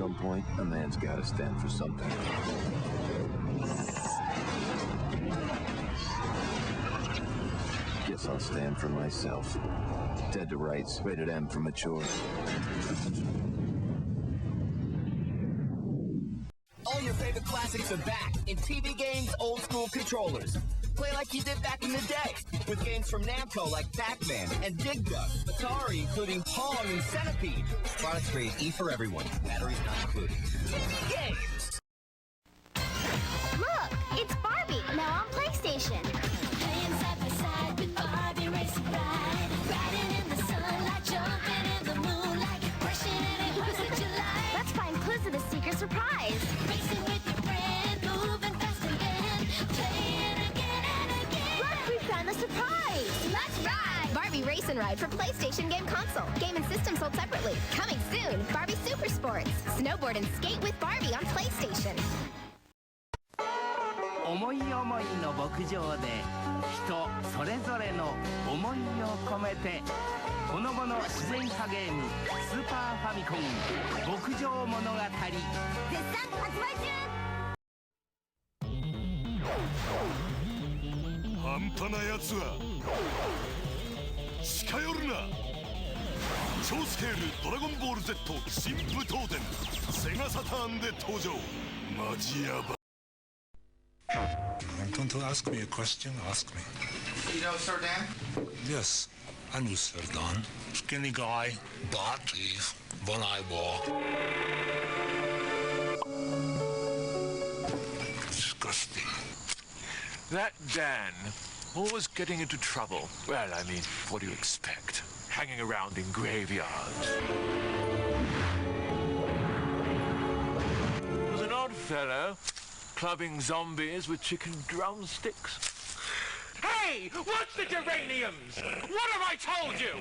some point, a man's gotta stand for something. Guess I'll stand for myself. Dead to Rights, rated M for mature. All your favorite classics are back in TV games, old school controllers. Play like you did back in the day with games from Namco like Pac-Man and Dig Dug, Atari including Pong and Centipede. Products rated E for everyone. Batteries not included. Games! Look, it's Barbie, now on PlayStation. Playing side by side with Barbie, racing ride. Riding in the sunlight, jumping in the moonlight. Rushing any horse that you like. Let's find clues to the secret surprise. Racing with your friend, moving fast again. Playing again and again. Look, we found the surprise. Let's ride! Barbie Race and Ride for PlayStation Game Console. Game and system sold separately. Coming soon, Barbie Super Sports. Snowboard and skate with Barbie on PlayStation. 思い思いの牧場で人それぞれの思いを込めてほのぼの自然派ゲームスーパーファミコン牧場物語絶賛発売中。半端なやつは近寄るな。超スケールドラゴンボール Z 新武闘伝セガサターンで登場。マジヤバ。Want to ask me a question? Ask me. You know Sir Dan? Yes, I knew Sir Dan. Skinny guy, bad teeth, one eyeball. Disgusting. That Dan, always getting into trouble. Well, I mean, what do you expect? Hanging around in graveyards. He was an odd fellow, clubbing zombies with chicken drumsticks. Hey! What's the geraniums? What have I told you?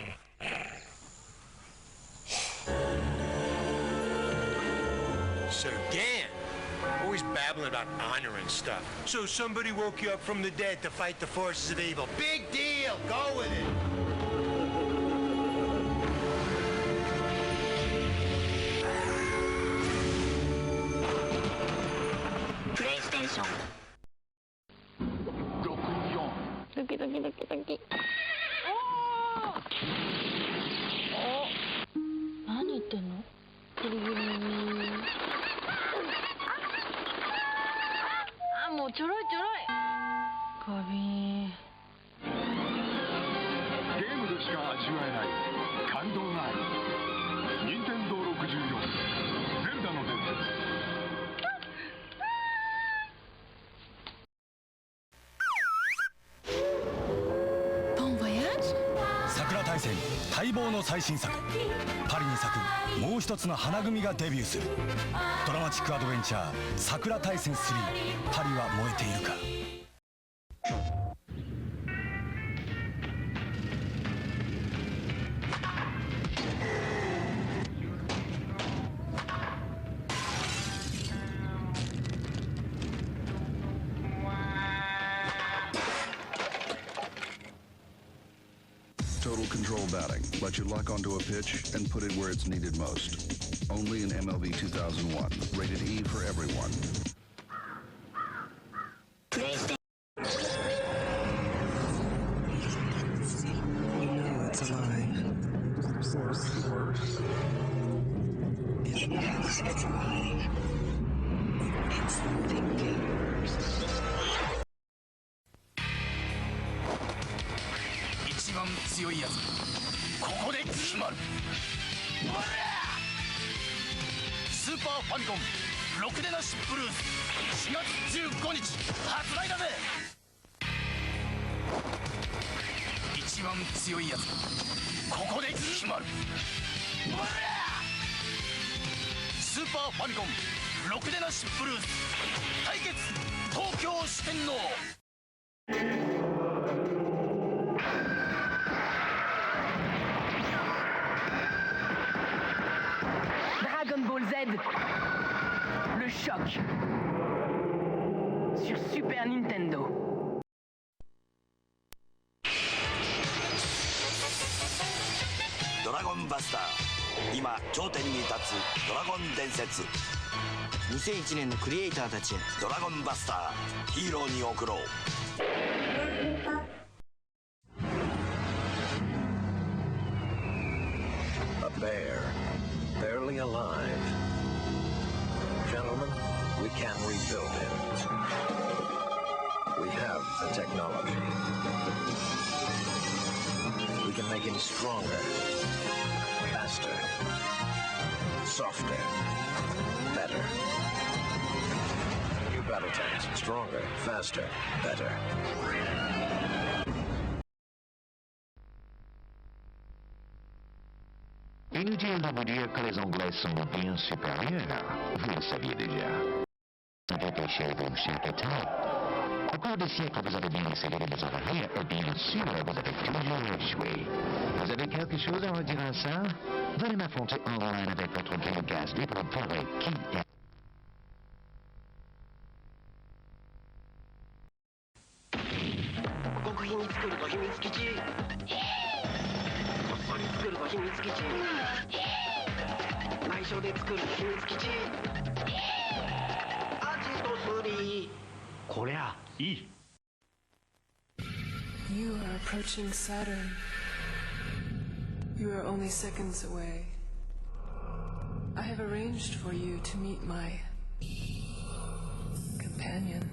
Sir Dan, always babbling about honor and stuff. So somebody woke you up from the dead to fight the forces of evil. Big deal! Go with it! PlayStation. ドキドキドキドキ。何言ってんの？ぐるぐる。あ、もうちょろいちょろい。花瓶。ゲームでしか味わえない感動がある。任天堂64ゼルダの伝説。桜大戦待望の最新作パリに咲くもう一つの花組がデビューするドラマチックアドベンチャー桜大戦3パリは燃えているか。Total control batting. Let you lock onto a pitch and put it where it's needed most. Only in MLB 2001. Rated E for everyone. It's alive. It's worse. Yes, it's alive. It's thinking. 一番強いやつここで決まる。スーパーファミコンろくでなしブルース4月15日発売だぜ。一番強いやつここで決まる。スーパーファミコンろくでなしブルース対決東京四天王。Dragon Ball Z, le choc sur Super Nintendo. Dragon Buster 今頂点に立つドラゴン伝説。2001年のクリエイターたちへドラゴンバスター、ヒーローに送ろう。A bear, barely alive. Gentlemen, we can rebuild him. We have the technology. We can make him stronger, faster, softer, better. New battle tanks, stronger, faster, better. Inutile de vous dire que les Anglais sont bien supérieurs. Vous le saviez déjà. Vous avez péché d'une simple taille. Au cours des siècles, vous avez bien essayé de nous envahir, et bien sûr, vous avez toujours échoué. Vous avez quelque chose à redire à ça? Venez m'affronter online avec votre Dreamcast et vous verrez qui est. 極秘に作ると秘密基地。こっそり作ると秘密基地。内緒で作る秘密基地。アジト3。こりゃいい。You are approaching Saturn. You are only seconds away. I have arranged for you to meet my companion.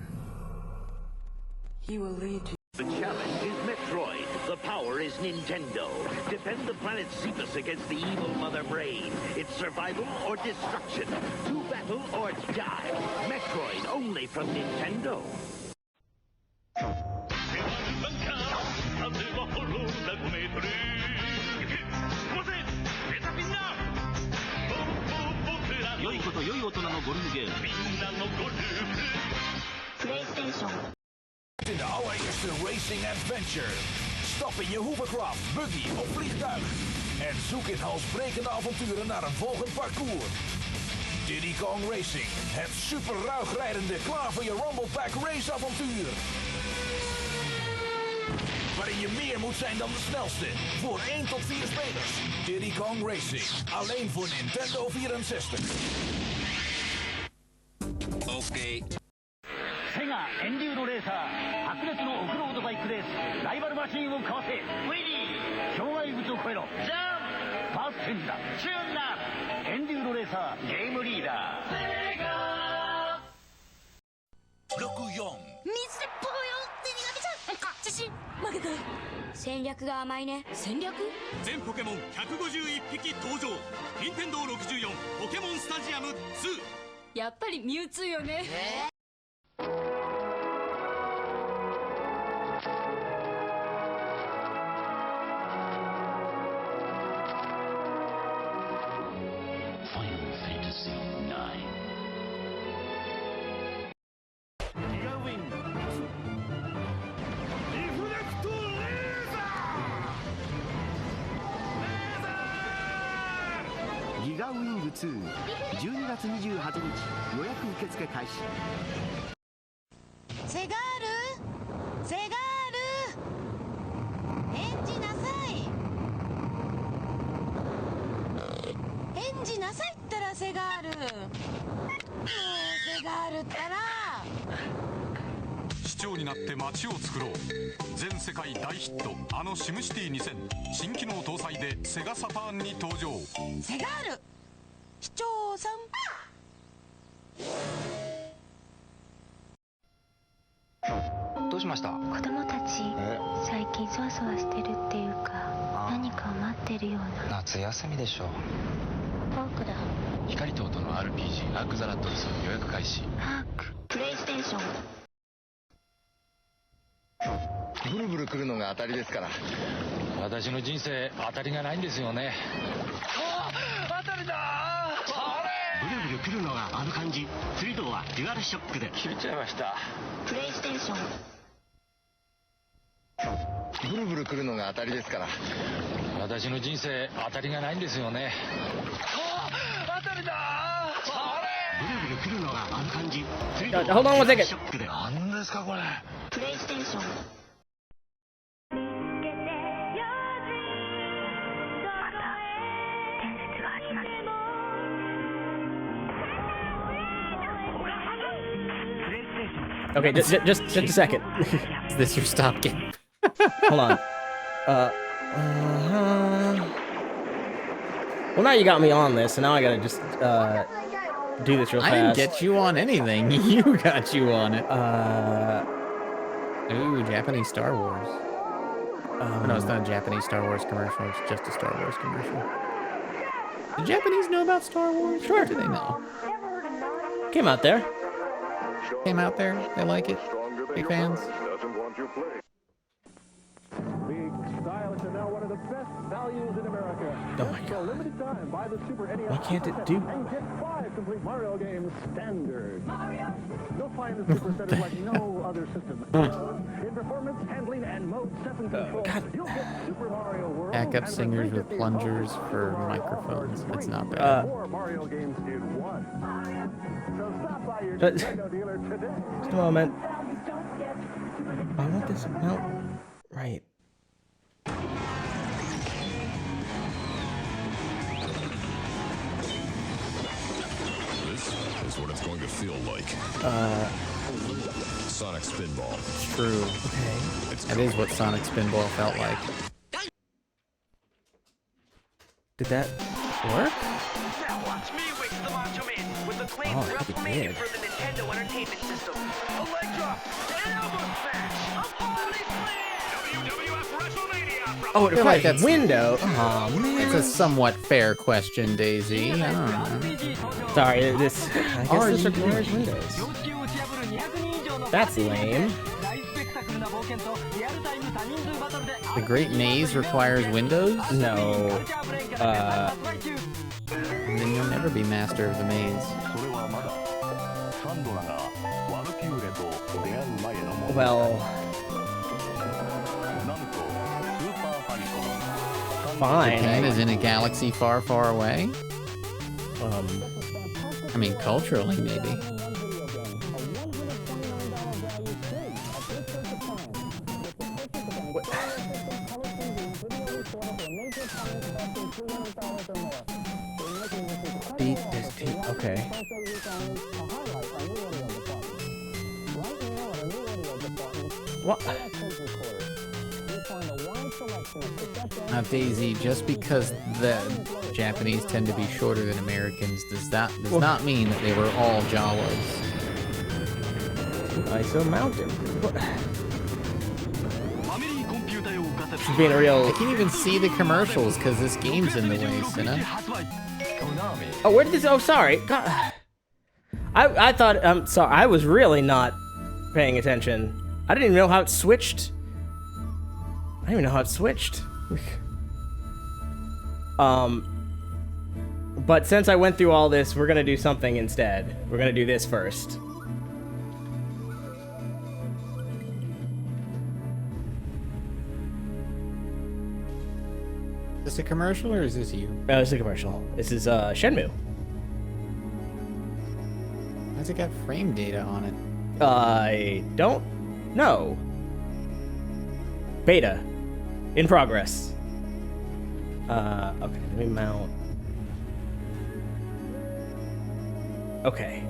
He will lead you. The challenge is Metroid. The power is Nintendo. Defend the planet Cephas against the evil Mother Brain. It's survival or destruction. To battle or die. Metroid only from Nintendo. In de allereerste racing adventure. Stap in je hovercraft, buggy of vliegtuig. En zoek in halsbrekende avonturen naar een volgend parcours. Diddy Kong Racing. Het super ruig rijdende, klaar voor je Rumble Pack race avontuur. Waarin je meer moet zijn dan de snelste. Voor 1 tot 4 spelers. Diddy Kong Racing. Alleen voor Nintendo 64. Oké. Sega エンデューロレーサー白熱のオフロードバイクレースライバルマシンをかわせウィリー障害物を越えろジャンプバステンダチューンナップエンデューロレーサーゲームリーダーセガ64水でボコよゼニガメちゃん自信負けた戦略が甘いね戦略全ポケモン151匹登場任天堂64ポケモンスタジアム2やっぱりミュウツーよねギガウィング2 12月28日予約受付開始。セガールセガール返事なさい返事なさいったらセガールもうセガールったら市長になって街を作ろう全世界大ヒットあのシムシティ2000新機能搭載でセガサターンに登場セガール市長さんどうしました子供たち最近そわそわしてるっていうか何かを待ってるような夏休みでしょフォークだ光と音の RPG アークザラットルズ予約開始ハークプレイステーションブルブル来るのが当たりですから私の人生当たりがないんですよね当たりだブルブル来るのがあの感じ3度はデュアルショックで切れちゃいましたプレイステーションブルブル来るのが当たりですから私の人生当たりがないんですよね当たりだブルブル来るのがあの感じ3度は Hold on one second ショックで何ですかこれプレイステーション天使があります Okay, just a second. Is this your stop game? Hold on. Well, now you got me on this, so now I gotta just do this real fast. I didn't get you on anything. You got you on it. Ooh, Japanese Star Wars. No, it's not a Japanese Star Wars commercial. It's just a Star Wars commercial. Do Japanese know about Star Wars? Sure. What do they know? Came out there. Came out there. They like it. Big fans. Oh my god. Why can't it do? Mario games standard. You'll find the Super Set is like no other system. In performance, handling, and mode 7 control, you'll get Super Mario World. Backup singers with plungers for microphones. It's not bad. More Mario games in one. So stop by your Just Nintendo dealer today. a moment. I want this. No. Right. This is what it's going to feel like. Sonic Spinball. It's true. Okay. That is what Sonic Spinball felt like. Did that work? Now watch me wake the Macho Man with the claimed Oh, I think it WrestleMania did. for the Nintendo Entertainment System. A leg drop, an elbow smash, a body slam. WWF WrestleMania. Oh, it feel like right. that's- Window. Oh man. It's a somewhat fair question, Daisy. I don't know. Sorry, this. I guess this requires Windows. That's lame. The Great Maze requires Windows? No. And then you'll never be master of the maze. Well. Fine. Japan is in a galaxy far, far away? I mean, culturally, maybe. Beat this team. Okay. What? Now, Daisy, just because the Japanese tend to be shorter than Americans does not mean that they were all Jawas. ISO mountain. She's being a real. I can't even see the commercials because this game's in the way, Cinna. Oh, where did this? Oh, sorry. God. I thought. I'm sorry. I was really not paying attention. I didn't even know how it switched. I don't even know how it switched. But since I went through all this, we're gonna do something instead. We're gonna do this first. Is this a commercial or is this you? No, it's a commercial. This is Shenmue. How's it got frame data on it? I don't know. Beta. In progress. Okay, let me mount. Okay.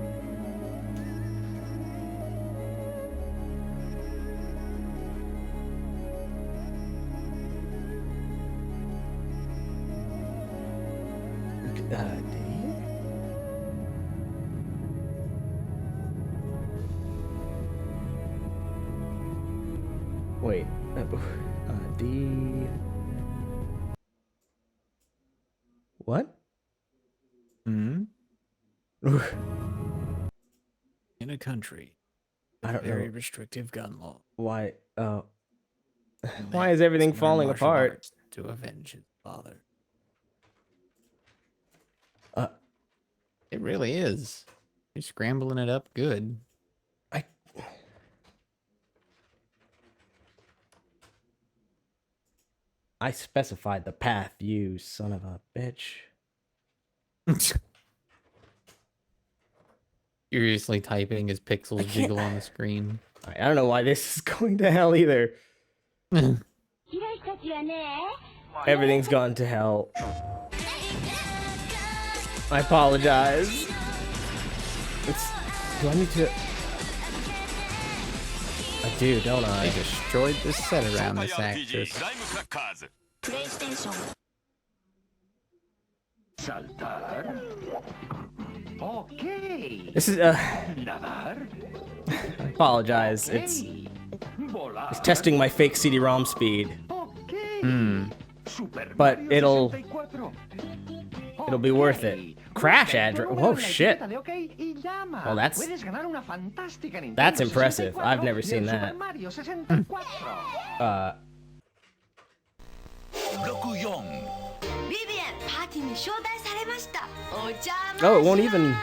Wait. D. What? Hmm? In a country I don't very know. restrictive gun law. Why? Why is everything falling martial apart? arts to avenge his father. It really is. You're scrambling it up good. I specified the path, you son of a bitch. Furiously typing as pixels jiggle on the screen. I don't know why this is going to hell either. Everything's gone to hell. I apologize. Do I need to... do, don't I? They destroyed the set around this actress. PlayStation. Saltar. Okay. This is I apologize. It's testing my fake CD-ROM speed. But it'll be worth it. Crash address. Oh shit. Well, that's impressive. I've never seen that. Oh, it won't even.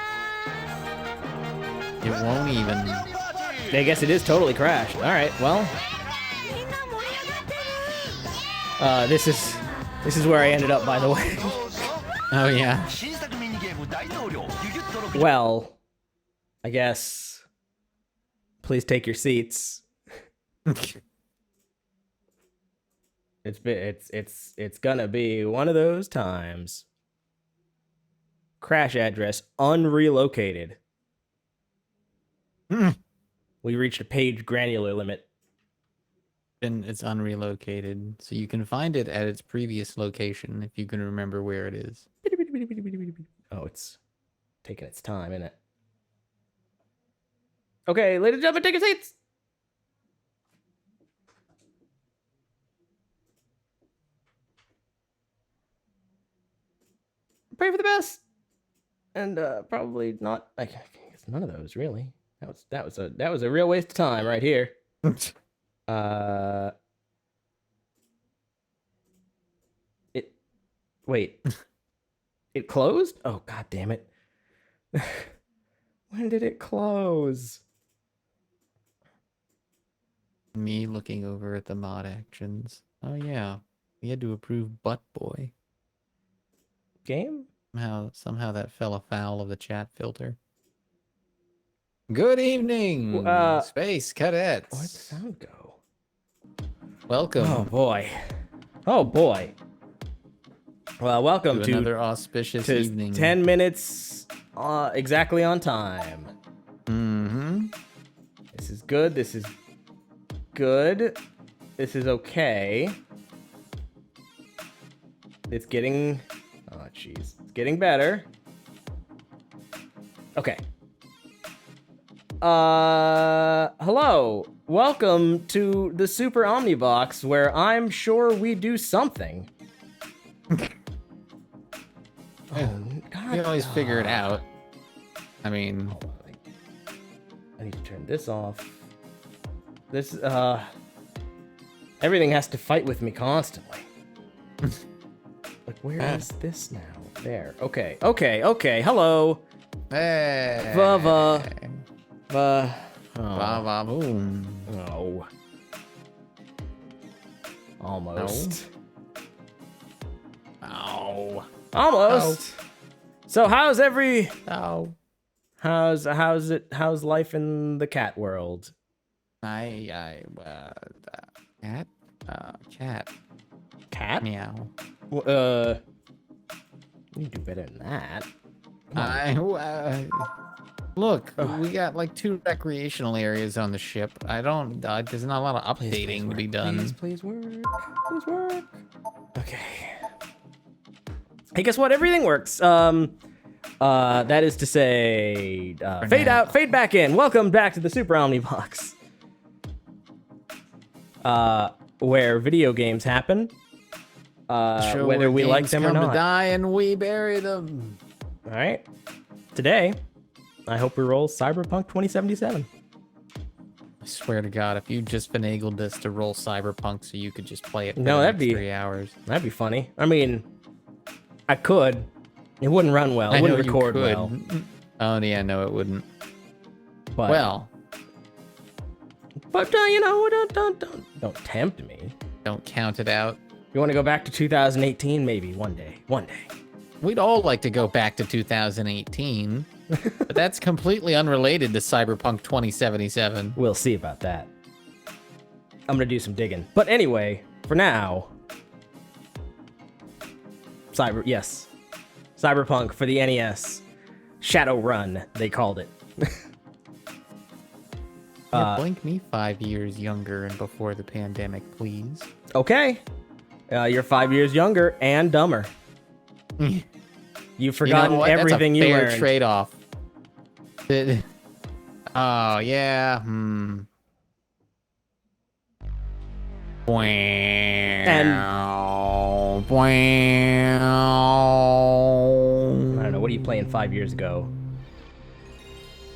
It won't even. I guess it is totally crashed. All right. Well. This is where I ended up, by the way. Oh yeah. Well, I guess. Please take your seats. It's gonna be one of those times. Crash address unrelocated. We reached a page granular limit. And it's unrelocated, so you can find it at its previous location if you can remember where it is. Oh, it's taking its time, isn't it? Okay, ladies and gentlemen, take your seats. Pray for the best, and probably not. I guess none of those really. That was a real waste of time right here. Wait. It closed? Oh, god damn it. When did it close? Me looking over at the mod actions. Oh yeah. We had to approve Butt Boy. Game? Somehow that fell afoul of the chat filter. Good evening, Space Cadets. Where'd the sound go? Welcome. Oh boy. Oh boy. Well, welcome to another auspicious evening. 10 minutes exactly on time. Mm-hmm. This is good. This is good. This is okay. It's getting... Oh, jeez. It's getting better. Okay. Hello. Welcome to the Super Omnibox, where I'm sure we do something. You always figure it out. I mean... I need to turn this off. This, everything has to fight with me constantly. Like, where is this now? There. Okay. Hello. Hey. Boom. Oh. Almost. No. Ow. Almost. Ow. So how's how's life in the cat world? Cat? Meow. You do better than that. Look, we got like 2 recreational areas on the ship. There's not a lot of updating to be done. Please work. Please work. Okay. Hey, guess what? Everything works. That is to say, fade out, fade back in. Welcome back to the Super Omnibox. Where video games happen. Whether we like them or not. To die and we bury them. All right. Today, I hope we roll Cyberpunk 2077. I swear to God, if you just finagled this to roll Cyberpunk so you could just play it for that'd be 3 hours. That'd be funny. I mean, I could. It wouldn't run well. It wouldn't record well. Oh yeah, no, it wouldn't. But, don't tempt me. Don't count it out. You want to go back to 2018? Maybe one day. We'd all like to go back to 2018, but that's completely unrelated to Cyberpunk 2077. We'll see about that. I'm gonna do some digging. But anyway, for now, Cyberpunk for the NES. Shadowrun, they called it. Yeah, blink me 5 years younger and before the pandemic, please. Okay. You're 5 years younger and dumber. You've forgotten everything you learned. That's a fair trade-off. Oh, yeah. And I don't know. What are you playing 5 years ago?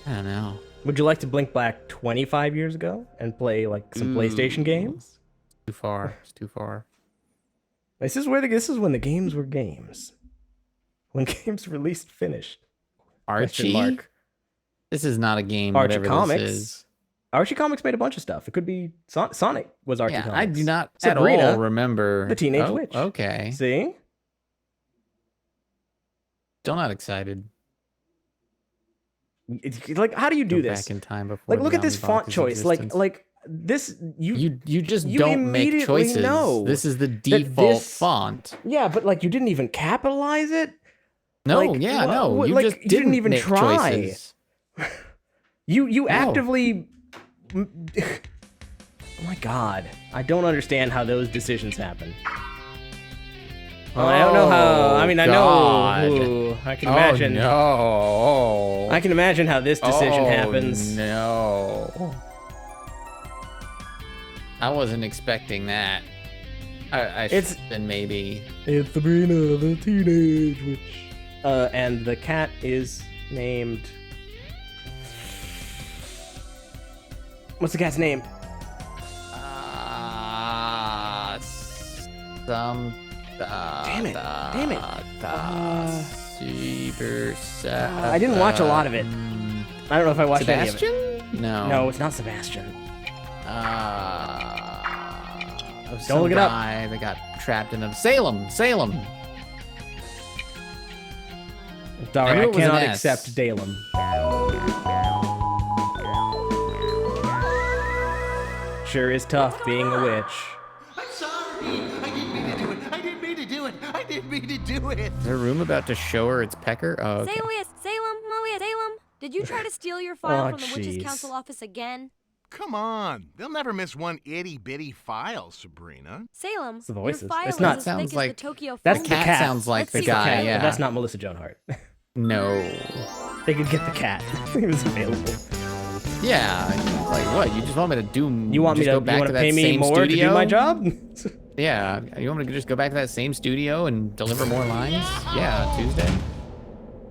I don't know. Would you like to blink back 25 years ago and play like some PlayStation games? Too far. It's too far. This is when the games were games. When games released finished. Archie? Mark. This is not a game. Archie whatever Comics. This is. Archie Comics made a bunch of stuff. It could be Sonic was Archie Comics. I do not Sabrina, at all remember the Teenage Witch. Okay. See? Still not excited. Like, how do you do this? Back in time before. Like, look at this font choice. Like this. You just don't make choices. Know this is the default font. Yeah, but like you didn't even capitalize it. No, like, yeah, no. You like, just didn't even make try. Choices. You actively. Oh my God! I don't understand how those decisions happen. I don't know how. I mean, I know. I can imagine. No. I can imagine how this decision happens. No. I wasn't expecting that. I should have been maybe. It's Sabrina, the Teenage Witch. And the cat is named. What's the cat's name? Damn it! Damn it! I didn't watch a lot of it. I don't know if I watched Sebastian? any of it. No, it's not Sebastian. Don't look it up. They got trapped in a Salem. Salem. Sorry, I cannot accept Dalem. Sure is tough being a witch. I'm sorry. I didn't mean to do it. I didn't mean to do it. I didn't mean to do it. Is there a room about to show her its pecker? Oh, okay. Salem, did you try to steal your file from the Witches' Council office again? Come on. They'll never miss one itty-bitty file, Sabrina. Salem, It's the voices. your file It's not. is as thick as the Tokyo That's phone the book. cat. Sounds like the Let's see guy, cat. yeah. But that's not Melissa Joan Hart. No. They could get the cat. It was available. Yeah, like what? You just want me to do? You want me to? go back you want to to that pay me same more studio? to do my job? Yeah, you want me to just go back to that same studio and deliver more lines? Yeah, Tuesday.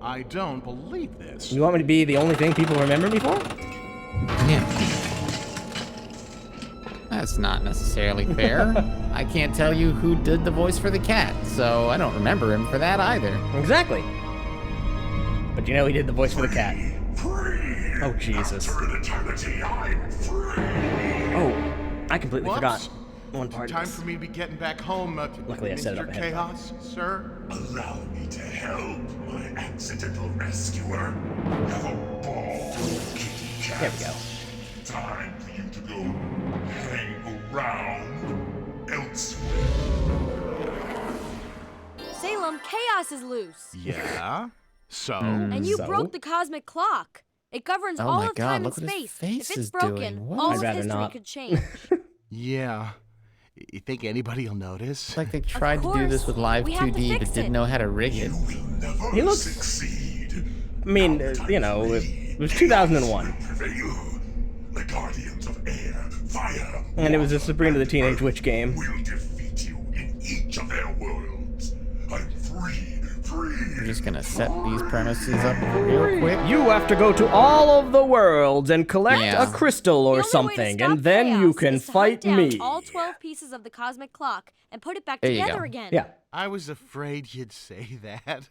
I don't believe this. You want me to be the only thing people remember me for? Yeah. That's not necessarily fair. I can't tell you who did the voice for the cat, so I don't remember him for that either. Exactly. But you know he did the voice for the cat. Oh, Jesus. Oh, I completely forgot one part. Time for me to be getting back home. Luckily, I set it up Mr. ahead of time. Chaos, sir. Allow me to help, my accidental rescuer. Have a ball, kitty cat. There we go. Time for you to go hang around elsewhere. Salem, chaos is loose. Yeah? So? And you broke the cosmic clock. It governs all of time and space. If it's broken, all of history could change. Yeah. You think anybody will notice? Like they tried to do this with Live 2D, but didn't know how to rig it. He looks. I mean, you know, it was 2001. The guardians of air, fire, and it was a Sabrina the Teenage Witch game. will defeat you in each of their worlds. I'm free. We're just gonna set these premises up real quick. You have to go to all of the worlds and collect Yeah. a crystal or something, and then you can fight me. All 12 pieces of the cosmic clock and put it back There you together go. again. Yeah. I was afraid you'd say that.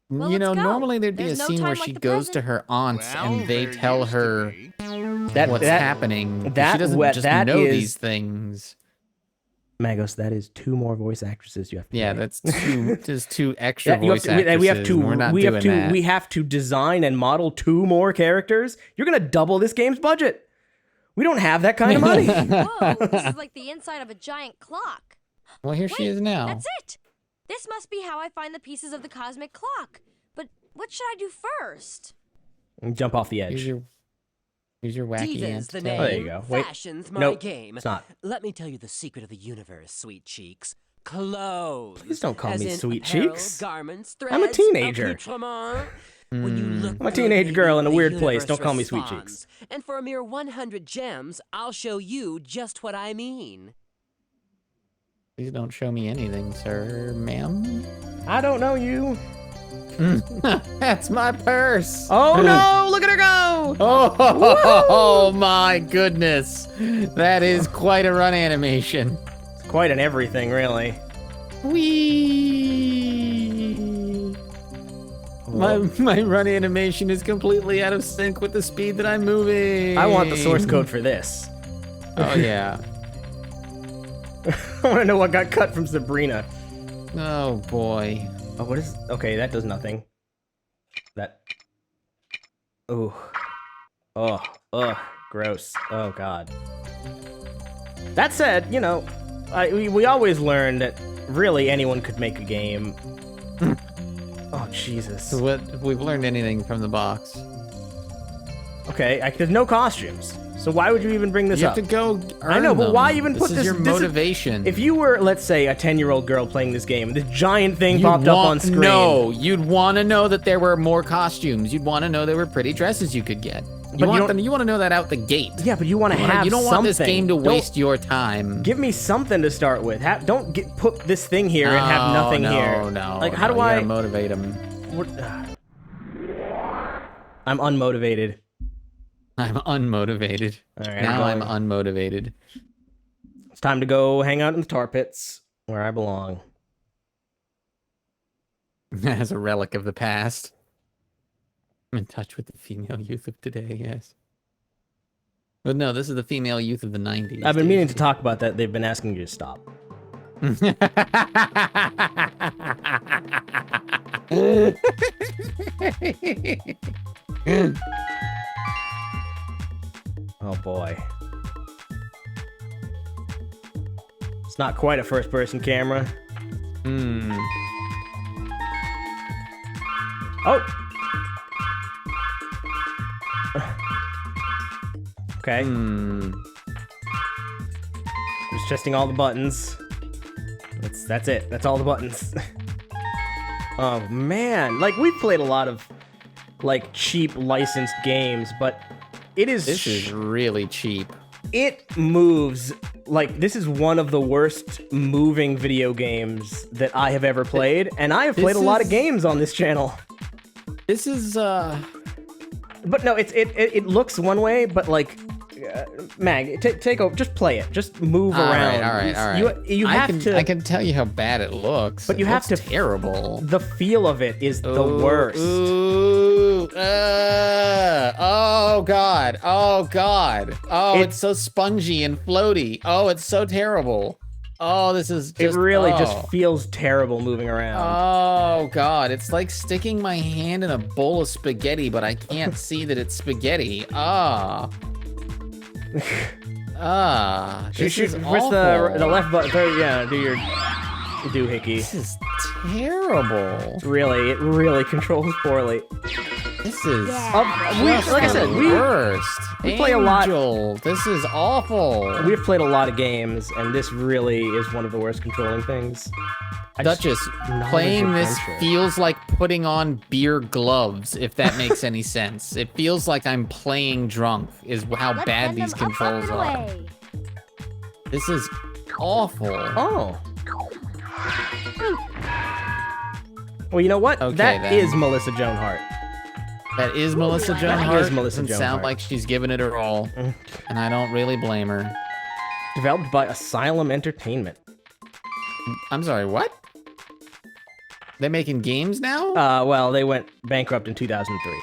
Well, You know, let's go. normally there'd be There's a no scene where time she like the goes to present. her aunts and they there tell used to her be. what's happening. She doesn't just know these things. Magos, that is 2 more voice actresses you have to Yeah, pay. that's just 2 extra Yeah, you have voice to- actresses. we have to. We're not we doing have to. that. We have to design and model 2 more characters. You're gonna double this game's budget. We don't have that kind of money. Whoa, this is like the inside of a giant clock. Well, here she is now. That's it. This must be how I find the pieces of the cosmic clock. But what should I do first? Jump off the edge. Here's your Here's your wacky Diva's the antidote. name. Oh, there you go. Wait. Fashion's my Nope, game. it's not. Let me tell you the secret of the universe, sweet cheeks. Clothes. Please don't call as me in sweet apparel, cheeks. Garments, I'm a threads, teenager. accoutrement. When you look I'm a good, teenage girl in a the weird place. universe Don't call me sweet responds. cheeks. And for a mere 100 gems, I'll show you just what I mean. Please don't show me anything, sir, ma'am. I don't know you. That's my purse. Oh no! Look at her go! Oh my goodness. That is quite a run animation. It's quite an everything, really. Whee! My run animation is completely out of sync with the speed that I'm moving. I want the source code for this. Oh yeah. I want to know what got cut from Sabrina. Oh boy. Oh, what is... Okay, that does nothing. That... Ooh. Oh. Ugh. Gross. Oh, God. That said, you know, we always learned that really anyone could make a game. Oh, Jesus. So what, if we've learned anything from the box. Okay, there's no costumes. So why would you even bring this up? You have to go earn I know, but them. why even put This this... is your motivation. If you were, let's say, a 10-year-old girl playing this game, this giant thing popped up on screen... No, you'd want to know that there were more costumes. You'd want to know there were pretty dresses you could get. You want to know that out the gate. Yeah, but you want to have something. You don't want this game to waste your time. Give me something to start with. Don't put this thing here and have nothing here. No, like, how do I... motivate them. I'm unmotivated. I'm unmotivated. All right, now I'm unmotivated. It's time to go hang out in the tar pits, where I belong. As a relic of the past. I'm in touch with the female youth of today, yes. But no, this is the female youth of the 90s. I've been meaning to talk about that. They've been asking you to stop. Oh boy. It's not quite a first-person camera. Oh! Okay. Just testing all the buttons. That's it. That's all the buttons. Oh man, like we've played a lot of like cheap licensed games, but this is really cheap. It moves like this is one of the worst moving video games that I have ever played, and I have played a lot of games on this channel. This is but no, it looks one way, but like Mag, take over. Just play it. Just move around. All right. You have to. I can tell you how bad it looks. But you have to. Terrible. The feel of it is the worst. Oh god. Oh, it's so spongy and floaty. Oh, it's so terrible. Oh, this is just... It really just feels terrible moving around. Oh, God. It's like sticking my hand in a bowl of spaghetti, but I can't see that it's spaghetti. This is awful. Press the left button. Do your doohickey. This is terrible. It really controls poorly. This is like I said, we play a lot. This is awful. We've played a lot of games, and this really is one of the worst controlling things. Duchess, playing this feels like putting on beer gloves, if that makes any sense. It feels like I'm playing drunk, is how bad these controls are. This is awful. Oh. Well, you know what? Okay, that is Melissa Joan Hart. That is Melissa Joan Hart. That is Melissa Joan sound Hart. like she's giving it her all, and I don't really blame her. Developed by Asylum Entertainment. I'm sorry, what? They're making games now? Well, they went bankrupt in 2003.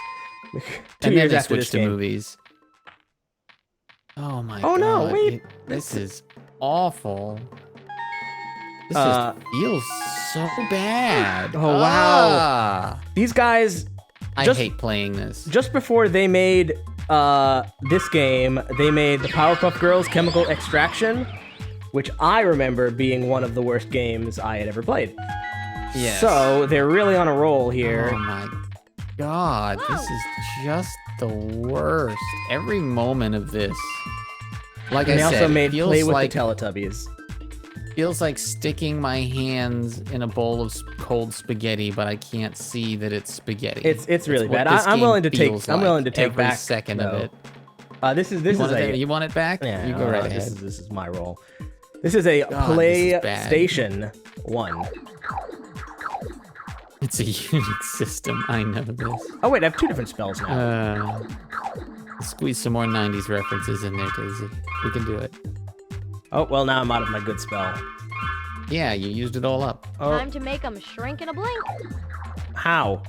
Two years then they after switched this to game. movies. Oh my god. Oh no, wait. This is awful. This feels so bad. Oh wow. These guys... I hate playing this. Just before they made this game, they made the Powerpuff Girls Chemical Extraction, which I remember being one of the worst games I had ever played. Yes. So they're really on a roll here. Oh my god, this is just the worst. Every moment of this. Like And I they said, also made feels Play with like the Teletubbies. feels like sticking my hands in a bowl of cold spaghetti, but I can't see that it's spaghetti. It's really what bad. this I'm game willing to take. feels I'm willing to like take every back second of it. This is a. You want it back? Yeah, you go right ahead. This is my role. This is a God, this is bad. PlayStation 1. It's a Unix system. I know this. Oh wait, I have 2 different spells now. Squeeze some more 90s references in there, Daisy. We can do it. Oh well, now I'm out of my good spell. Yeah, you used it all up. Time to make them shrink in a blink. How?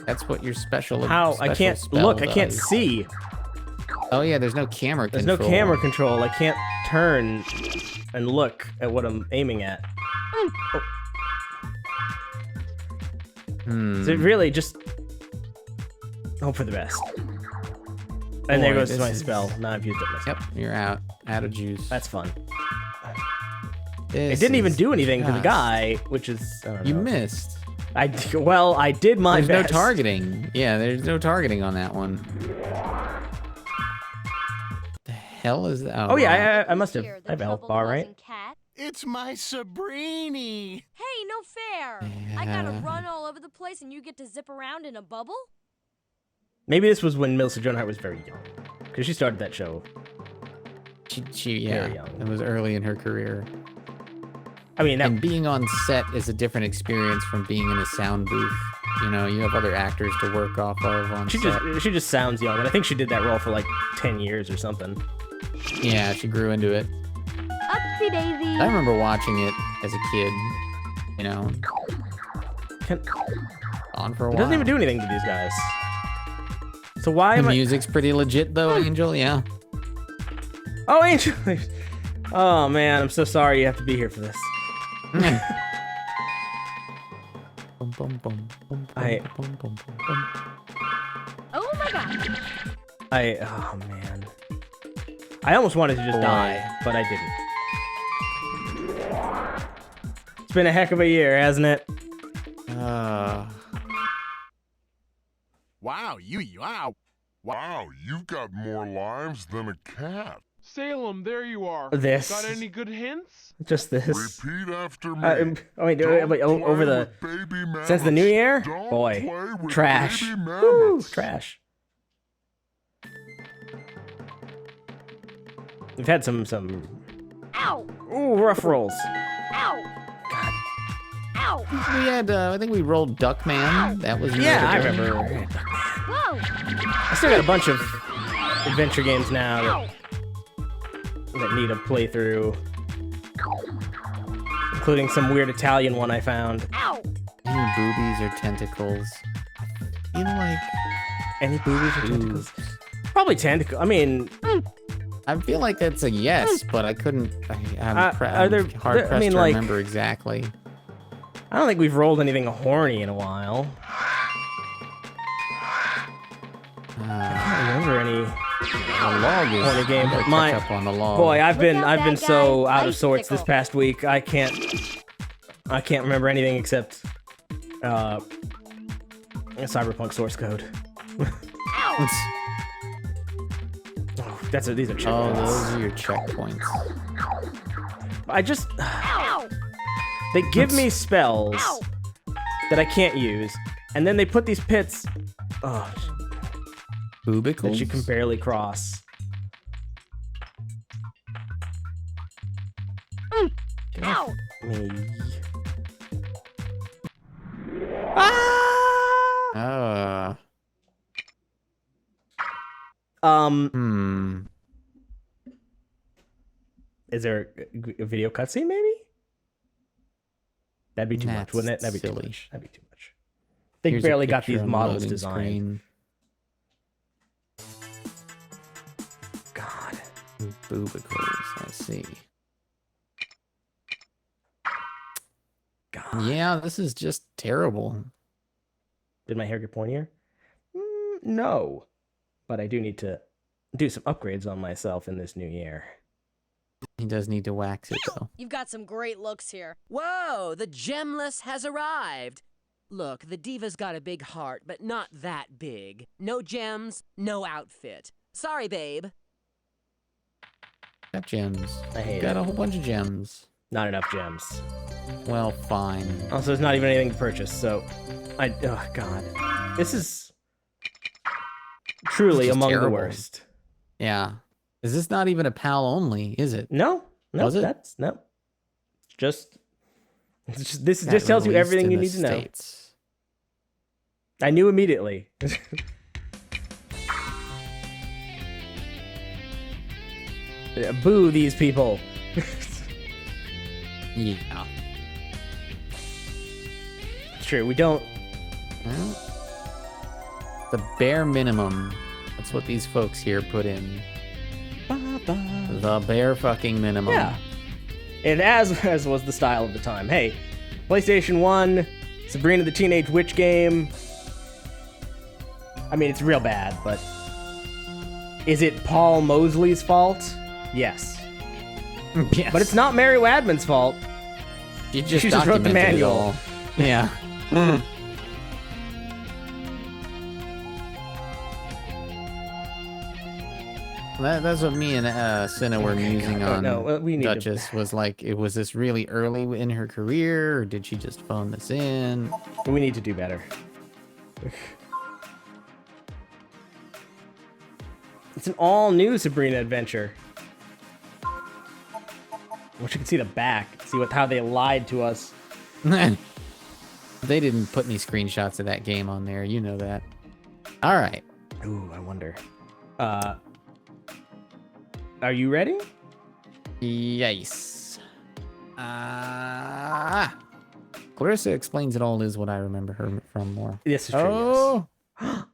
That's what your special. How? I can't spell look. I can't does. see. Oh yeah, there's no camera There's control. no camera control. I can't turn and look at what I'm aiming at. Oh. So really just hope for the best. And there Boy, goes this my is- spell. Now I've used it myself. Yep, you're out of juice. That's fun. This It didn't even is do anything to the just- guy, which is I don't You know. missed. I did my There's best. no targeting. Yeah, there's no targeting on that one. The hell is that? Oh yeah, I must have. I have a health bar, right? It's my Sabrini. Hey, no fair. I gotta run all over the place and you get to zip around in a bubble? Maybe this was when Melissa Joan Hart was very young, because she started that show. She yeah, Very young. it was early in her career. I mean, and being on set is a different experience from being in a sound booth. You know, you have other actors to work off of on set. She just sounds young, and I think she did that role for like 10 years or something. Yeah, she grew into it. Upsy daisy. I remember watching it as a kid. You know, on for a It while. doesn't even do anything to these guys. So why The am I? music's pretty legit though, Angel. Yeah. Oh, Angel. Oh man, I'm so sorry you have to be here for this. Oh my god. Oh man. I almost wanted to just die, but I didn't. It's been a heck of a year, hasn't it? Wow, wow, you've got more lives than a cat. Salem, there you are. This. Got any good hints? Just this. Repeat after me. Over the since the new year, boy, trash. Woo, trash. We've had some. Ow! Ooh, rough rolls. Ow! Ow! We had, I think we rolled Duckman. That was Yeah, I really good. remember. Whoa! I still got a bunch of adventure games now that need a playthrough, including some weird Italian one I found. Ow! Any boobies or tentacles? I feel like any boobies or tentacles? Probably tentacle. I mean, I feel like that's a yes, but I couldn't. I'm are there? hard pressed I mean, to like, remember exactly. I don't think we've rolled anything horny in a while. I can't remember any horny game. But my up on the log. boy, I've been so out of sorts this past week. I can't remember anything except Cyberpunk source code. These are checkpoints. Oh, those are your checkpoints. They give me spells that I can't use, and then they put these pits Boobicles? that you can barely cross. Get off me. Is there a video cutscene, maybe? That'd be too much, wouldn't it? That'd be too much. That'd be too much. They Here's a barely got picture these on the models loading designed. Screen. God. Boobicles, I see. God. Yeah, this is just terrible. Did my hair get pointier? No. But I do need to do some upgrades on myself in this new year. He does need to wax it, though. You've got some great looks here. Whoa, the gemless has arrived. Look, the diva's got a big heart, but not that big. No gems, no outfit. Sorry, babe. Got gems. I hate Got it. a whole bunch of gems. Not enough gems. Well, fine. Also, there's not even anything to purchase, so... Oh, God. This is... truly This is among terrible. the worst. Yeah. Is this not even a PAL only, is it? No. No, Was it? that's... No. Just... This just tells you everything you need to know. States. I knew immediately. Boo these people. Yeah. It's true, we don't... Well, the bare minimum. That's what these folks here put in. The bare fucking minimum. Yeah. And as was the style of the time. Hey, PlayStation 1, Sabrina the Teenage Witch game. I mean, it's real bad, but... Is it Paul Mosley's fault? Yes. Yes. But it's not Mary Wadman's fault. She just wrote the documented it manual. all. Yeah. That's what me and Cinna were musing on. No, we need Duchess was like, was this really early in her career, or did she just phone this in? We need to do better. It's an all-new Sabrina adventure. I wish you could see the back. See how they lied to us. They didn't put any screenshots of that game on there. You know that. All right. Ooh, I wonder. Are you ready? Yes. Clarissa Explains It All is what I remember her from more. This is true. Oh. Yes.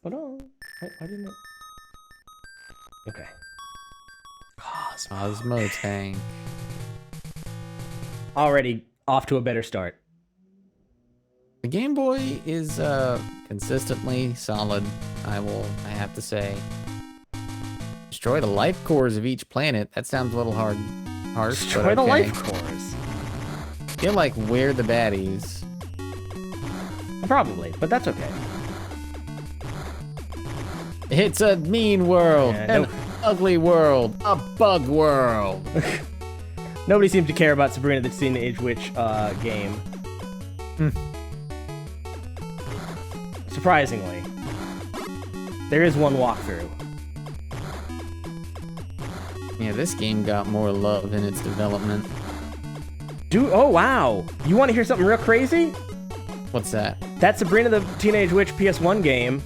Hold on. Why didn't it? Okay. Cosmo Tank. Already off to a better start. The Game Boy is consistently solid, I have to say. Destroy the life cores of each planet. That sounds a little harsh. Destroy the life cores. Feel like we're the baddies. Probably, but that's okay. It's a mean world, an ugly world, a bug world. Nobody seems to care about Sabrina the Teenage Witch game. Surprisingly. There is one walkthrough. Yeah, this game got more love in its development. Oh wow! You want to hear something real crazy? What's that? That Sabrina the Teenage Witch PS1 game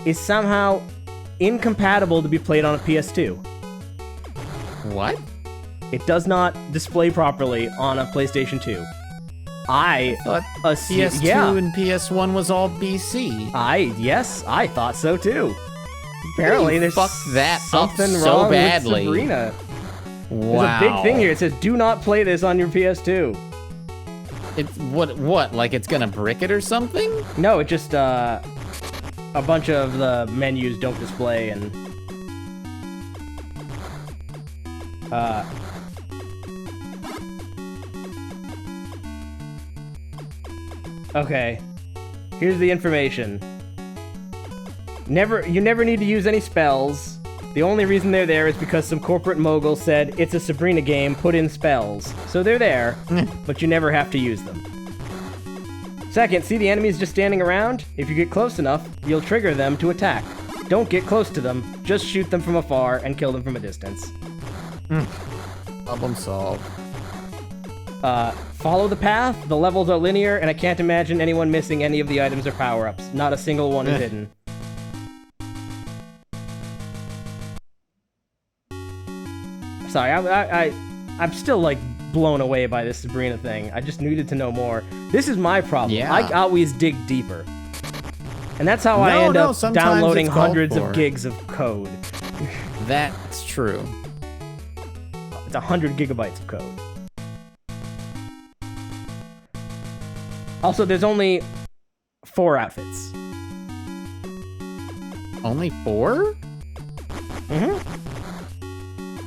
is somehow incompatible to be played on a PS2. What? It does not display properly on a PlayStation 2. I thought PS2 and PS1 was all BC. Yes, I thought so too. Apparently, there's something so wrong badly. with Sabrina. Wow. There's a big thing here. It says, "Do not play this on your PS2." It's what? Like it's gonna brick it or something? No, it just a bunch of the menus don't display and okay. Here's the information. You never need to use any spells. The only reason they're there is because some corporate mogul said it's a Sabrina game, put in spells. So they're there, but you never have to use them. Second, see the enemies just standing around? If you get close enough, you'll trigger them to attack. Don't get close to them, just shoot them from afar and kill them from a distance. Problem solved. Follow the path, the levels are linear, and I can't imagine anyone missing any of the items or power-ups. Not a single one is hidden. Sorry, I'm still, like, blown away by this Sabrina thing. I just needed to know more. This is my problem. Yeah. I always dig deeper. And that's how I end up sometimes downloading it's called hundreds for. of gigs of code. That's true. It's 100 gigabytes of code. Also, there's only 4 outfits. Only 4? Mm-hmm.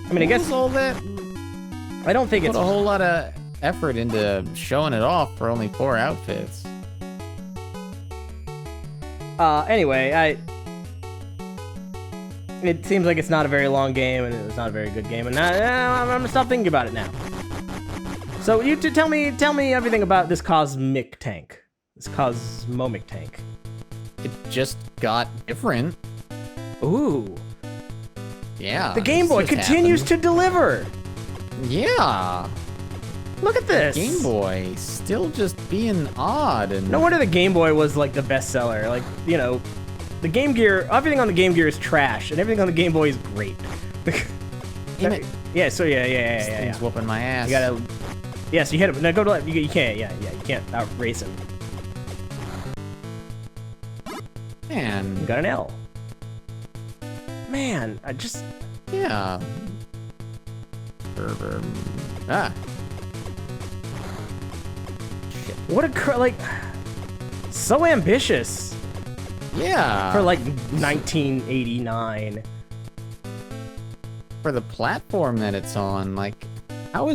I mean, I guess all that. I don't think Put a whole lot of effort into showing it off for only 4 outfits. Anyway, it seems like it's not a very long game, and it's not a very good game, and I'm gonna stop thinking about it now. So you tell me everything about this cosmic tank, this cosmomic tank. It just got different. Ooh. Yeah. The Game Boy continues to deliver. Yeah. Look at this. Game Boy still just being odd and. No wonder the Game Boy was like the bestseller. Like, you know, the Game Gear, everything on the Game Gear is trash, and everything on the Game Boy is great. Damn it. Yeah. So yeah. This thing's whooping my ass. You gotta. Yeah. So you hit him. Now go to left. You can't. Yeah. You can't outrace him. Man. You got an L. Man, I just. Yeah. Ah. Shit. What a like. So ambitious. Yeah. For like 1989. For the platform that it's on, like, how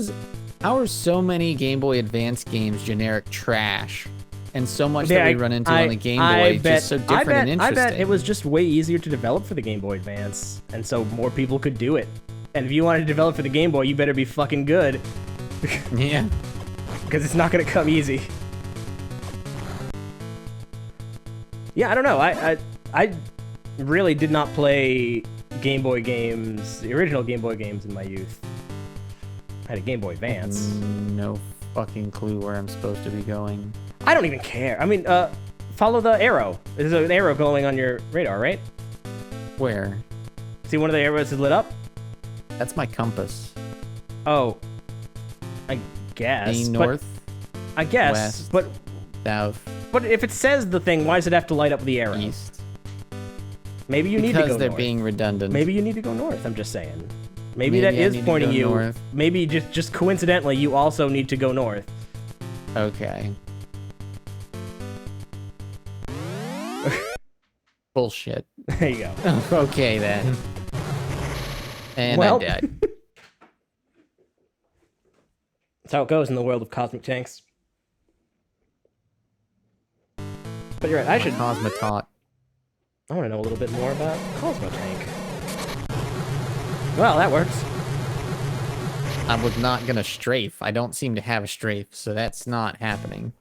are so many Game Boy Advance games generic trash? And so much that we run into on the Game Boy just so different and interesting. I bet it was just way easier to develop for the Game Boy Advance, and so more people could do it. And if you want to develop for the Game Boy, you better be fucking good. Yeah. Because it's not gonna come easy. Yeah, I don't know. I really did not play Game Boy games, the original Game Boy games in my youth. I had a Game Boy Advance. No fucking clue where I'm supposed to be going. I don't even care. I mean, follow the arrow. There's an arrow glowing on your radar, right? Where? See one of the arrows is lit up? That's my compass. Oh. I guess. Being north? I guess, west, but... south. But if it says the thing, why does it have to light up with the arrow? East. Maybe you need to go north. Because they're being redundant. Maybe you need to go north, I'm just saying. Maybe that is pointing you... North. Maybe just coincidentally, you also need to go north. Okay. Bullshit. There you go. Okay, then. And well, I died. That's how it goes in the world of cosmic tanks. But you're right, I should... Cosmotot. I want to know a little bit more about Cosmo Tank. Well, that works. I was not gonna strafe. I don't seem to have a strafe, so that's not happening.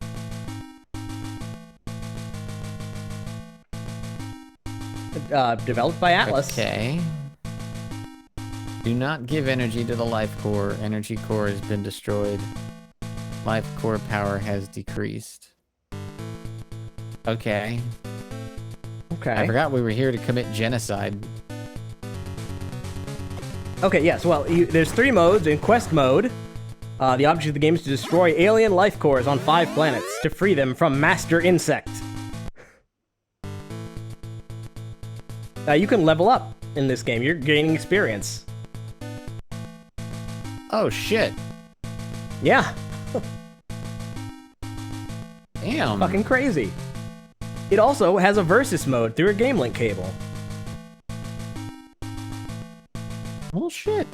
Developed by Atlas. Okay. Do not give energy to the life core. Energy core has been destroyed. Life core power has decreased. Okay. Okay. I forgot we were here to commit genocide. Okay, yes, well, there's 3 modes. In quest mode, the object of the game is to destroy alien life cores on 5 planets to free them from Master Insect. You can level up in this game. You're gaining experience. Oh, shit. Yeah. Damn. Fucking crazy. It also has a versus mode through a game link cable. Oh, shit.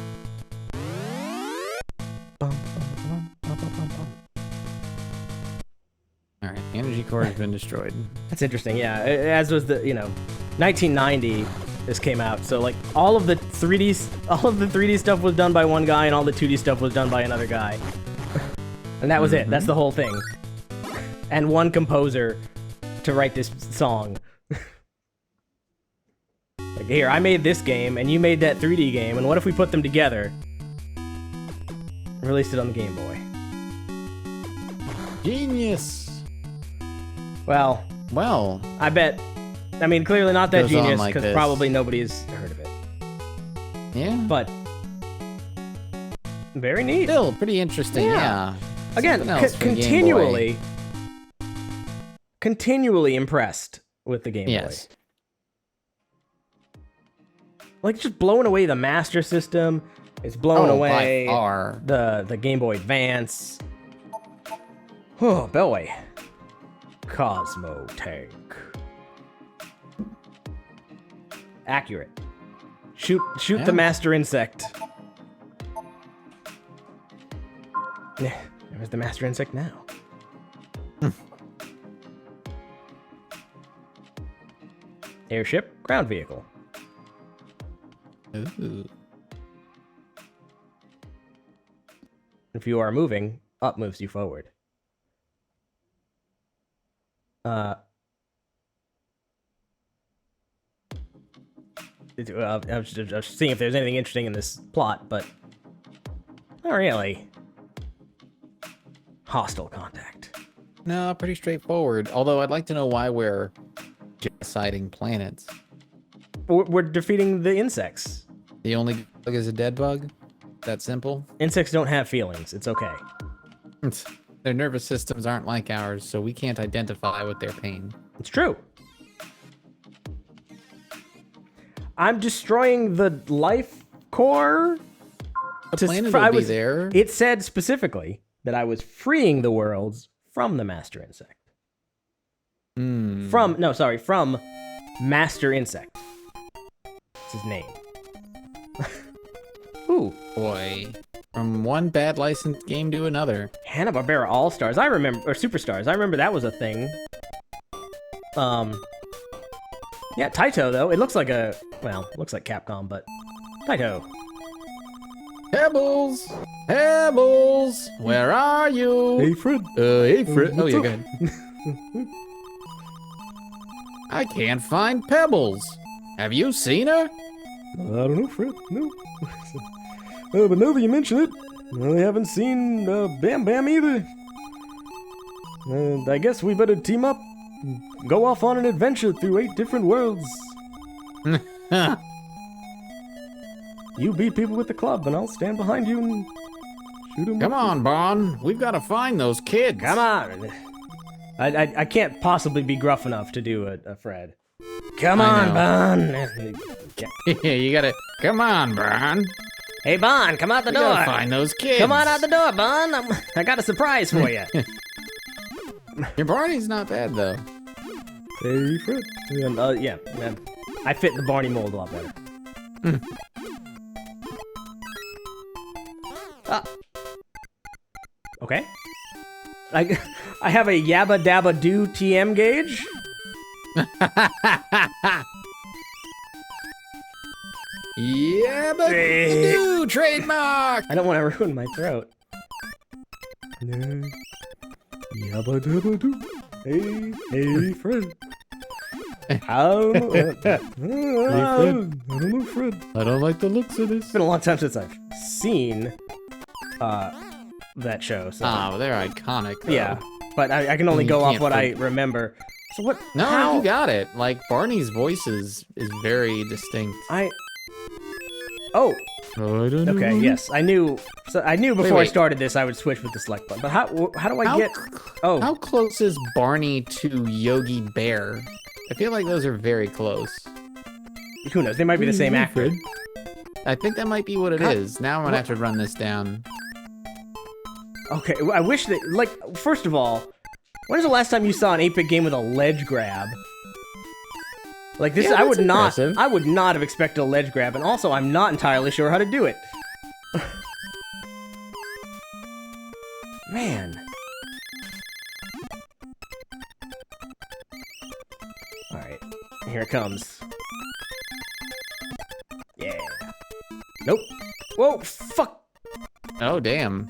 Alright, energy core has been destroyed. That's interesting, yeah. As was the, 1990 this came out, so like all of the 3D stuff was done by one guy and all the 2D stuff was done by another guy. And that was it. That's the whole thing. And one composer to write this song. Like, here, I made this game and you made that 3D game, and what if we put them together? Released it on the Game Boy. Genius. Well, I bet. I mean, clearly not that genius, because probably nobody's heard of it. Yeah. But very neat. Still pretty interesting, yeah. Again, continually impressed with the Game Boy. Like, just blowing away the Master System. It's blowing away by far. the Game Boy Advance. Oh, boy. Cosmo Tank. Accurate. Shoot the Master Insect. There's the master insect now. Airship, ground vehicle. Ooh. If you are moving, up moves you forward. I was just seeing if there's anything interesting in this plot, but not really. Hostile contact. No, pretty straightforward. Although I'd like to know why we're genociding planets. We're defeating the insects. The only bug is a dead bug? That simple? Insects don't have feelings. It's okay. Their nervous systems aren't like ours, so we can't identify with their pain. It's true. I'm destroying the life core. The planet will be there. It said specifically that I was freeing the worlds from the master insect. From Master Insect. That's his name. Ooh. Boy. From one bad licensed game to another. Hanna-Barbera All-Stars. I remember, or Superstars. I remember that was a thing. Yeah, Tyco, though. It looks like looks like Capcom, but Tyco. Pebbles! Pebbles! Where are you? Hey, Fred. Hey, Fred. Oh, yeah, go ahead. I can't find Pebbles. Have you seen her? I don't know, Fred. No. But now that you mention it, I haven't seen Bam Bam either. I guess we better team up and go off on an adventure through 8 different worlds. You beat people with the club, and I'll stand behind you and shoot them. Come on, Bon. We've got to find those kids. Come on. I can't possibly be gruff enough to do a Fred. Come on, Bon. Yeah, you gotta. Come on, Bon. Hey, Bon, come out the door. Gotta find those kids. Come on out the door, Bon. I got a surprise for you. Your Barney's not bad, though. Hey, Fred. Yeah, I fit the Barney mold a lot better. Okay. I have a Yabba Dabba Doo TM gauge. Yabba Doo trademark. I don't want to ruin my throat. Yabba Dabba Doo. Hey, Fred. I don't know, Fred. I don't like the looks of this. It's been a long time since I've seen that show. So. Well, they're iconic, though. Yeah, but I can only go off what I remember. So what? No, you got it. Like, Barney's voice is very distinct. Oh. Okay, yes. I knew before I started this I would switch with the select button. But how do I get... Oh. How close is Barney to Yogi Bear? I feel like those are very close. Who knows? They might be the same actor. I think that might be what it is. Now I'm gonna have to run this down. Okay, I wish that... Like, first of all, when's the last time you saw an 8-bit game with a ledge grab? Like this, yeah, I would not have expected a ledge grab, and also I'm not entirely sure how to do it. Man. Alright, here it comes. Yeah. Nope. Whoa, fuck! Oh, damn.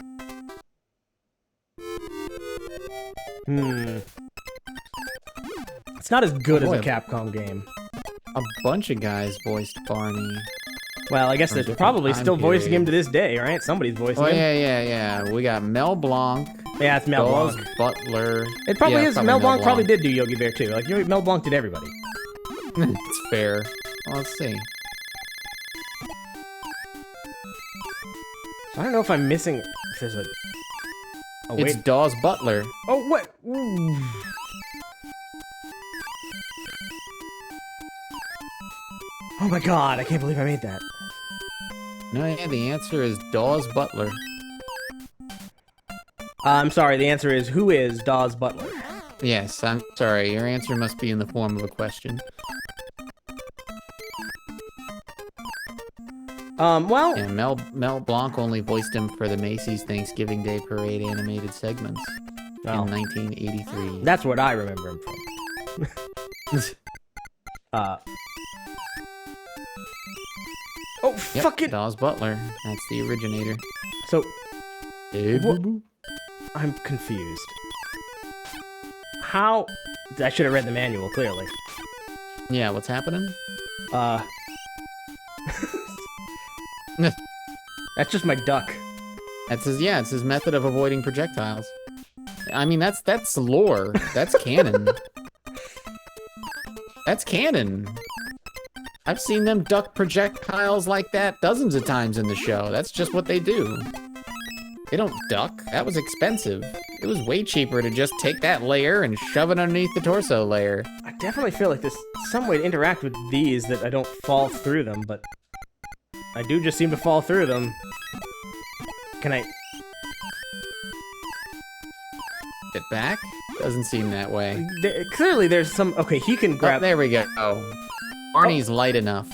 It's not as good as a Capcom game. A bunch of guys voiced Barney. Well, I guess they're probably still voicing him to this day, right? Somebody's voicing him. Yeah. We got Mel Blanc. Yeah, it's Mel Blanc. Butler. It probably is. Mel Blanc probably did do Yogi Bear too. Like Mel Blanc did everybody. It's fair. Well, let's see. So I don't know if I'm missing. If there's a. Oh, it's wait. Dawes Butler. Oh, what? Ooh. Oh my god, I can't believe I made that. No, yeah, the answer is Dawes Butler. I'm sorry, the answer is, who is Dawes Butler? Yes, I'm sorry, your answer must be in the form of a question. Well... And Mel Blanc only voiced him for the Macy's Thanksgiving Day Parade animated segments in 1983. That's what I remember him from. Oh, yep, fucking... Dawes Butler. That's the originator. So... Hey, boo-boo. I'm confused. How... I should have read the manual, clearly. Yeah, what's happening? That's just my duck. That's his, yeah, it's his method of avoiding projectiles. I mean, that's lore. That's canon. That's canon. I've seen them duck projectiles like that dozens of times in the show. That's just what they do. They don't duck. That was expensive. It was way cheaper to just take that layer and shove it underneath the torso layer. I definitely feel like there's some way to interact with these that I don't fall through them, but I do just seem to fall through them. Can I... Get back? Doesn't seem that way. Clearly there's some... Okay, he can grab... Oh, there we go. Oh. Arnie's light enough.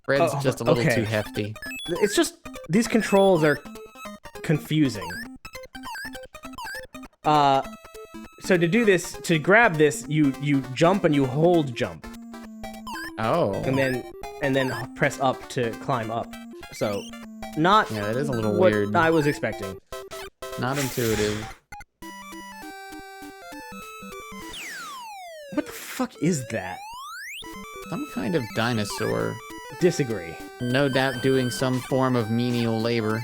Fred's just a little too hefty. It's just... These controls are confusing. So to do this, to grab this, you jump and you hold jump. Oh. And then press up to climb up. So, not... Yeah, that is a little what weird. I was expecting. Not intuitive. What the fuck is that? Some kind of dinosaur. Disagree. No doubt doing some form of menial labor.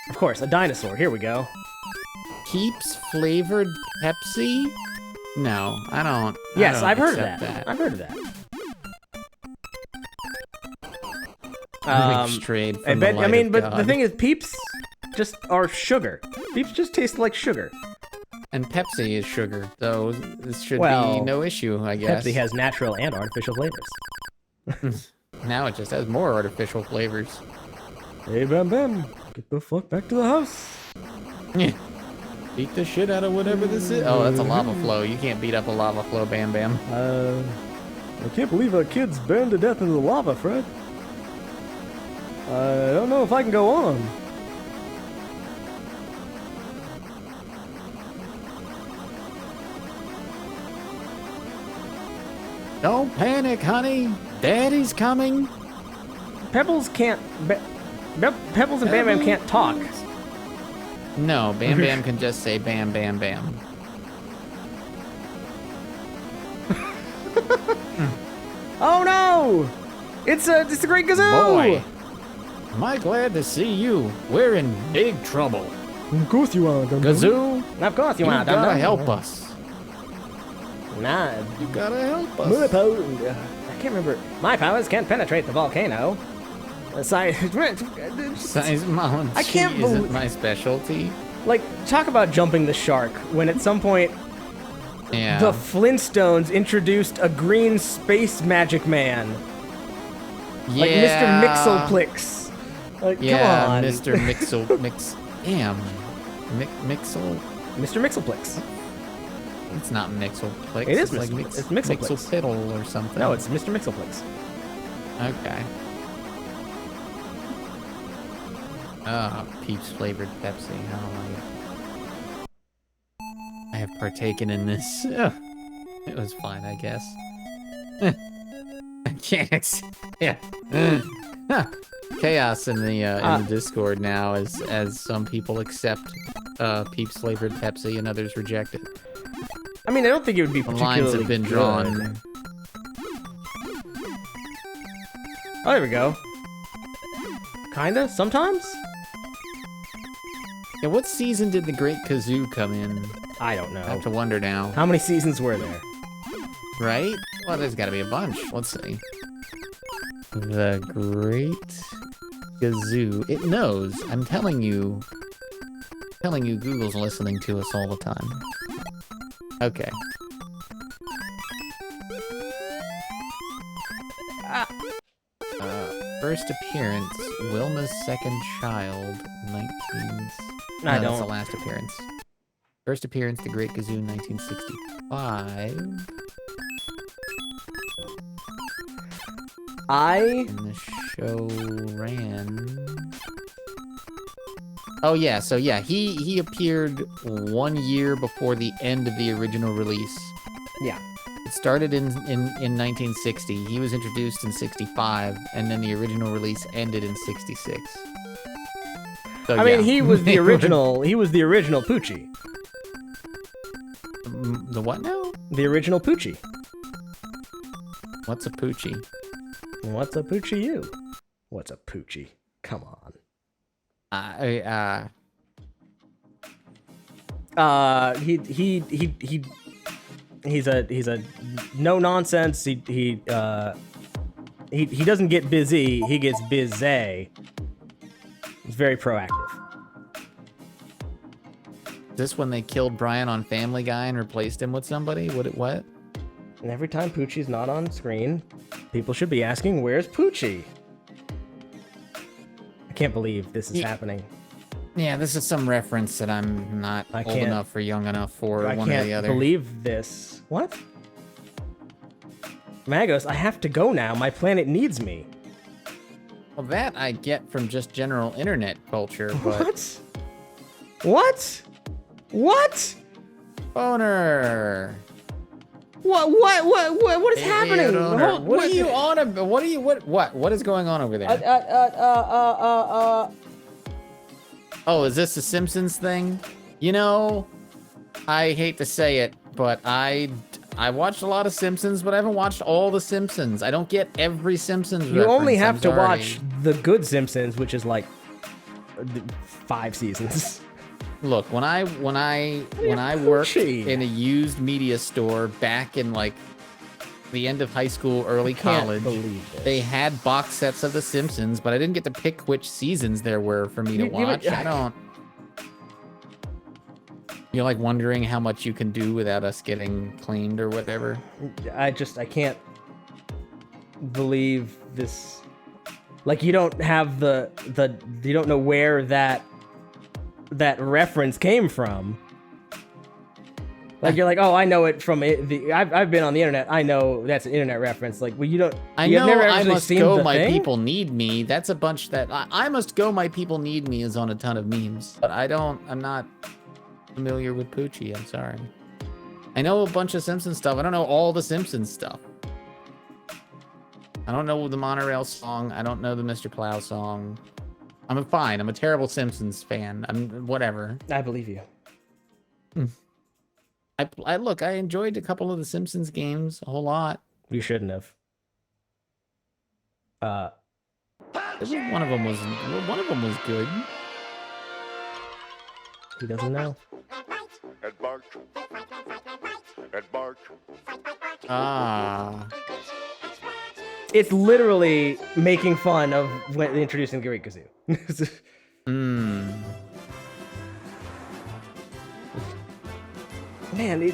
Of course, a dinosaur. Here we go. Peeps flavored Pepsi? No, I don't. Yes, I've heard of that. I've heard of that. Strayed from I bet. the light I mean, of but God. the thing is, Peeps just are sugar. Peeps just taste like sugar. And Pepsi is sugar, so this should Well, be no issue, I guess. Pepsi has natural and artificial flavors. Now it just has more artificial flavors. Hey, Bam Bam, get the fuck back to the house. Yeah. Beat the shit out of whatever this is. Oh, that's a lava flow. You can't beat up a lava flow, Bam Bam. I can't believe a kid's burned to death in the lava, Fred. I don't know if I can go on. Don't panic, honey. Daddy's coming. Pebbles can't... Pebbles and Bam Bam can't talk. No, Bam Bam can just say Bam Bam Bam. Oh no! It's a Great Gazoo! Boy, am I glad to see you. We're in big trouble. Of course you are, Dum Dum. Gazoo, Of course you are, Dum gotta Dum. help us. Nah, You gotta help us. I can't remember. My powers can't penetrate the volcano. Size Momotenshi I can't believe- isn't my specialty. Like, talk about jumping the shark when at some point Yeah. the Flintstones introduced a green space magic man. Like Mr. Mixelplix. Like, Yeah, come on. Mr. Damn. Mixel. Mr. Mixelplix. It's not Mixelplix. It is it's like it's Mixelplix. Mixelpiddle or something. No, it's Mr. Mixelplix. Okay. Ah, Peeps flavored Pepsi. How I have partaken in this. Ugh. It was fine, I guess. I can't. Yeah. Chaos in the Discord now as some people accept Peeps flavored Pepsi and others reject it. I mean, I don't think it would be The particularly lines have been good. drawn. Oh, there we go. Kinda, sometimes? Yeah, what season did the Great Kazoo come in? I don't know. I have to wonder now. How many seasons were there? Right? Well, there's gotta be a bunch. Let's see. The Great Kazoo. It knows. I'm telling you. Google's listening to us all the time. Okay. First appearance, Wilma's second child, 19... No, I that's don't. the last appearance. First appearance, The Great Kazoo, 1965. And the show ran. Oh yeah, so yeah, he appeared 1 year before the end of the original release. Yeah. It started in 1960. He was introduced in 65, and then the original release ended in 66. So, I mean, he was the original. He was the original Poochie. The what now? The original Poochie. What's a Poochie? What's a Poochie? You? What's a Poochie? Come on. He's a no nonsense. He doesn't get busy. He gets busy. He's very proactive. Is this when they killed Brian on Family Guy and replaced him with somebody? What? And every time Poochie's not on screen, people should be asking, "Where's Poochie?" I can't believe this is happening. Yeah, this is some reference that I'm not old enough or young enough for, one or the other. I can't believe this. What? Magos, I have to go now. My planet needs me. Well, that I get from just general internet culture, but... What? Boner. What is happening? What are you on about? What is going on over there? Oh, is this a Simpsons thing? You know, I hate to say it, but I watched a lot of Simpsons, but I haven't watched all the Simpsons. I don't get every Simpsons reference. You only have to watch the good Simpsons, which is like 5 seasons. Look, when I worked in a used media store back in like the end of high school, early college, they had box sets of The Simpsons, but I didn't get to pick which seasons there were for me to watch. I don't. You're like wondering how much you can do without us getting claimed or whatever. I can't believe this. Like, you don't have you don't know where that reference came from. Like, you're like, oh, I know it from I've been on the internet. I know that's an internet reference. Like, well, you don't. I know. I must go. My people need me. That's a bunch that I must go. My people need me is on a ton of memes. But I'm not familiar with Poochie. I'm sorry. I know a bunch of Simpsons stuff. I don't know all the Simpsons stuff. I don't know the Monorail song. I don't know the Mr. Plow song. I'm fine. I'm a terrible Simpsons fan. I'm whatever. I believe you. I enjoyed a couple of the Simpsons games a whole lot. You shouldn't have. One of them was good. He doesn't know. At bark. At bark. Ah. It's literally making fun of when introducing Great Kazoo. Man,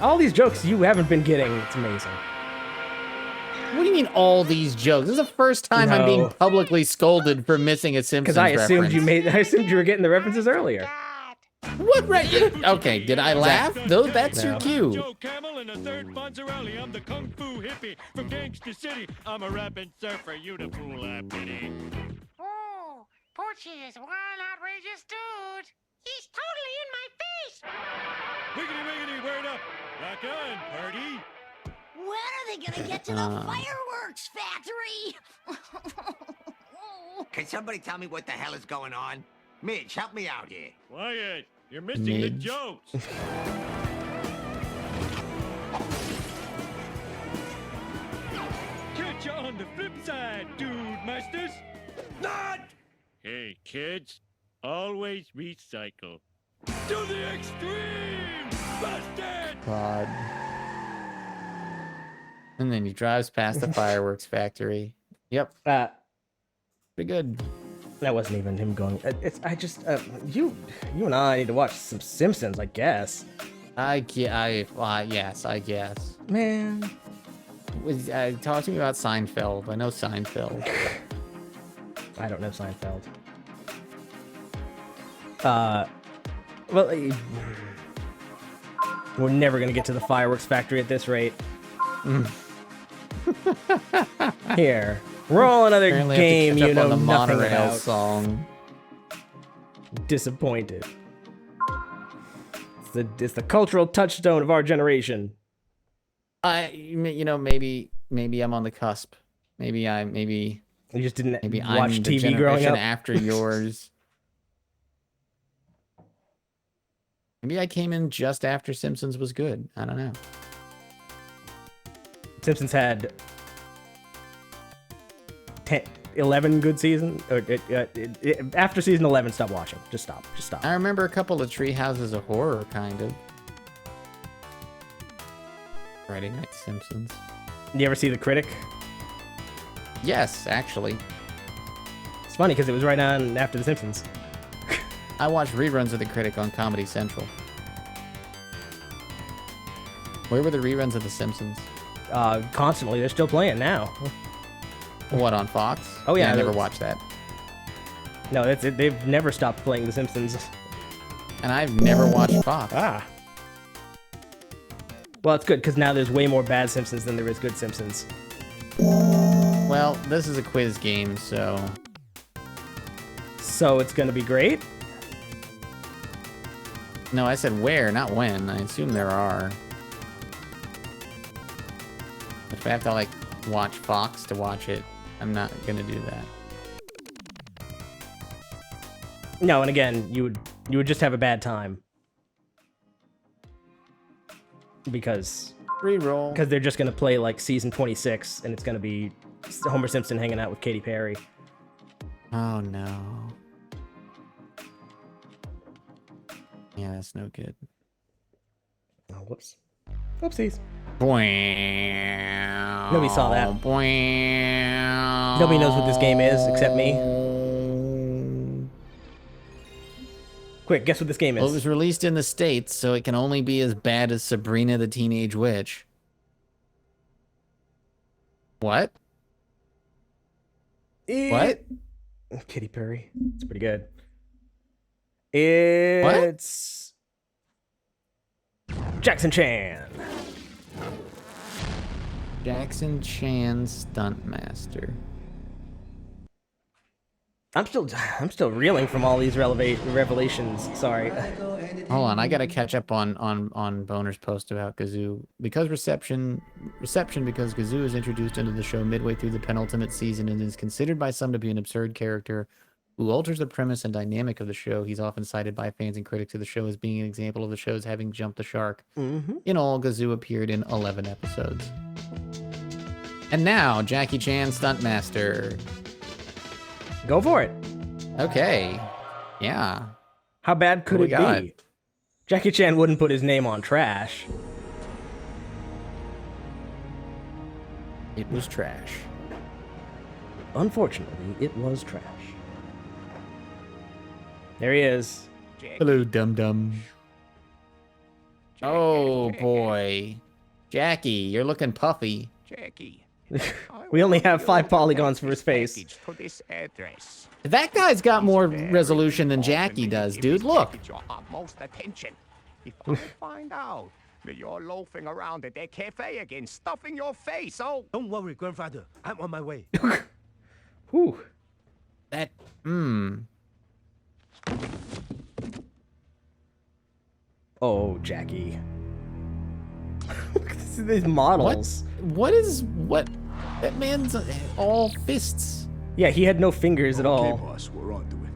all these jokes you haven't been getting. It's amazing. What do you mean all these jokes? This is the first time I'm being publicly scolded for missing a Simpsons reference. Because I assumed you were getting the references earlier. What? Okay, did I laugh? Though that's your cue. Joe Camel and the third Fonzarelli. I'm the Kung Fu hippie from Gangster City. I'm a rapping surfer, you the fool I pity. Oh, Poochie is one outrageous dude. He's totally in my face. Wiggity, wiggity, word up. Rock on, party. When are they gonna get to the fireworks factory? Can somebody tell me what the hell is going on? Midge, help me out here. Quiet. You're missing the jokes. Catch you on the flip side, dude masters. Not! Hey, kids. Always recycle. To the extreme! Busted! God. And then he drives past the fireworks factory. Yep. Pretty good. That wasn't even him going. You and I need to watch some Simpsons, I guess. Yes, I guess. Man. Talk to me about Seinfeld. I know Seinfeld. I don't know Seinfeld. We're never gonna get to the fireworks factory at this rate. Here, roll another Apparently game I have to you catch up know on the nothing monorail about. song. Disappointed. It's the cultural touchstone of our generation. Maybe I'm on the cusp. Maybe you just didn't maybe watch I'm the TV growing generation up after yours. Maybe I came in just after Simpsons was good. I don't know. Simpsons had 11 good seasons. After season 11, stop watching. Just stop. I remember a couple of Treehouses of Horror, kind of. Friday Night Simpsons. You ever see The Critic? Yes, actually. It's funny because it was right on after The Simpsons. I watched reruns of The Critic on Comedy Central. Where were the reruns of The Simpsons? Constantly. They're still playing now. What, on Fox? Oh, yeah. I never watched that. No, that's it. They've never stopped playing The Simpsons. And I've never watched Fox. Well, it's good because now there's way more bad Simpsons than there is good Simpsons. Well, this is a quiz game, so... So it's gonna be great? No, I said where, not when. I assume there are. If I have to, watch Fox to watch it, I'm not gonna do that. No, and again, you would just have a bad time. Because... Reroll. Because they're just gonna play, season 26, and it's gonna be Homer Simpson hanging out with Katy Perry. Oh, no. Yeah, that's no good. Oh, whoops. Whoopsies. Nobody saw that. Nobody knows what this game is except me. Quick, guess what this game is. Well, it was released in the States, so it can only be as bad as Sabrina the Teenage Witch. What? What? Katy Perry. It's pretty good. It's... Jackson Chan. Jackson Chan Stuntmaster. I'm still reeling from all these revelations. Sorry. Hold on, I gotta catch up on Boner's post about Gazoo. Because reception because Gazoo is introduced into the show midway through the penultimate season and is considered by some to be an absurd character who alters the premise and dynamic of the show. He's often cited by fans and critics of the show as being an example of the show's having jumped the shark. In all, Gazoo appeared in 11 episodes. And now, Jackie Chan Stuntmaster. Go for it. Okay. Yeah. How bad could it be? Jackie Chan wouldn't put his name on trash. It was trash. Unfortunately, it was trash. There he is. Hello, dum-dum. Oh, boy. Jackie, you're looking puffy. Jackie. We only have 5 polygons for his face. To this address. That guy's got more resolution than Jackie does, dude. Look. Your utmost attention. If I find out that you're loafing around at that cafe again, stuffing your face, Don't worry, grandfather. I'm on my way. Whew. That, Oh, Jackie. These models. What? That man's all fists. Yeah, he had no fingers at all. Okay, boss, we're on to it.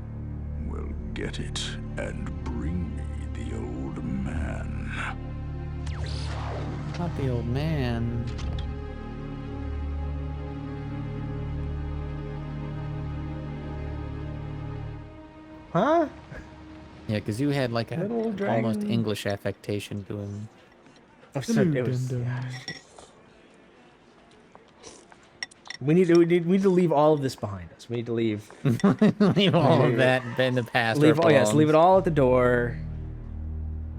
Well, get it and bring me the old man. Not the old man. Huh? Yeah, because you had like a almost English affectation to him. We need to leave all of this behind us. We need to leave. Leave all of that in the past. Leave it all at the door.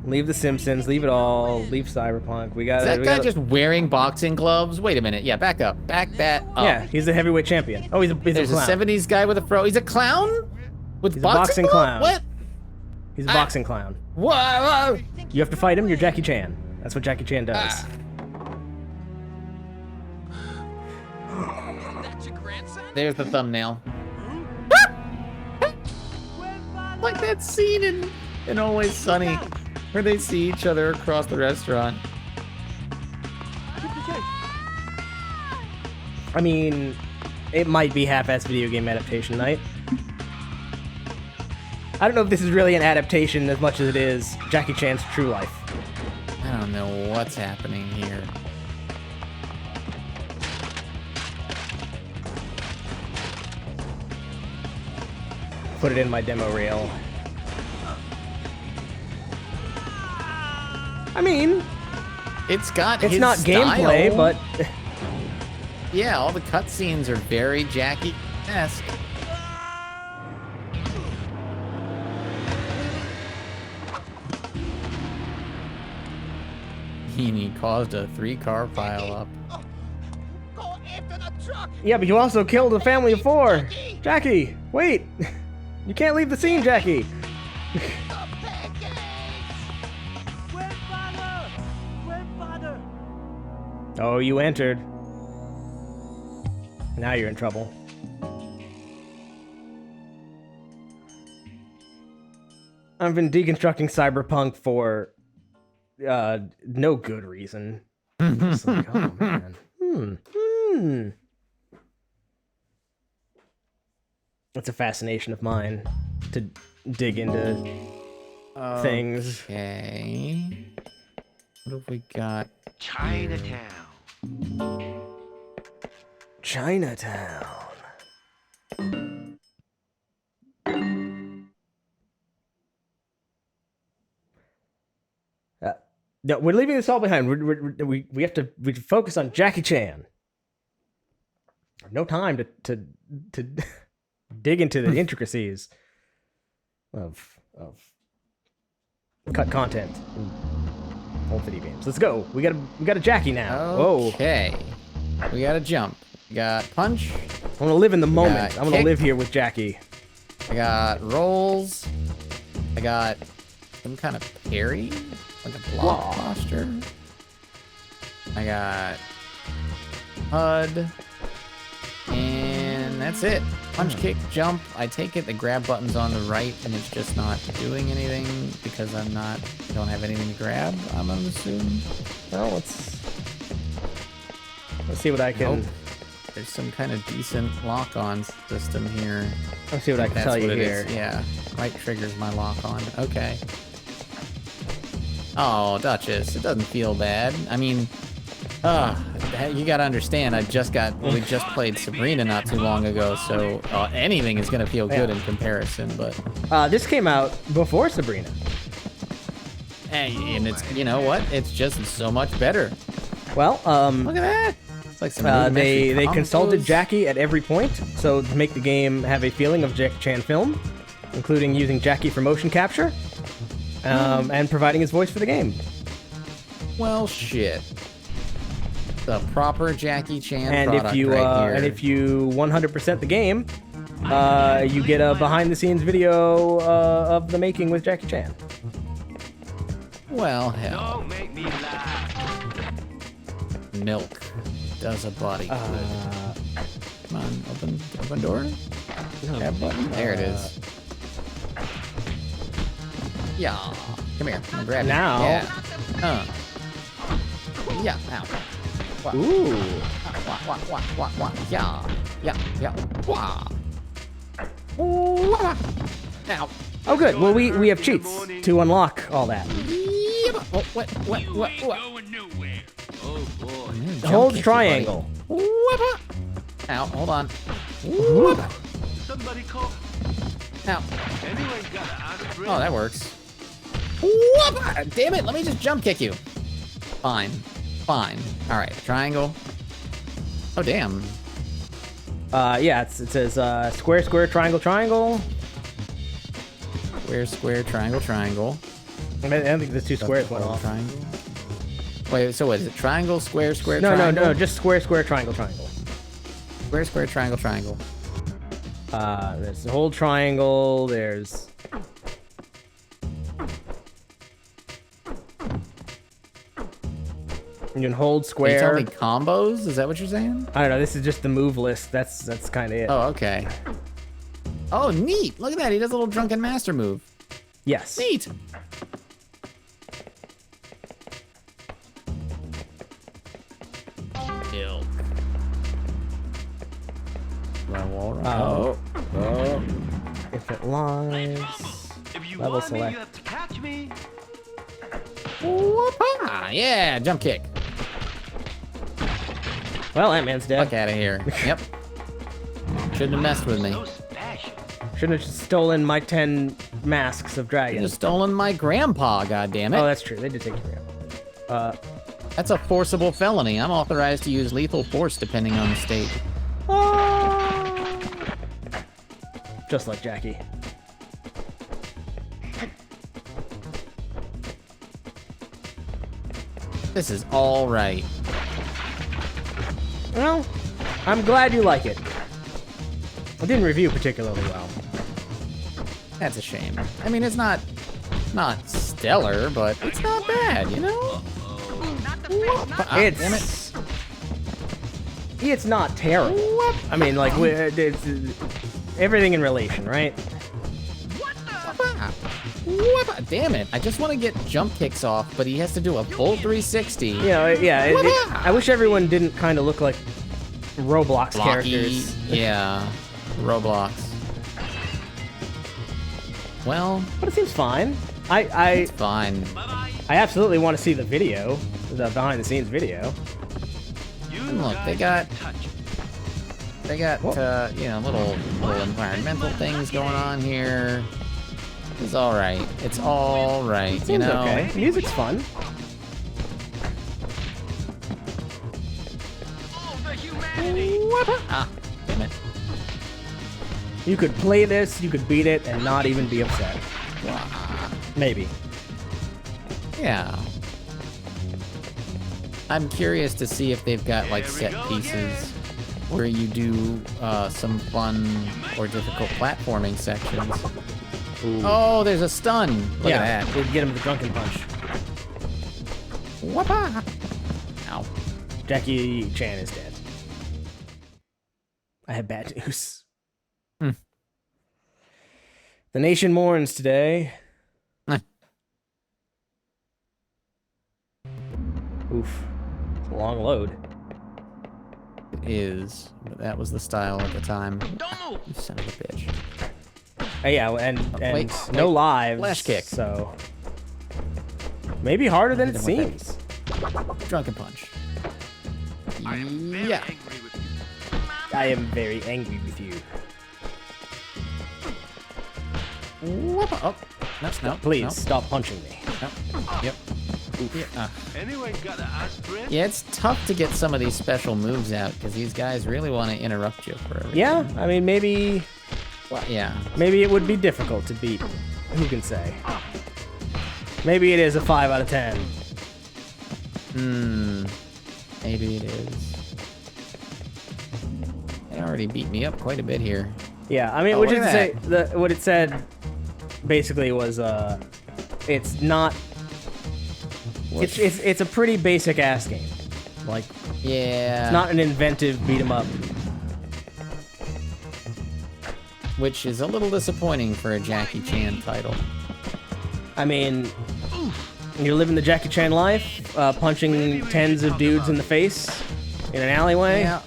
Leave the Simpsons. Leave it all. Leave Cyberpunk. Is that guy just wearing boxing gloves? Wait a minute. Yeah, back up. Back that up. Yeah, he's a heavyweight champion. Oh, he's a clown. There's a 70s guy with a fro. He's a clown? With He's boxing a boxing clown. What? He's a boxing clown. Whoa! You have to fight him. You're Jackie Chan. That's what Jackie Chan does. There's the thumbnail. Like that scene in Always Sunny, where they see each other across the restaurant. I mean, it might be half-ass video game adaptation night. I don't know if this is really an adaptation as much as it is Jackie Chan's true life. I don't know what's happening here. Put it in my demo reel. I mean, it's not gameplay, style. but yeah, all the cutscenes are very Jackie-esque. He caused a 3-car pileup. yeah, but you also killed a family of 4. Jackie, wait! You can't leave the scene, Jackie. Oh, you entered. Now you're in trouble. I've been deconstructing Cyberpunk for no good reason. It's like, oh man. It's a fascination of mine to dig into things. Okay. What have we got? Chinatown. Chinatown. No, we're leaving this all behind. We have to focus on Jackie Chan. No time to dig into the intricacies of cut content in old video games. Let's go. We got a Jackie now. Okay. We got a jump. We got punch. I'm gonna live in the moment. I'm gonna live here with Jackie. I got rolls. I got some kind of parry, like a block posture. I got HUD. And that's it. Punch, kick, jump. I take it the grab button's on the right and it's just not doing anything because don't have anything to grab, I'm gonna assume. Well, let's see what I can... Nope. There's some kind of decent lock-on system here. Let's see what I can tell you here. Yeah, right triggers my lock-on. Okay. Oh, Duchess, it doesn't feel bad. I mean, you gotta understand, we just played Sabrina not too long ago, so anything is gonna feel good in comparison, but... this came out before Sabrina. And it's, you know what? It's just so much better. Well, look at that! It's like some they consulted Jackie at every point, so to make the game have a feeling of Jackie Chan film, including using Jackie for motion capture, and providing his voice for the game. Well, shit. The proper Jackie Chan and product if you right here. And if you 100% the game, you get a behind-the-scenes video of the making with Jackie Chan. Well, hell. Don't make me laugh. Milk does a body good. Come on, open door. Tab button. There it is. Yeah. Come here. I'm gonna grab now. It. Yeah. Yeah. Ow. Wah. Ooh. Wah. Yeah. Wah. Wah. Ow. Oh, good. Well, we have cheats to unlock all that. Oh, what? Oh boy. Hold triangle. Ow, hold on. Somebody call. Ow. Anyone got an aspirin? Oh, that works. Damn it, let me just jump kick you. Fine. Alright, triangle. Oh, damn. Yeah, it says square, triangle. Square, triangle. I don't think the two squares went off. Triangle. Wait, so what is it? Triangle, square, triangle? No, just square, triangle. Square, triangle. There's the whole triangle, there's... You can hold Are square. you telling me combos? Is that what you're saying? I don't know. This is just the move list. That's kind of it. Oh, okay. Oh, neat. Look at that. He does a little drunken master move. Yes. Neat. Kill. Oh. Infinite lives. Level select. have to catch me. Whoop-ah. Yeah, jump kick. Well, Ant-Man's dead. Fuck out of here. Yep. Shouldn't have messed with me. Shouldn't have just stolen my 10 masks of dragons. Just stolen my grandpa, goddammit. Oh, that's true. They did take your grandpa. That's a forcible felony. I'm authorized to use lethal force depending on the state. Just like Jackie. This is all right. Well, I'm glad you like it. I didn't review particularly well. That's a shame. I mean, it's not stellar, but it's not bad, you know? It's not terrible. I mean, like, it's everything in relation, right? Damn it. I just want to get jump kicks off, but he has to do a full 360. Yeah. I wish everyone didn't kind of look like Roblox Blocky, characters. Yeah. Roblox. Well, but it seems fine. It's fine. I absolutely want to see the video, the behind-the-scenes video. And look, they got you know, little environmental things going on here. It's all right. It's all right. You know. Okay. Music's fun. Ah, damn it. You could play this, you could beat it, and not even be upset. Maybe. Yeah. I'm curious to see if they've got like set pieces where you do some fun or difficult platforming sections. Ooh. Oh, there's a stun. Look at that. We'd get him the drunken punch. Whoop-ah. Ow. Jackie Chan is dead. I have bad news. The nation mourns today. Oof. It's a long load. It is, but that was the style at the time. You son of a bitch. Yeah, and wait, no lives. Flash kick. So maybe harder than it seems. Drunken punch. Yeah. I am very angry with you. Oh, no, please no. stop punching me. No. Yep. Yeah. Anyone got an aspirin? Yeah, it's tough to get some of these special moves out because these guys really want to interrupt you for everything. Yeah, I mean maybe. Well, yeah. Maybe it would be difficult to beat. Who can say? Maybe it is a 5 out of 10. Maybe it is. They already beat me up quite a bit here. Yeah, I mean, Oh, which look is to at say, what it said basically was, it's not. It's a pretty basic ass game. Like, yeah, it's not an inventive beat 'em up. Which is a little disappointing for a Jackie Chan title. I mean, you're living the Jackie Chan life, punching tens of dudes in the face in an alleyway. Yeah.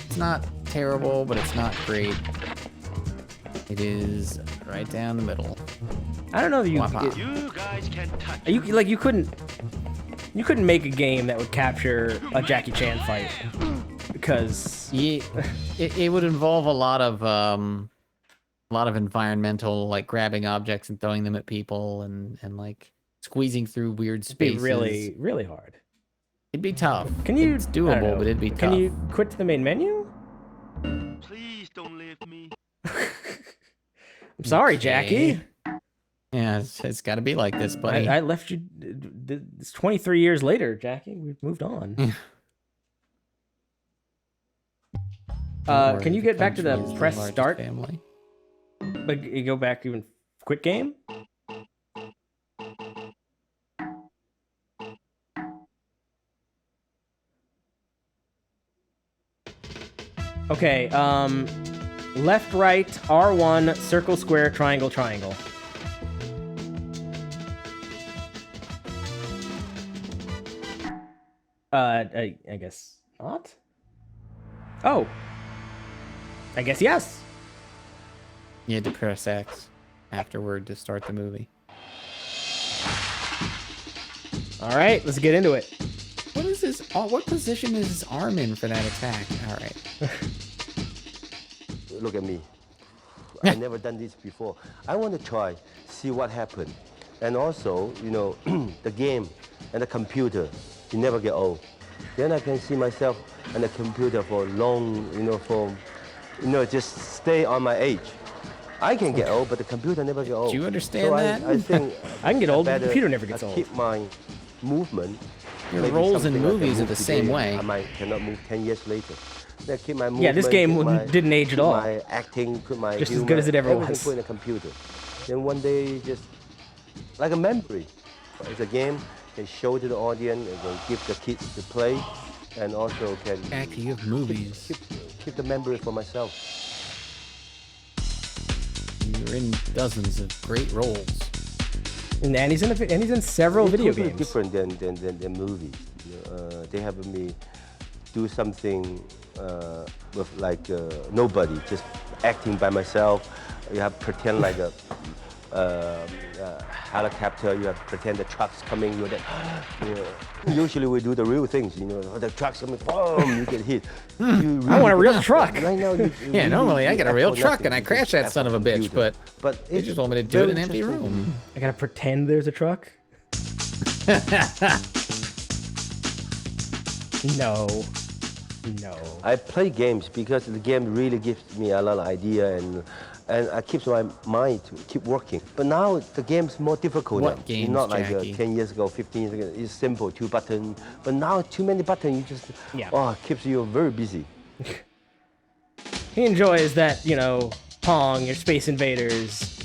It's not terrible, but it's not great. It is right down the middle. I don't know if you guys can touch. you couldn't make a game that would capture a Jackie Chan fight because it would involve a lot of environmental, like grabbing objects and throwing them at people and like squeezing through weird spaces. It'd be really, really hard. It'd be tough. Can you? It's doable, but it'd be tough. Can you quit to the main menu? Please don't leave me. I'm sorry, Jackie. Yeah, it's got to be like this, buddy. I left you. It's 23 years later, Jackie. We've moved on. Can you get back to the press start? Family. But you go back even quit game? Okay, left, right, R1, circle, square, triangle, triangle. I guess not? Oh. I guess yes. You had to press X afterward to start the movie. All right, let's get into it. What is his? Oh, what position is his arm in for that attack? All right. Look at me. I never done this before. I want to try, see what happened. And also, you know, the game and the computer, you never get old. Then I can see myself on the computer for long, just stay on my age. I can get old, but the computer never get old. Do you understand that? I think I can get old, but the computer never gets old. Keep my movement. Your roles in movies are the same way. I cannot move 10 years later. I keep my movement, yeah, this game didn't age at all. My acting, put my just humor, as good as it ever everything was. put in a computer. Then one day, just like a memory. It's a game. Can show to the audience and can give the kids to play, and also can Jackie of movies. Keep the memory for myself. You're in dozens of great roles. And he's in several video games. Different than movies. They have me do something with like nobody, just acting by myself. You have to pretend like a helicopter. You have to pretend the truck's coming. Usually we do the real things. The truck's coming. Boom! You get hit. I want a real truck. Right now, yeah, normally I get a real truck and I crash that son of a bitch, but they just want me to do it in an empty room. I gotta pretend there's a truck? No. I play games because the game really gives me a lot of idea and I keep my mind to keep working. But now the game's more difficult. What now. games, Not like Jackie? 10 years ago, 15 years ago. It's simple, 2 buttons. But now too many buttons, you just keeps you very busy. He enjoys that, Pong or Space Invaders.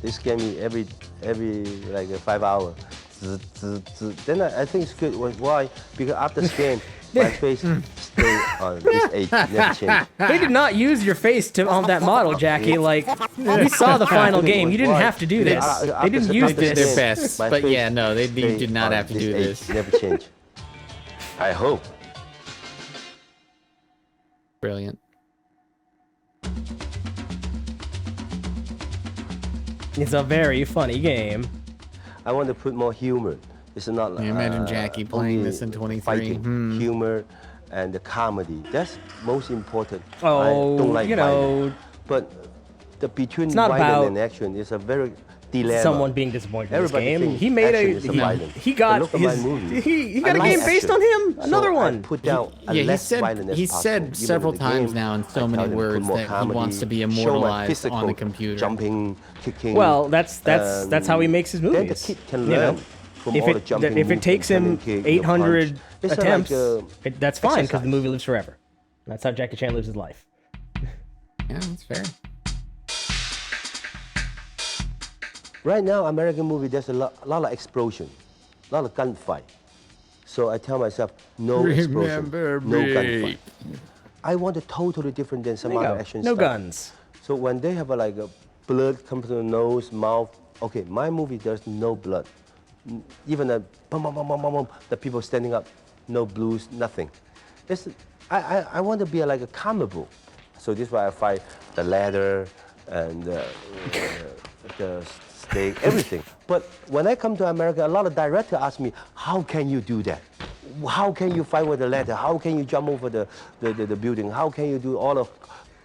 This game every like 5 hours. Then I think it's good. Why? Because after this game, my face stay on this age, never change. They did not use your face on that model, Jackie. Like, we saw the final game. You didn't have to do this. They didn't use this. Their best, but yeah, no, they did not have to do this. Never change. I hope. Brilliant. It's a very funny game. I want to put more humor. It's not like. You imagine Jackie playing this in 23. Fighting, humor, and the comedy. That's most important. Oh, I don't like violence. But the between violence and action is a very dilemma. Someone being disappointed in this game. He made he got a game based on him. Another one. Put down he said several times now in so many words that he wants to be immortalized on the computer. Jumping, kicking. Well, that's how he makes his movies. Then the kid can learn from all the jumping. If it takes him 800 attempts, like that's fine because the movie lives forever. That's how Jackie Chan lives his life. Yeah, that's fair. Right now, American movie, there's a lot of explosion, a lot of gunfight. So I tell myself, no explosion, no gunfight. I want a totally different than some other action No stuff. guns. So when they have a blood come to the nose, mouth, okay, my movie, there's no blood. Even the bum, bum, bum, bum, bum, bum, the people standing up, no blues, nothing. I want to be like a comic book. So this is why I fight the ladder and the steak, everything. But when I come to America, a lot of directors ask me, how can you do that? How can you fight with the ladder? How can you jump over the building? How can you do all of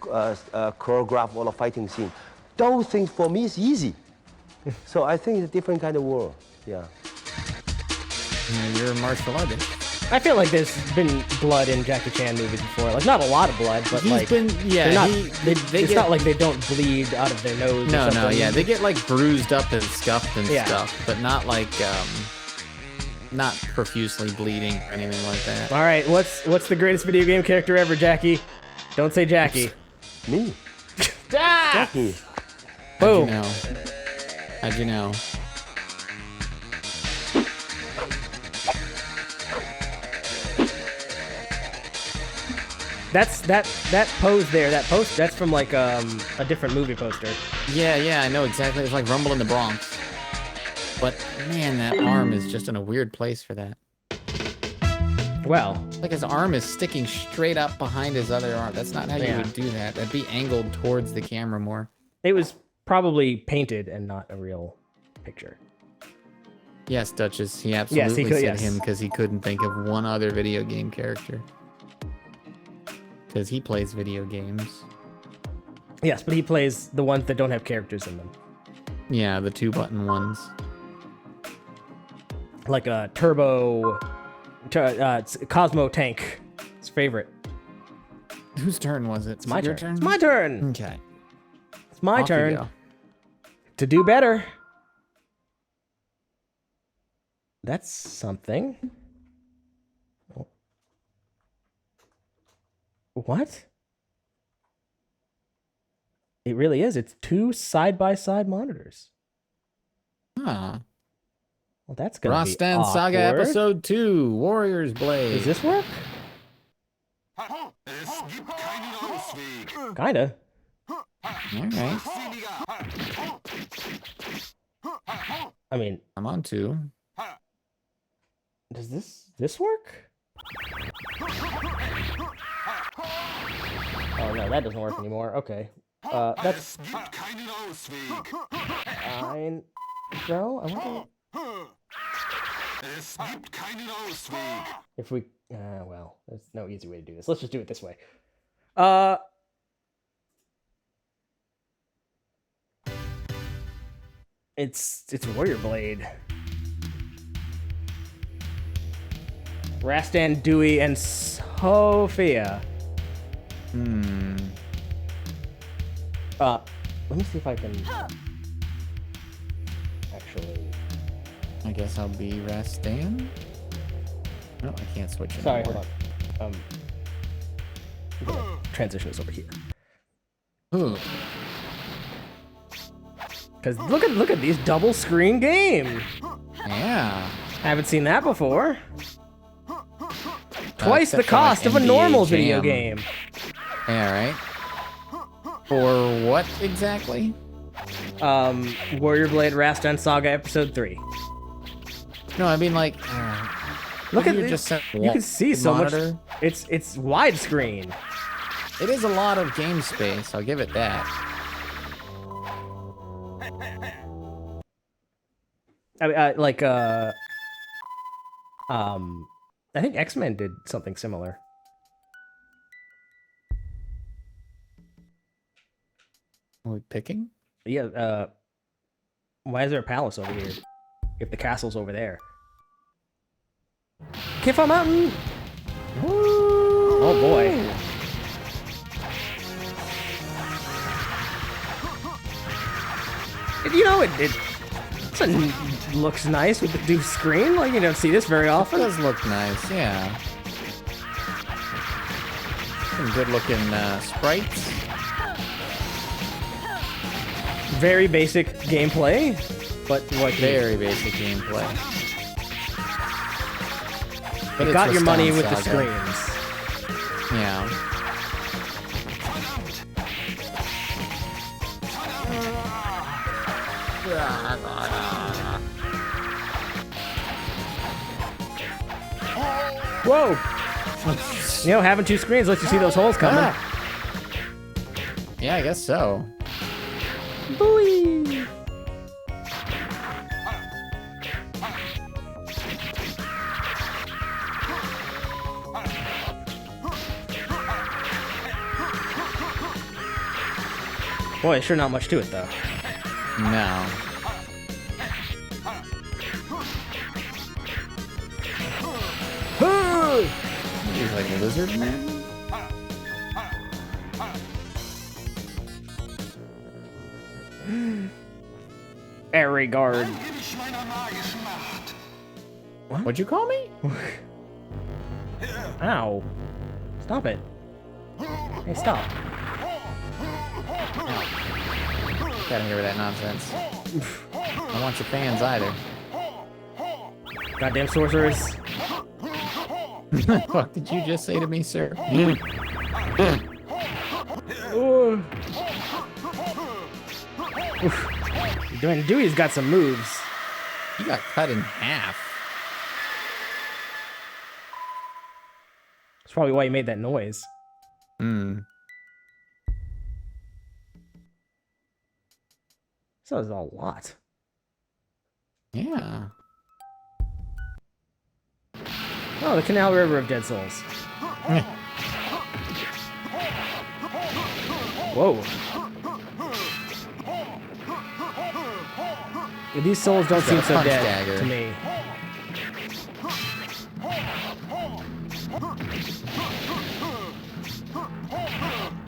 choreograph all the fighting scene? Those things for me is easy. So I think it's a different kind of world. Yeah. You're a martial artist. I feel like there's been blood in Jackie Chan movies before. Like, not a lot of blood, but it's not like they don't bleed out of their nose. No, yeah, they get like bruised up and scuffed and stuff, but not like not profusely bleeding or anything like that. All right, what's the greatest video game character ever, Jackie? Don't say Jackie. Me. Jackie. Boom. How'd you know? that pose there, that post, that's from like a different movie poster. Yeah, I know exactly. It's like Rumble in the Bronx. But man, that arm is just in a weird place for that. Well, it's like his arm is sticking straight up behind his other arm. That's not how you would do that. That'd be angled towards the camera more. It was probably painted and not a real picture. Yes, Duchess. He absolutely said him yes. because he couldn't think of one other video game character. Because he plays video games. Yes, but he plays the ones that don't have characters in them. Yeah, the 2-button ones. Like a Turbo... it's Cosmo Tank. His favorite. Whose turn was it? It's my Your turn. It's my turn. Okay. It's my Off you turn go. to do better. That's something. What? It really is. It's 2 side-by-side monitors. Huh. Well, that's gonna be Rastan Saga awkward. Episode 2, Warrior's Blade. Does this work? Kinda. Alright. I mean, I'm on 2. Does this work? Oh no, that doesn't work anymore. Okay. That's fine. No, I want to... If we... well, there's no easy way to do this. Let's just do it this way. It's Warrior Blade. Rastan, Dewey, and Sophia. Let me see if I can actually... I guess I'll be Rastan. No, I can't switch it. Sorry, hold on. I'm gonna transition this over here. Ooh. Because look at these double screen game. Yeah. Haven't seen that before. Twice the cost of a normal video game. Yeah, right. For what exactly? Warrior Blade Rastan Saga Episode 3. No, I mean like. Look at you this. just said You can see so monitor. much. It's widescreen. It is a lot of game space. I'll give it that. I think X-Men did something similar. Are we picking? Yeah. Why is there a palace over here if the castle's over there? Kifa Mountain. Woo! Oh boy. You know, it looks nice with the new screen. Like, you don't see this very often. It does look nice, yeah. Some good looking sprites. Very basic gameplay, but what? Very basic gameplay. But you got your money Rastan with the Saga. screens. Yeah. Whoa! You know, having 2 screens lets you see those holes coming. Yeah, I guess so. Booey! Boy, sure not much to it though. No. He's like a lizard man. Erigard. What'd you call me? Ow. Stop it. Hey, stop. Gotta hear that nonsense. I don't want your fans either. Goddamn sorcerers. What the fuck did you just say to me, sir? Dewey's got some moves. He got cut in half. That's probably why he made that noise. Hmm. So is a lot. Yeah. Oh, the Canal River of Dead Souls. Whoa. These souls don't seem so dead dagger. to me.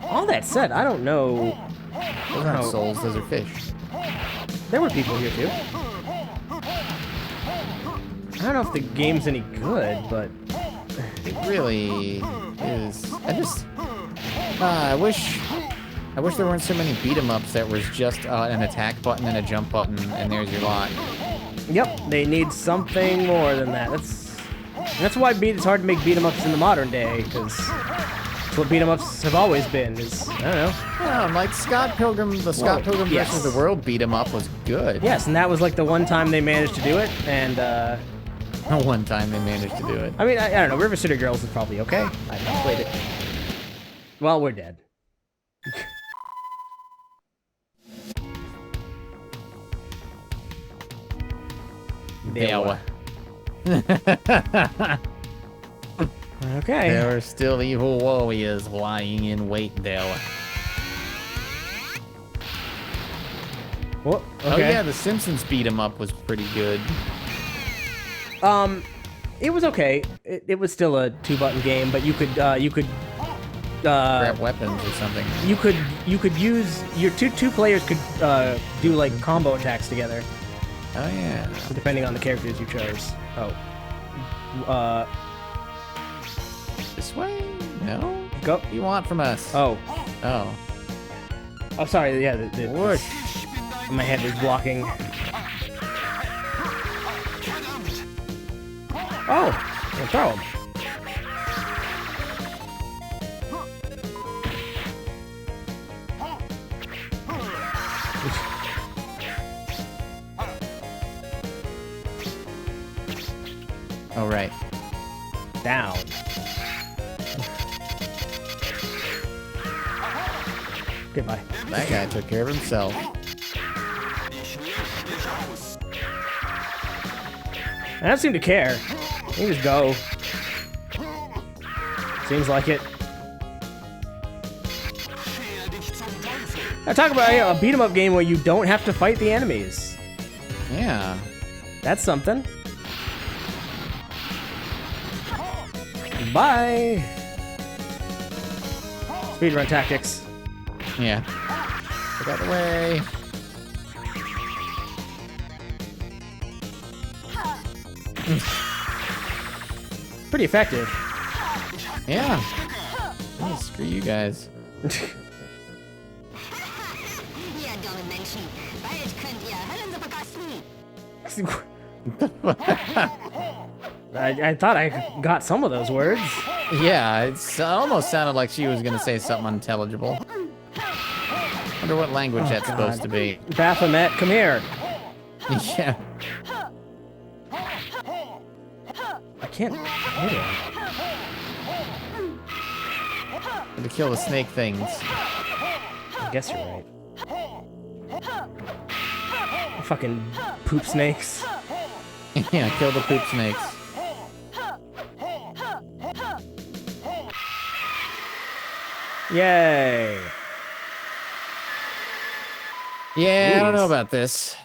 All that said, I don't know. Those aren't souls, those are fish. There were people here too. I don't know if the game's any good, but it really is. I wish there weren't so matti beat 'em ups that was just an attack button and a jump button, and there's your lot. Yep, they need something more than that. That's why it's hard to make beat 'em ups in the modern day, because that's what beat 'em ups have always been. Is I don't know. Yeah, like Scott Pilgrim, the Scott Pilgrim versus the World beat 'em up was good. Yes, and that was like the one time they managed to do it, and one time they managed to do it. I mean, I don't know. River City Girls is probably okay. I've not played it. Well, we're dead. There. Okay. There are still evil warriors lying in wait there. Well, okay. Oh yeah, the Simpsons beat 'em up was pretty good. It was okay. It was still a 2-button game, but you could grab weapons or something. You could use your two players could do like combo attacks together. Oh yeah. Depending on the characters you chose. Oh. This way? No. Go. What do you want from us? Oh. Oh. Oh, sorry. Yeah. My head was blocking. Oh, I'll throw him. All right. Down. Goodbye. That guy took care of himself. I don't seem to care. You just go. Seems like it. I talk about a beat 'em up game where you don't have to fight the enemies. Yeah. That's something. Bye. Speedrun tactics. Yeah. Get out of the way. Pretty effective. Yeah. Oh, screw you guys. I thought I got some of those words. Yeah, it almost sounded like she was gonna say something unintelligible. Wonder what language that's supposed to be. Baphomet, come here. Yeah. I can't hit him. To kill the snake things. I guess you're right. Fucking poop snakes. Yeah, kill the poop snakes. Yay. Yeah, I don't know about this.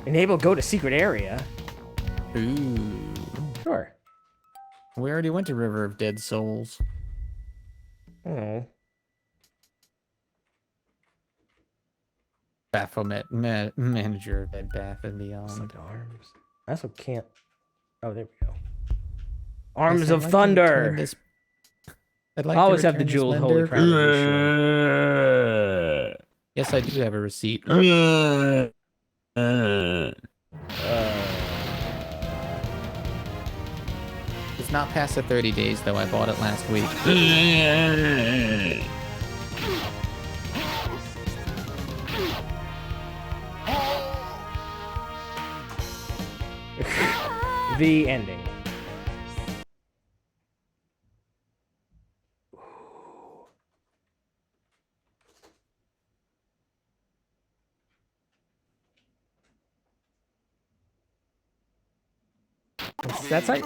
Enable go to secret area. Ooh. Sure. We already went to River of Dead Souls. Oh. Baphomet, manager of Bed Bath and Beyond. Arms. I also can't. Oh, there we go. Arms of Thunder. I'd like always to have the return jeweled this holy lender. crown. Yes, I do have a receipt. not past the 30 days, though. I bought it last week. The ending. That's like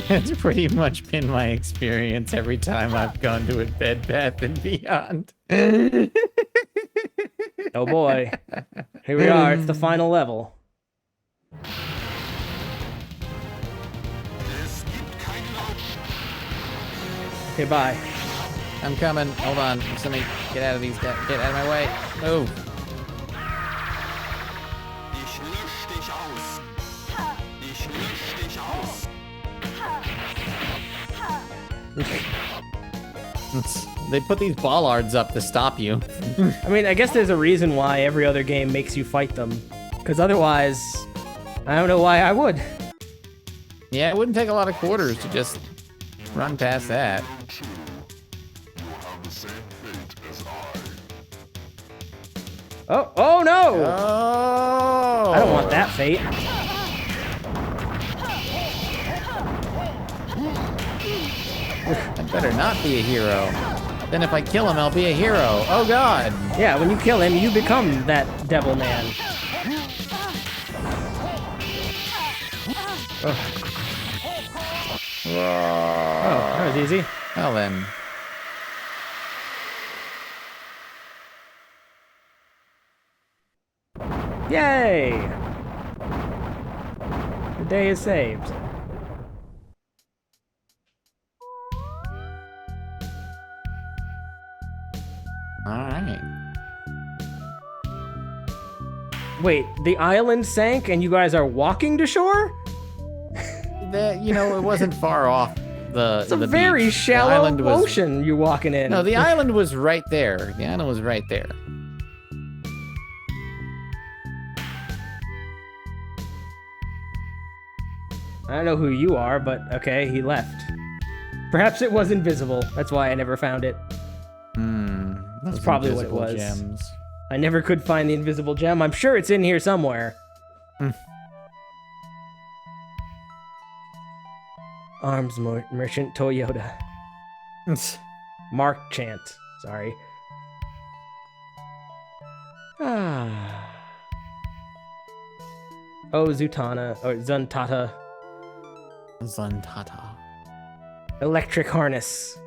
That's pretty much been my experience every time I've gone to a Bed Bath & Beyond. Oh boy. Here we are, it's the final level. Okay, bye. I'm coming. Hold on. Just let me get out of these guys. Get out of my way. Move. They put these bollards up to stop you. I mean, I guess there's a reason why every other game makes you fight them. Because otherwise, I don't know why I would. Yeah, it wouldn't take a lot of quarters to just run past that. Oh no! Oh! I don't want that fate. I better not be a hero. Then if I kill him, I'll be a hero. Oh god! Yeah, when you kill him, you become that devil man. Oh, that was easy. Well then. Yay! The day is saved. Alright. Wait, the island sank and you guys are walking to shore? You know, it wasn't far off It's a the very beach. shallow The island ocean you're walking in. No, the island was right there. The island was right there. I don't know who you are, but okay, he left. Perhaps it was invisible. That's why I never found it. That's probably what it was. Gems. I never could find the invisible gem. I'm sure it's in here somewhere. Arms Merchant Toyota. Mark Chant. Sorry. Ah. Oh, Zutana. Or Zuntata. Zuntata. Electric harness.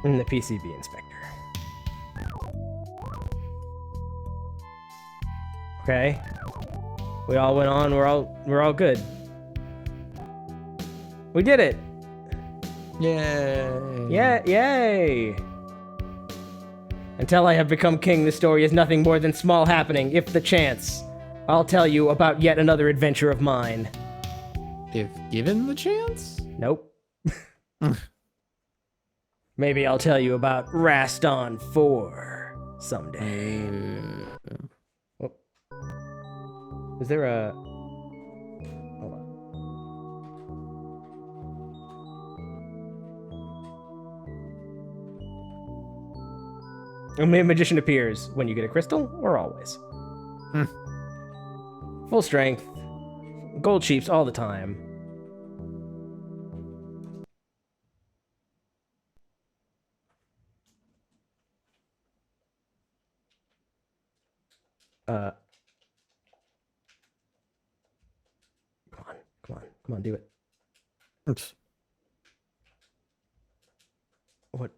And the PCB inspector. Okay. We all went on, we're all good. We did it! Yay! Yeah, yay! Until I have become king, the story is nothing more than small happening, if the chance. I'll tell you about yet another adventure of mine. If given the chance? Nope. Maybe I'll tell you about Rastan 4 someday. Oh. Is there a... Hold on. A magician appears when you get a crystal, or always. Full strength. Gold sheeps all the time. Come on, do it. Oops. What?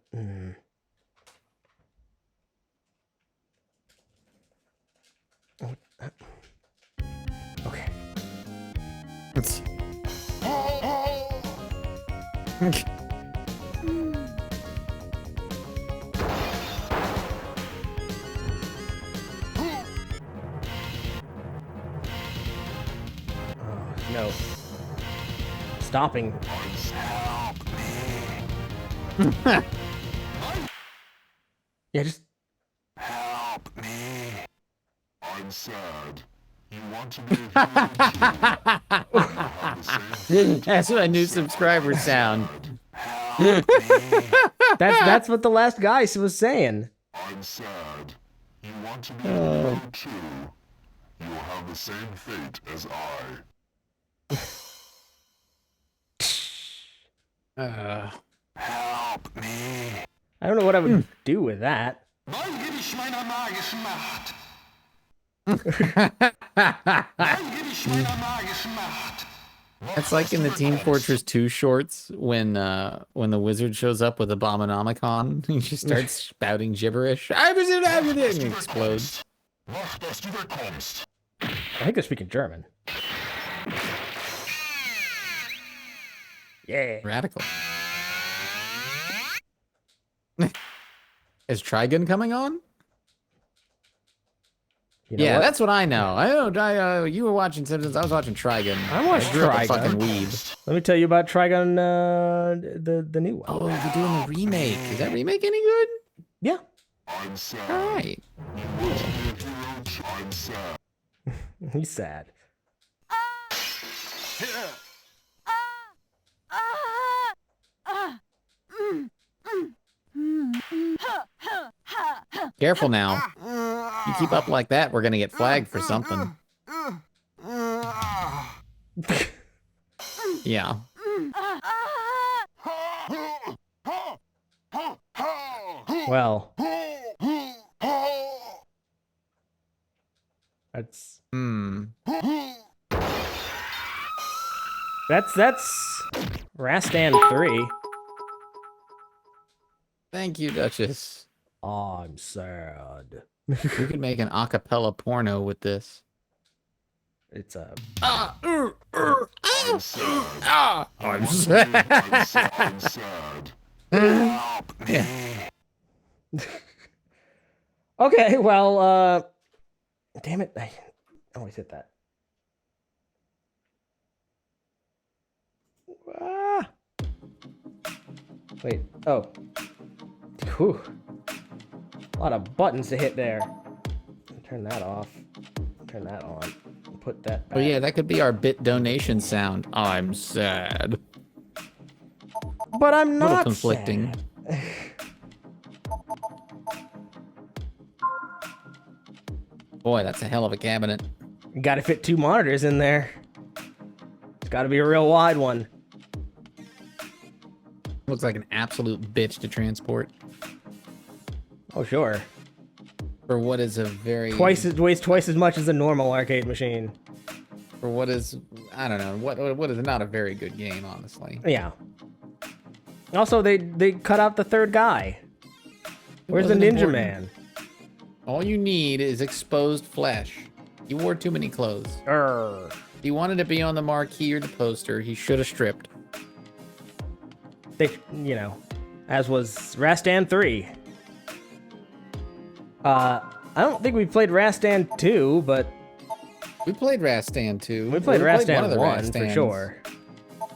Okay. It's... No. Stopping. Yeah, just... Help me. I'm sad. That's what a new subscriber sound. That's what the last guy was saying. I'm sad. You want to be alone too. You'll have the same fate as I. Help me. I don't know what I would do with that. It's like in the Team Fortress 2 shorts when the wizard shows up with Abominomicon. He just starts spouting gibberish. And he explodes. I think they're speaking German. Yeah. Radical. Is Trigun coming on? You know yeah, what? that's what I know. I know. You were watching Simpsons. I was watching Trigun. I watched Trigun. Fucking weeb. Let me tell you about Trigun, the new one. Oh, you're doing the remake. Is that remake any good? Yeah. I'm sad. All right. I'm sad. He's sad. Careful now. You keep up like that, we're gonna get flagged for something. Yeah. Well. That's Rastan 3. Thank you, Duchess. I'm sad. We could make an a cappella porno with this. It's a. I'm sad. I'm sad. I'm sad. Help me. Yeah. Okay, well, damn it. I always hit that. Ah. Wait, oh. Whew. A lot of buttons to hit there. Turn that off. Turn that on. Put that back. Oh yeah, that could be our bit donation sound. I'm sad. But I'm not a little conflicting. sad. Boy, that's a hell of a cabinet. You gotta fit 2 monitors in there. It's gotta be a real wide one. Looks like an absolute bitch to transport. Oh, sure. For what is a very... Weighs twice as much as a normal arcade machine. For what is... I don't know. What is not a very good game, honestly. Yeah. Also, they cut out the third guy. Where's the Ninja Man? All you need is exposed flesh. He wore too many clothes. If he wanted to be on the marquee or the poster, he should have stripped. They, you know, as was Rastan 3. I don't think we played Rastan 2, but... We played Rastan 2. We played Rastan one of the 1, Rastans. for sure.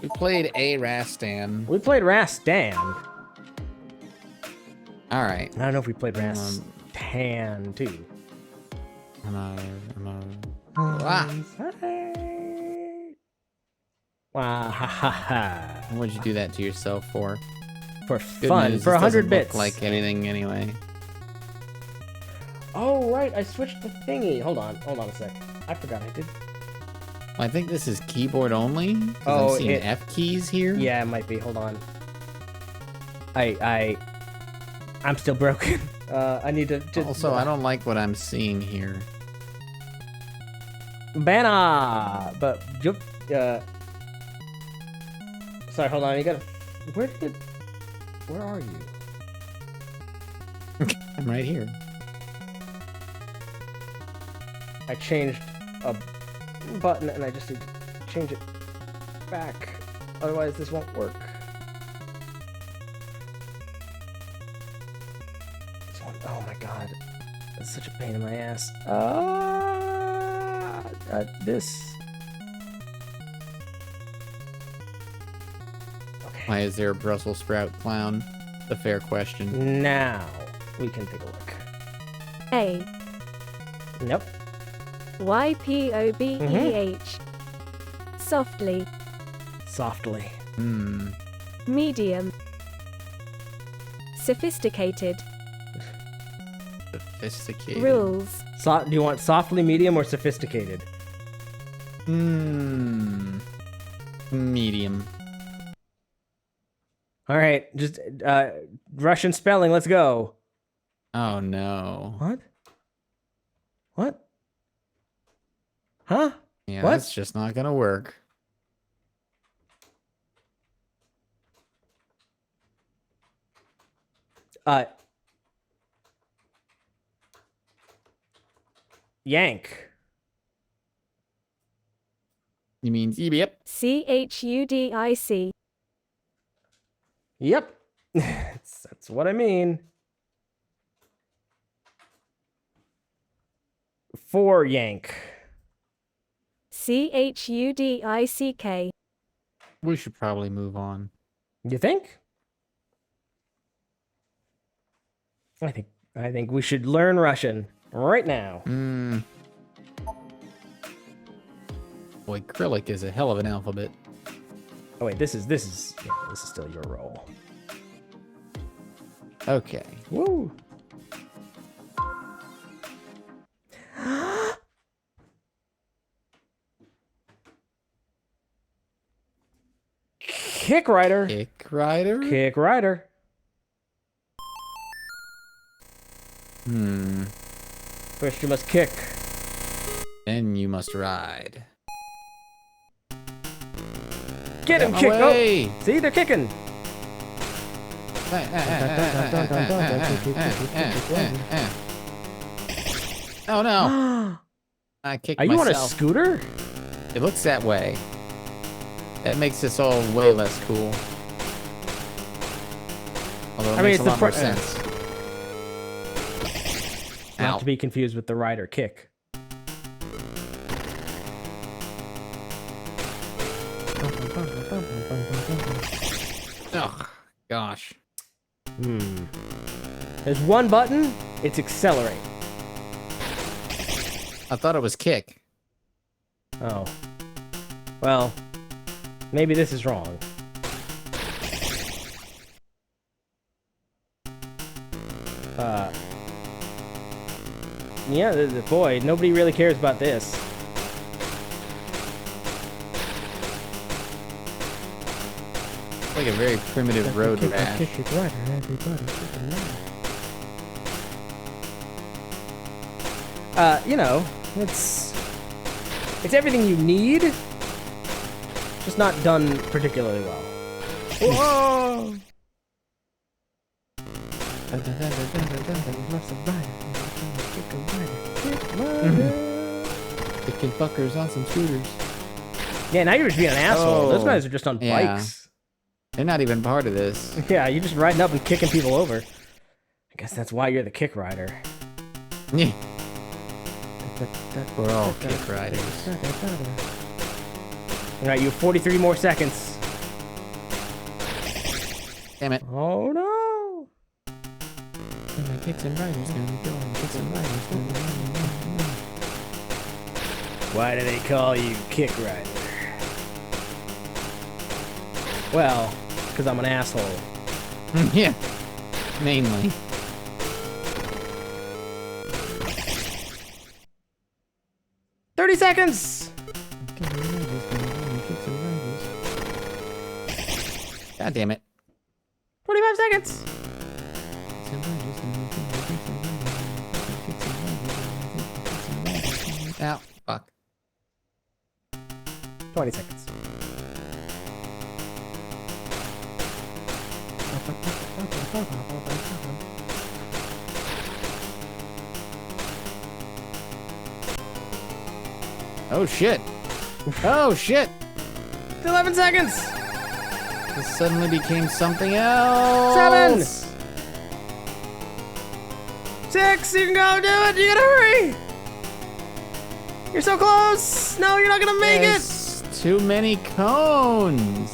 We played a Rastan. We played Rastan. Alright. I don't know if we played Rastan 2. What'd you do that to yourself for? For Good fun, news, for this 100 doesn't bits. look like anything anyway. Oh, right, I switched the thingy. Hold on a sec. I forgot I did. I think this is keyboard only. Oh, I'm seeing F keys here. Yeah, it might be. Hold on. I'm still broken. I need to. Also, I don't like what I'm seeing here. Banner, but sorry, hold on. You gotta. Where are you? I'm right here. I changed a button and I just need to change it back. Otherwise, this won't work. This one, oh my god. That's such a pain in my ass. This. Okay. Why is there a Brussels sprout clown? The fair question. Now we can take a look. A. Nope. YPOBEH. Softly. Softly. Medium. Sophisticated. Sophisticated. Rules. Do you want softly, medium, or sophisticated? Medium. All right, just Russian spelling. Let's go. Oh no. What? What? Huh? Yeah, what? that's just not gonna work. Yank. You mean yep? CHUDIC. Yep. That's what I mean. For yank. CHUDICK. We should probably move on. You think? I think we should learn Russian right now. Boy, Krillic is a hell of an alphabet. Oh wait, this is still your role. Okay. Woo. Kick Rider. Kick Rider? Kick Rider. First you must kick. Then you must ride. Get him, kick! Oh, see, they're kicking. Oh no! I kicked Are you myself. on a scooter? It looks that way. That makes this all way less cool. Although it makes a lot more sense. Not to be confused with the rider kick. Oh, gosh. There's one button. It's accelerate. I thought it was kick. Oh. Well, maybe this is wrong. Yeah, boy, nobody really cares about this. It's like a very primitive road rash. You know, it's everything you need, just not done particularly well. Whoa! Kicking fuckers on some scooters. Yeah, now you're just being an asshole. Those guys are just on bikes. They're not even part of this. Yeah, you're just riding up and kicking people over. I guess that's why you're the kick rider. Yeah. We're all kick riders. Alright, you have 43 more seconds. Damn it. Oh no! Kicks and riders gonna go on. Kicks and riders gonna go on. Why do they call you kick rider? Well, because I'm an asshole. Yeah, mainly. Seconds. God damn it. 25 seconds. Ow, fuck. 20 seconds. Oh shit. Oh shit. 11 seconds. This suddenly became something else. 7. 6. You can go do it. You gotta hurry. You're so close. No, you're not gonna make it. Too many cones.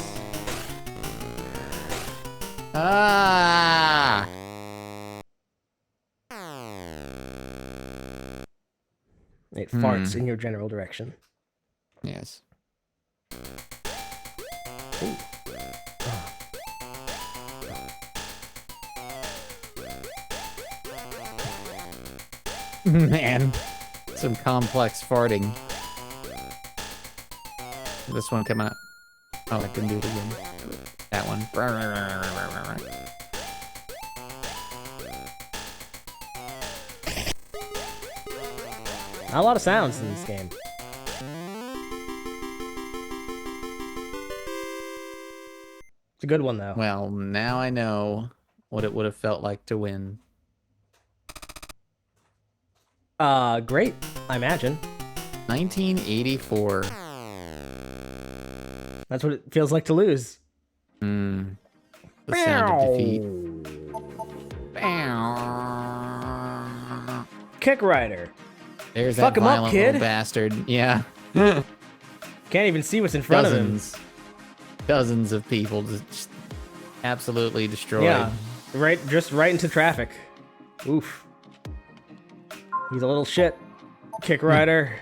Ah. It farts in your general direction. Yes. Ooh. Man, some complex farting. This one coming up. Oh, I couldn't do it again. That one. Not a lot of sounds in this game. It's a good one, though. Well, now I know what it would have felt like to win. Great, I imagine. 1984. That's what it feels like to lose. The sound of defeat. Kick Rider. There's Fuck that him up, violent kid. little bastard. Yeah. Can't even see what's in front of him. Dozens of people just absolutely destroyed. Yeah, just right into traffic. Oof. He's a little shit. Kick Rider.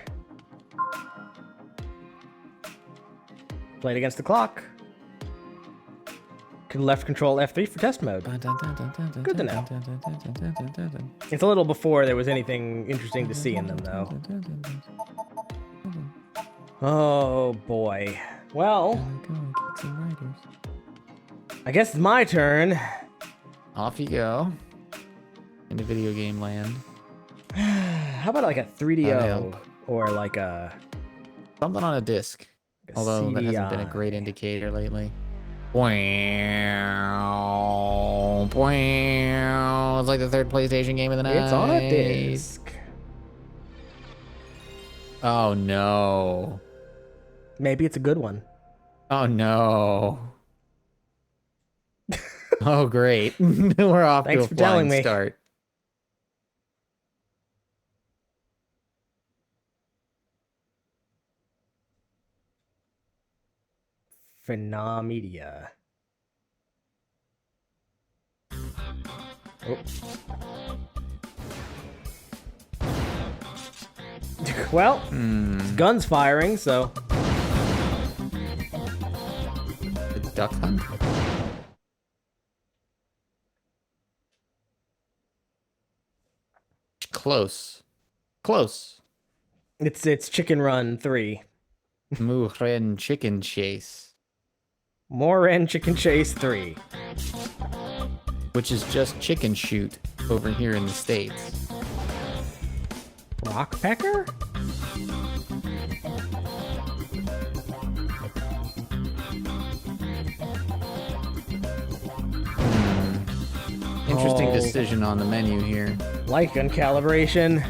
Played against the clock. Can left control F3 for test mode. Good to know. It's a little before there was anything interesting to see in them, though. Oh, boy. Well, I guess it's my turn. Off you go. Into video game land. How about like a 3DO or like a... Something on a disc. Although that hasn't been a great indicator lately. Wow. It's like the third PlayStation game of the night. It's on a disc. Oh no. Maybe it's a good one. Oh no. Oh great. We're off Thanks to for a telling flying me. start. Phenomedia. Oh. Well, guns firing, so. The duck hunt? Close. Close. It's Chicken Run 3. Moorhen Chicken Chase. Moorhen Chicken Chase 3. Which is just chicken shoot over here in the States. Rock Pecker? Interesting decision on the menu here. Light gun calibration.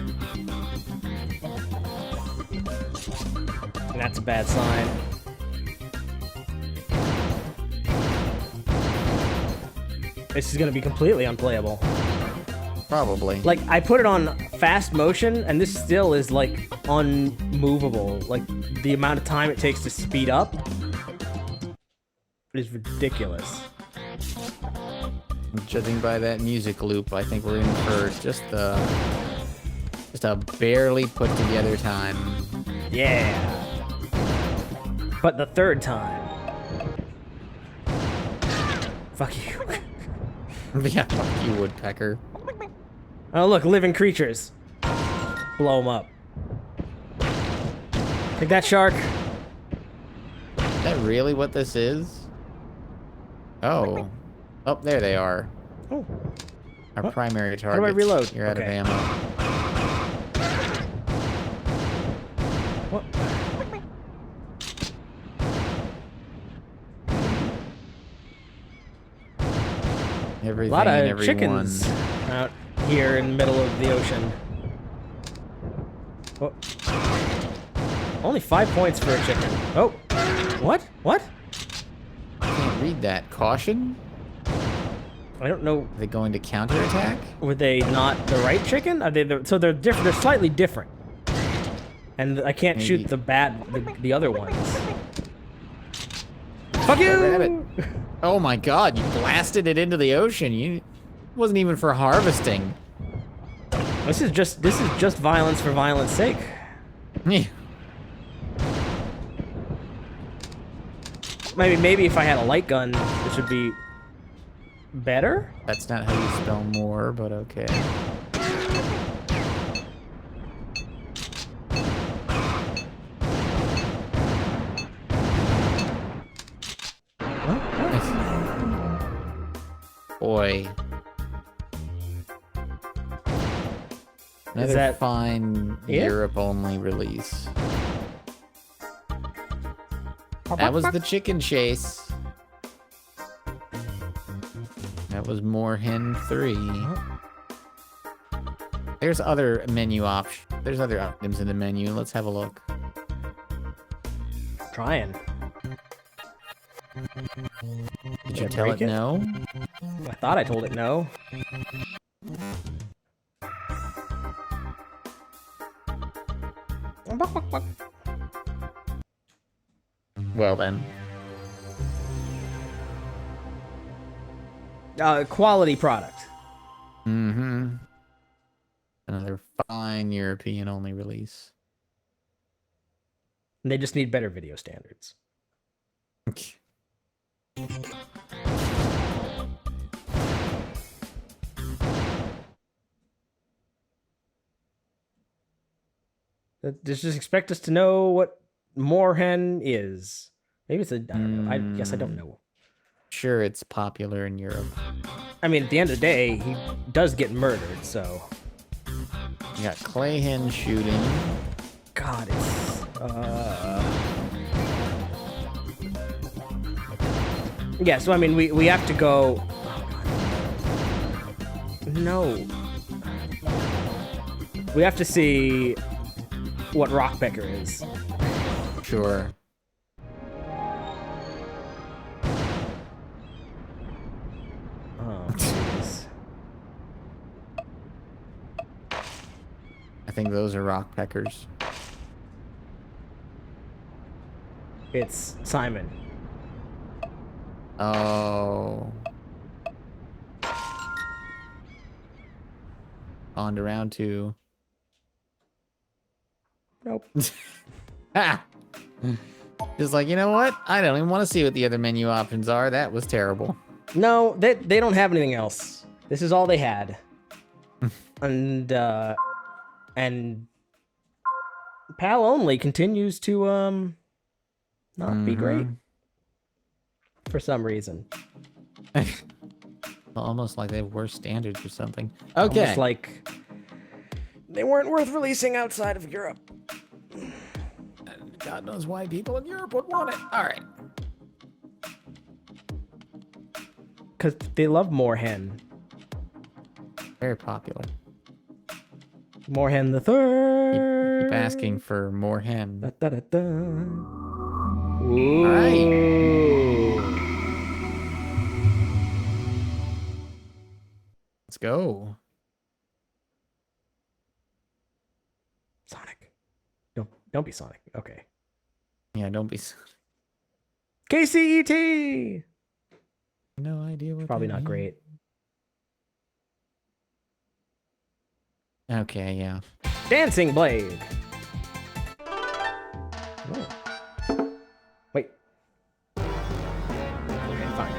That's a bad sign. This is gonna be completely unplayable. Probably. Like, I put it on fast motion, and this still is, like, unmovable. Like, the amount of time it takes to speed up is ridiculous. Judging by that music loop, I think we're in for just a barely put together time. Yeah. But the third time. Fuck you. Yeah, fuck you, woodpecker. Oh, look, living creatures. Blow them up. Take that, shark. Is that really what this is? Oh. Oh, there they are. Oh. Our primary target. How do I reload? You're out of ammo. What? Everything A lot and of everyone. chickens out here in the middle of the ocean. Oh. Only 5 points for a chicken. Oh. What? What? I can't read that. Caution? I don't know. Are they going to counterattack? Were they not the right chicken? Are they so they're different. They're slightly different. And I can't shoot the the other ones. Fuck you! Oh my god, you blasted it into the ocean. It wasn't even for harvesting. This is just violence for violence sake. Yeah. Maybe if I had a light gun, this would be better? That's not how you spell more, but okay. Boy. Another that fine it? Europe-only release. That was the chicken chase. That was Moorhen 3. There's other menu options. There's other items in the menu. Let's have a look. Trying. Did you tell it no? I thought I told it no. Well then. Quality product. Mm-hmm. Another fine European-only release. And they just need better video standards. Just expect us to know what Moorhen is. Maybe it's a... I don't know. I guess I don't know. Sure, it's popular in Europe. I mean, at the end of the day, he does get murdered, so... You got Clayhen shooting. God, it's... Yeah, so I mean, we have to go... No. We have to see what Rockpecker is. Sure. Oh, jeez. I think those are Rockpeckers. It's Simon. Oh. On to round 2. Nope. Ah! Just like, you know what? I don't even want to see what the other menu options are. That was terrible. No, they don't have anything else. This is all they had. and PAL only continues to not be great for some reason. Almost like they have worse standards or something. Okay. Almost like they weren't worth releasing outside of Europe. God knows why people in Europe would want it. All right. Because they love Moorhen. Very popular. Moorhen the Third. Keep asking for Moorhen. Da, da, da, da. All right. Let's go. Sonic. Don't be Sonic. Okay. Yeah, don't be. KCET. No idea what. Probably not great. Okay, yeah. Dancing Blade. Oh. Wait. Okay, fine.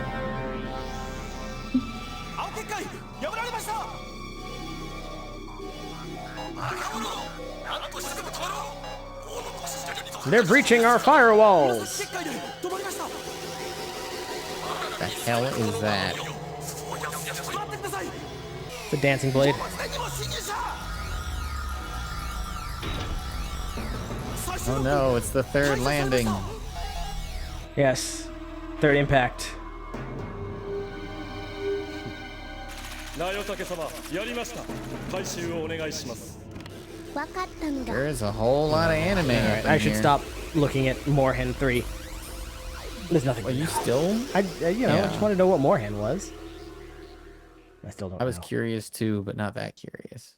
They're breaching our firewalls. The hell is that? The Dancing Blade. Oh no, it's the third landing. Yes. Third impact. There's a whole lot of anime. Alright, I should stop looking at Moorhen 3. There's nothing. Are you still? I just want to know what Moorhen was. I still don't know. I was curious too, but not that curious.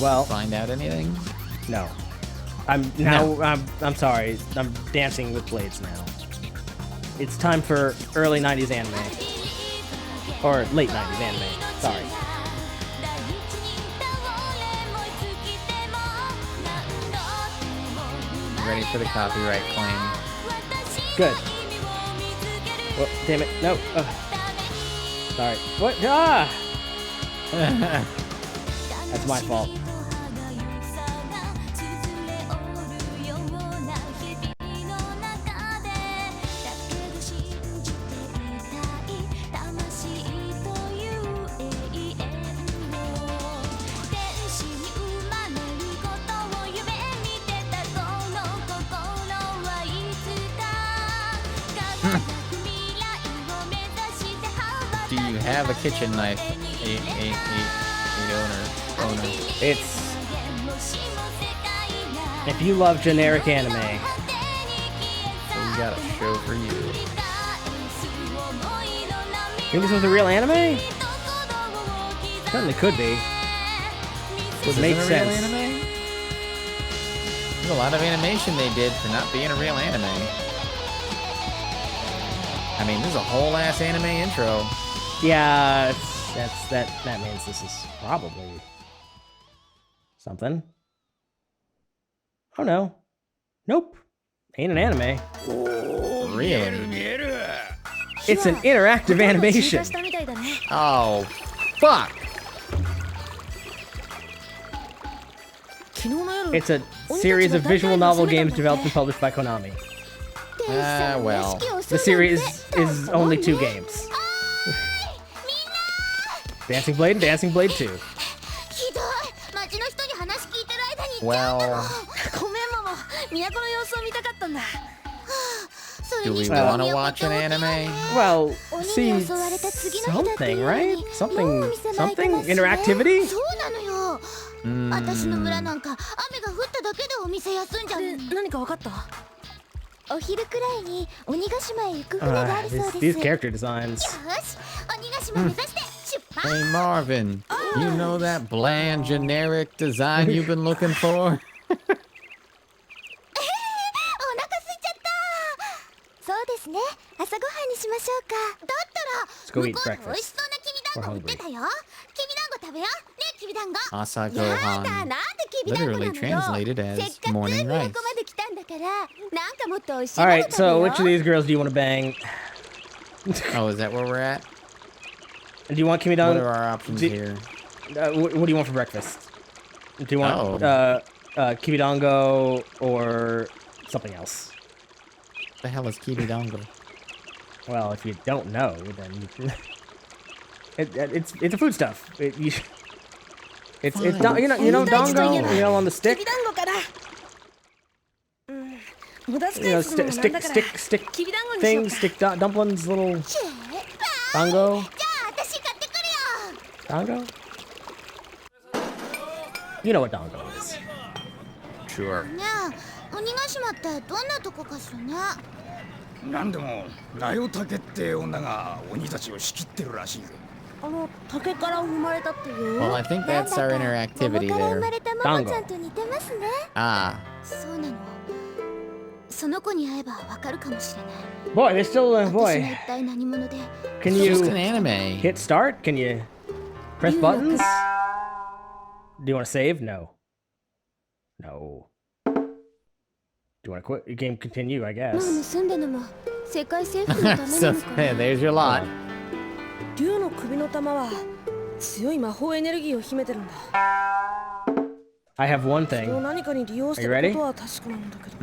Well, find out anything? No. I'm sorry. I'm dancing with blades now. It's time for early 90s anime. Or late 90s anime. Sorry. ready for the copyright claim. Good. Oh, damn it. No. Sorry. What? Ah! That's my fault. Do you have a kitchen knife? Owner. It's... If you love generic anime, we got a show for you. Think this was a real anime? Certainly could be. Would make sense. Anime? There's a lot of animation they did for not being a real anime. I mean, this is a whole ass anime intro. Yeah, that means this is probably something. Oh no. Nope. Ain't an anime. Really? It's an interactive animation. Oh, fuck. It's a series of visual novel games developed and published by Konami. Well. The series is only 2 games. Dancing Blade and Dancing Blade 2. Well. Do we want to watch an anime? Well, see something, right? Something interactivity? These character designs. Hey Marvin, you know that bland generic design you've been looking for? Let's go eat breakfast. We're hungry. Asagohan, literally translated as morning rice. Alright, so which of these girls do you want to bang? Oh, is that where we're at? Do you want Kimidang? What are our options here? What do you want for breakfast? Do you want Kibidango or something else? The hell is Kibidango? Well, if you don't know, then you it's a foodstuff. It's you know dongo, you know, on the stick. You know, stick things, stick dumplings, little dongo. Dongo? You know what dongo is. Sure. なんでもラヨタケって女が鬼たちを仕切ってるらしいぜ。竹から生まれたっていう。 Well, I think that's our interactivity there. Dongo. Ah. そうなの。その子に会えばわかるかもしれない。 Boy, there's still a boy. 私が一体何者で。 Can It's you just an anime. hit start? Can you press buttons? Do you want to save? No. No. Do you want to quit? Your game continue, I guess. 盗んだのも世界征服のためな So のか。 there's your lot. 竜の首の玉は強い魔法エネルギーを秘めてるんだ。 I have one それ thing. を何かに利用してることは確かなんだけど。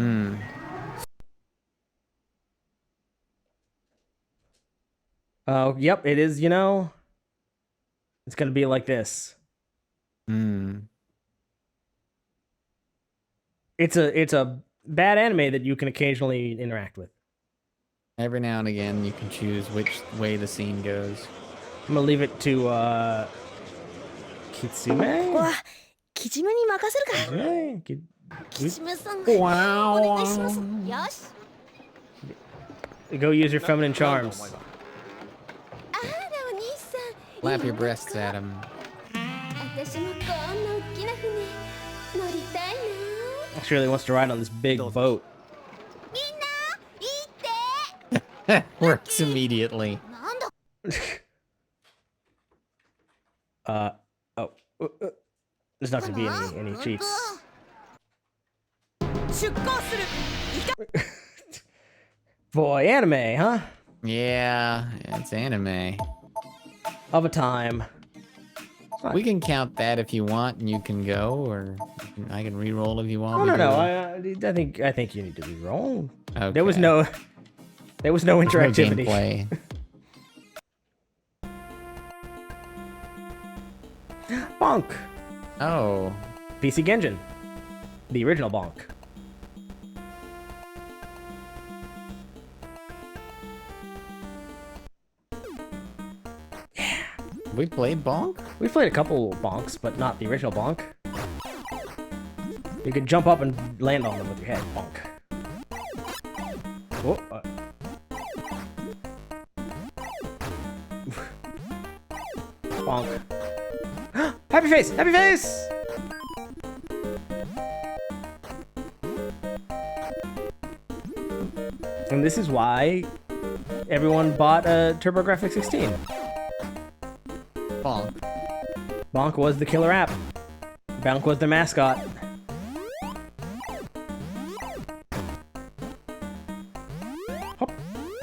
Oh, yep, it is, you know. It's gonna be like this. It's a bad anime that you can occasionally interact with. Every now and again, you can choose which way the scene goes. I'm gonna leave it to Kitsume. わ、キジメに任せるか。 Yeah, キジメさん。Wow. お願いします。よし。 Go use your feminine charms. あらお兄さん。 Flap your breasts at him. 私もこんな大きな船乗りたいな。 She really wants to ride on this big boat. みんないいって。 Works immediately. なんだ。There's not gonna be any cheats. Boy, anime, huh? Yeah, it's anime. Of a time. We can count that if you want, and you can go, or I can re-roll if you want. No. I think you need to re-roll. Okay. There was no interactivity. No gameplay. Bonk. Oh. PC Genjin. The original Bonk. We played Bonk? We played a couple Bonks, but not the original Bonk. You can jump up and land on them with your head. Bonk. Oh, Bonk. Happy face! Happy face! And this is why everyone bought a TurboGrafx 16. Bonk. Bonk was the killer app. Bonk was the mascot. Hop,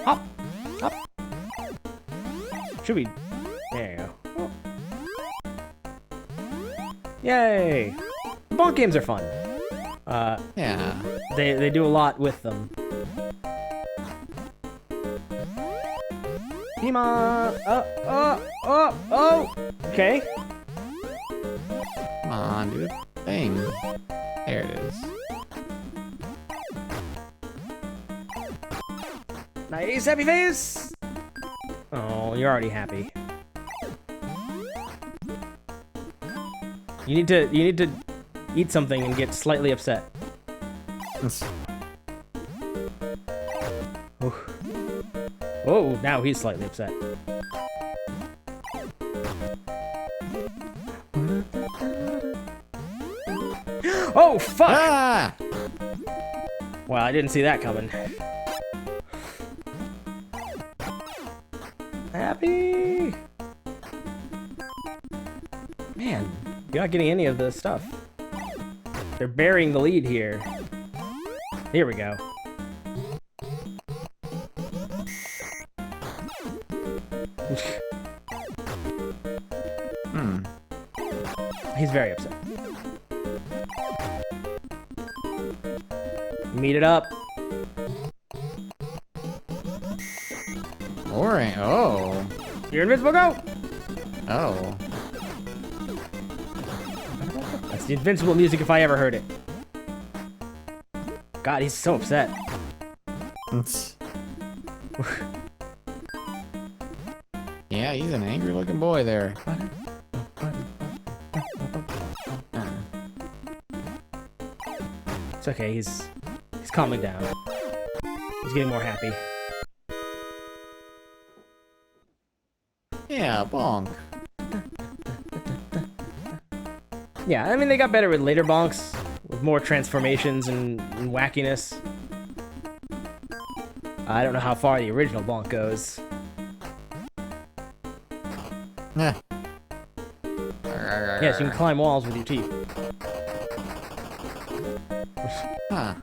hop, hop. Should we? There you go. Oh. Yay! Bonk games are fun. Yeah. They do a lot with them. Pima! Oh! Okay. Come on, dude. Thing. There it is. Nice, happy face! Oh, you're already happy. You need to eat something and get slightly upset. Oh, now he's slightly upset. Oh, fuck! Ah! Well, I didn't see that coming. Happy! Man, you're not getting any of the stuff. They're burying the lead here. Here we go. He's very upset. Meet it up. Moorhen. Oh. You're invincible, go! Oh. That's the invincible music if I ever heard it. God, he's so upset. Yeah, he's an angry looking boy there. It's okay, he's calming down. He's getting more happy. Yeah, bonk. Yeah, I mean, they got better with later bonks, with more transformations and wackiness. I don't know how far the original bonk goes. Yeah. Yes, you can climb walls with your teeth. Huh.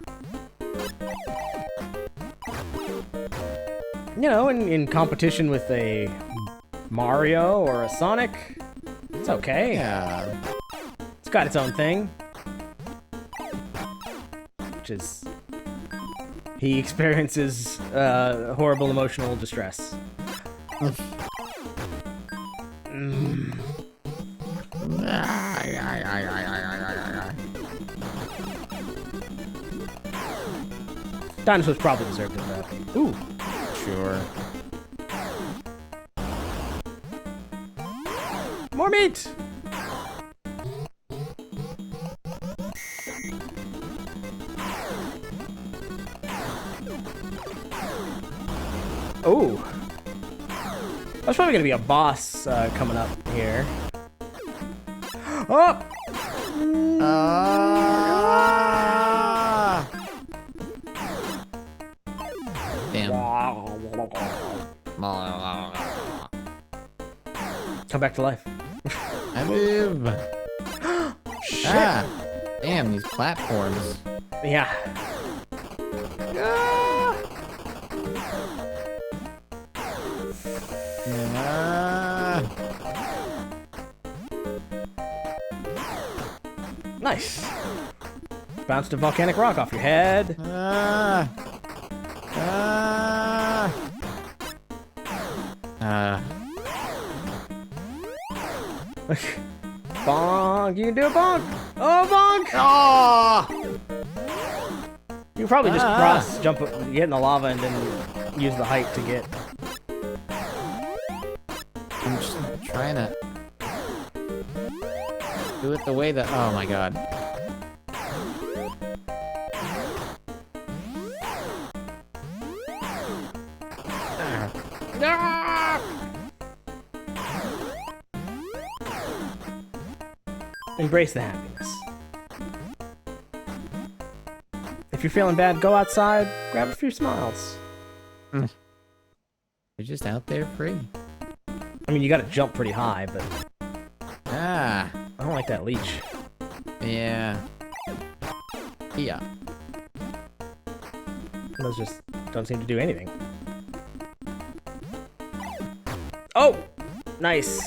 You know, in competition with a Mario or a Sonic, it's okay. Yeah. It's got its own thing. Which is... he experiences horrible emotional distress. Dinosaurs probably deserved it, though. Ooh. Sure. More meat! Oh. That's probably gonna be a boss coming up here. Oh! Damn. Come back to life. I live. Shit. Ah. Damn, these platforms. Yeah. Nice. Bounced a volcanic rock off your head. Bonk! You can do a bonk! Oh, bonk! Oh! You can probably just cross, jump, get in the lava, and then use the height to get. I'm just trying to do it the way that. Oh my god. Embrace the happiness. If you're feeling bad, go outside, grab a few smiles. You're just out there free. I mean, you gotta jump pretty high, but... I don't like that leech. Yeah. Yeah. Those just don't seem to do anything. Oh! Nice.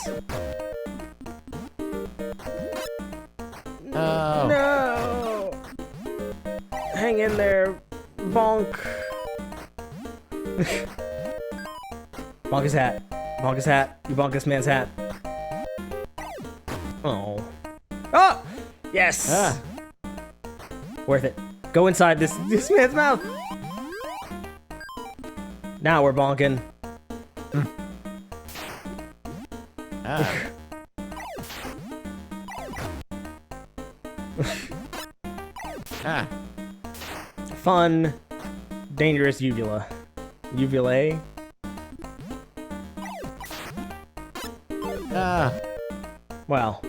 Oh. No! Hang in there, bonk. Bonk his hat. Bonk his hat. You bonk this man's hat. Oh. Oh! Yes! Worth it. Go inside this man's mouth. Now we're bonking. Fun, dangerous uvula. Uvulae? Well.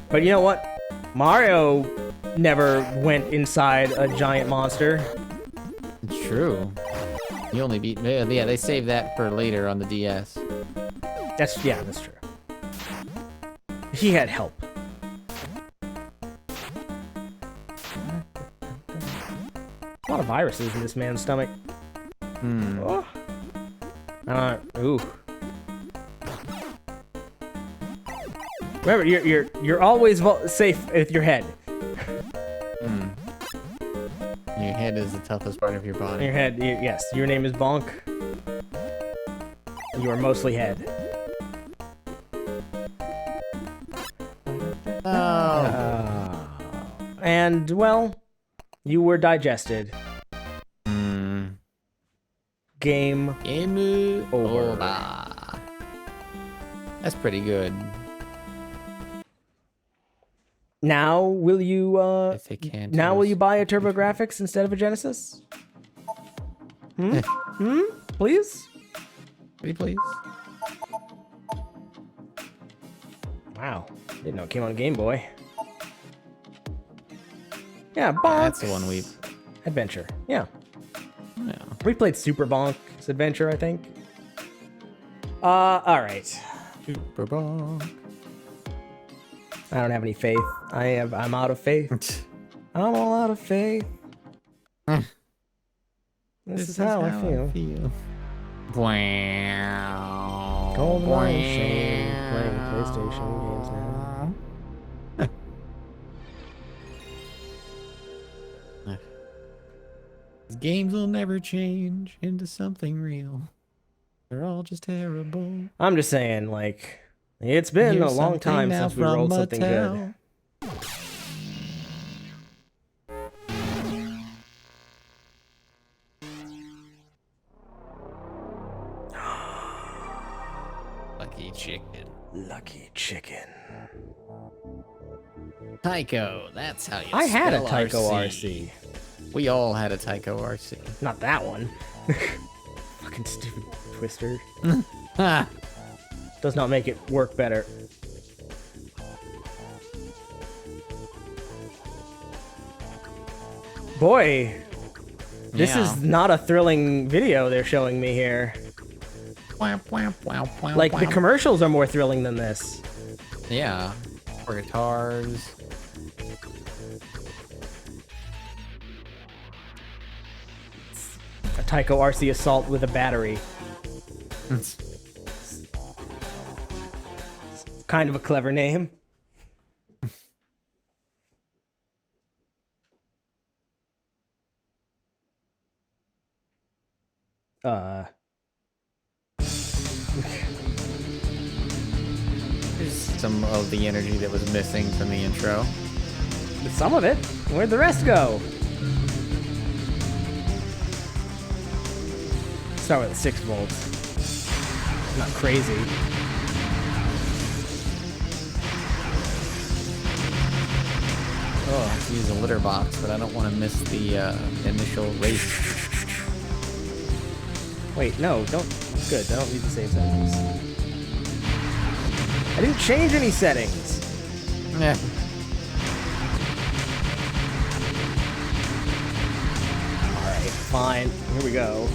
But you know what? Mario never went inside a giant monster. It's true. You only beat... Yeah, they saved that for later on the DS. That's true. He had help. A lot of viruses in this man's stomach. Oh. Ooh. Remember, you're always safe with your head. Your head is the toughest part of your body. Your head, yes. Your name is Bonk. You are mostly head. And, well, you were digested. Game over. That's pretty good. Now, will you, will you buy a TurboGrafx instead of a Genesis? Please? Pretty please. Wow. Didn't know it came on Game Boy. Yeah, Bonk's That's the one we... Adventure. Yeah. We played Super Bonk's Adventure, I think. Alright. Super Bonk. I don't have any faith. I'm out of faith. I'm all out of faith. This is how I feel. Wow. Golden Eye playing PlayStation games now. Games will never change into something real. They're all just terrible. I'm just saying, like, it's been a long time since we rolled something good. Lucky chicken. Lucky chicken. Tyco, that's how you I had a spell Tyco RC. We all had a Tyco RC. Not that one. Fucking stupid twister. Does not make it work better. Boy, this is not a thrilling video they're showing me here. Like, the commercials are more thrilling than this. Yeah. Or guitars. Tyco RC Assault with a battery. Kind of a clever name. There's some of the energy that was missing from the intro. Some of it. Where'd the rest go? Start with 6 volts. Not crazy. Oh, I have to use a litter box, but I don't want to miss the initial race. Wait, no, don't. Good, I don't need to save settings. I didn't change any settings. Yeah. Alright, fine. Here we go.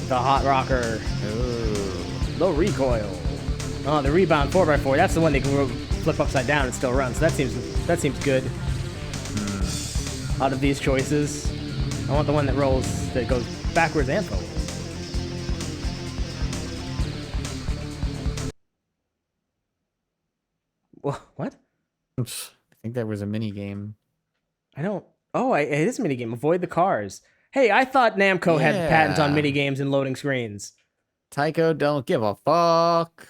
The hot rocker. Ooh. Low recoil. Oh, the rebound 4x4. That's the one that can flip upside down and still run. So that seems good. Out of these choices, I want the one that rolls, that goes backwards and forwards. What? I think that was a mini game. I don't. Oh, it is a mini game. Avoid the cars. Hey, I thought Namco had the patent on mini games and loading screens. Tyco, don't give a fuck.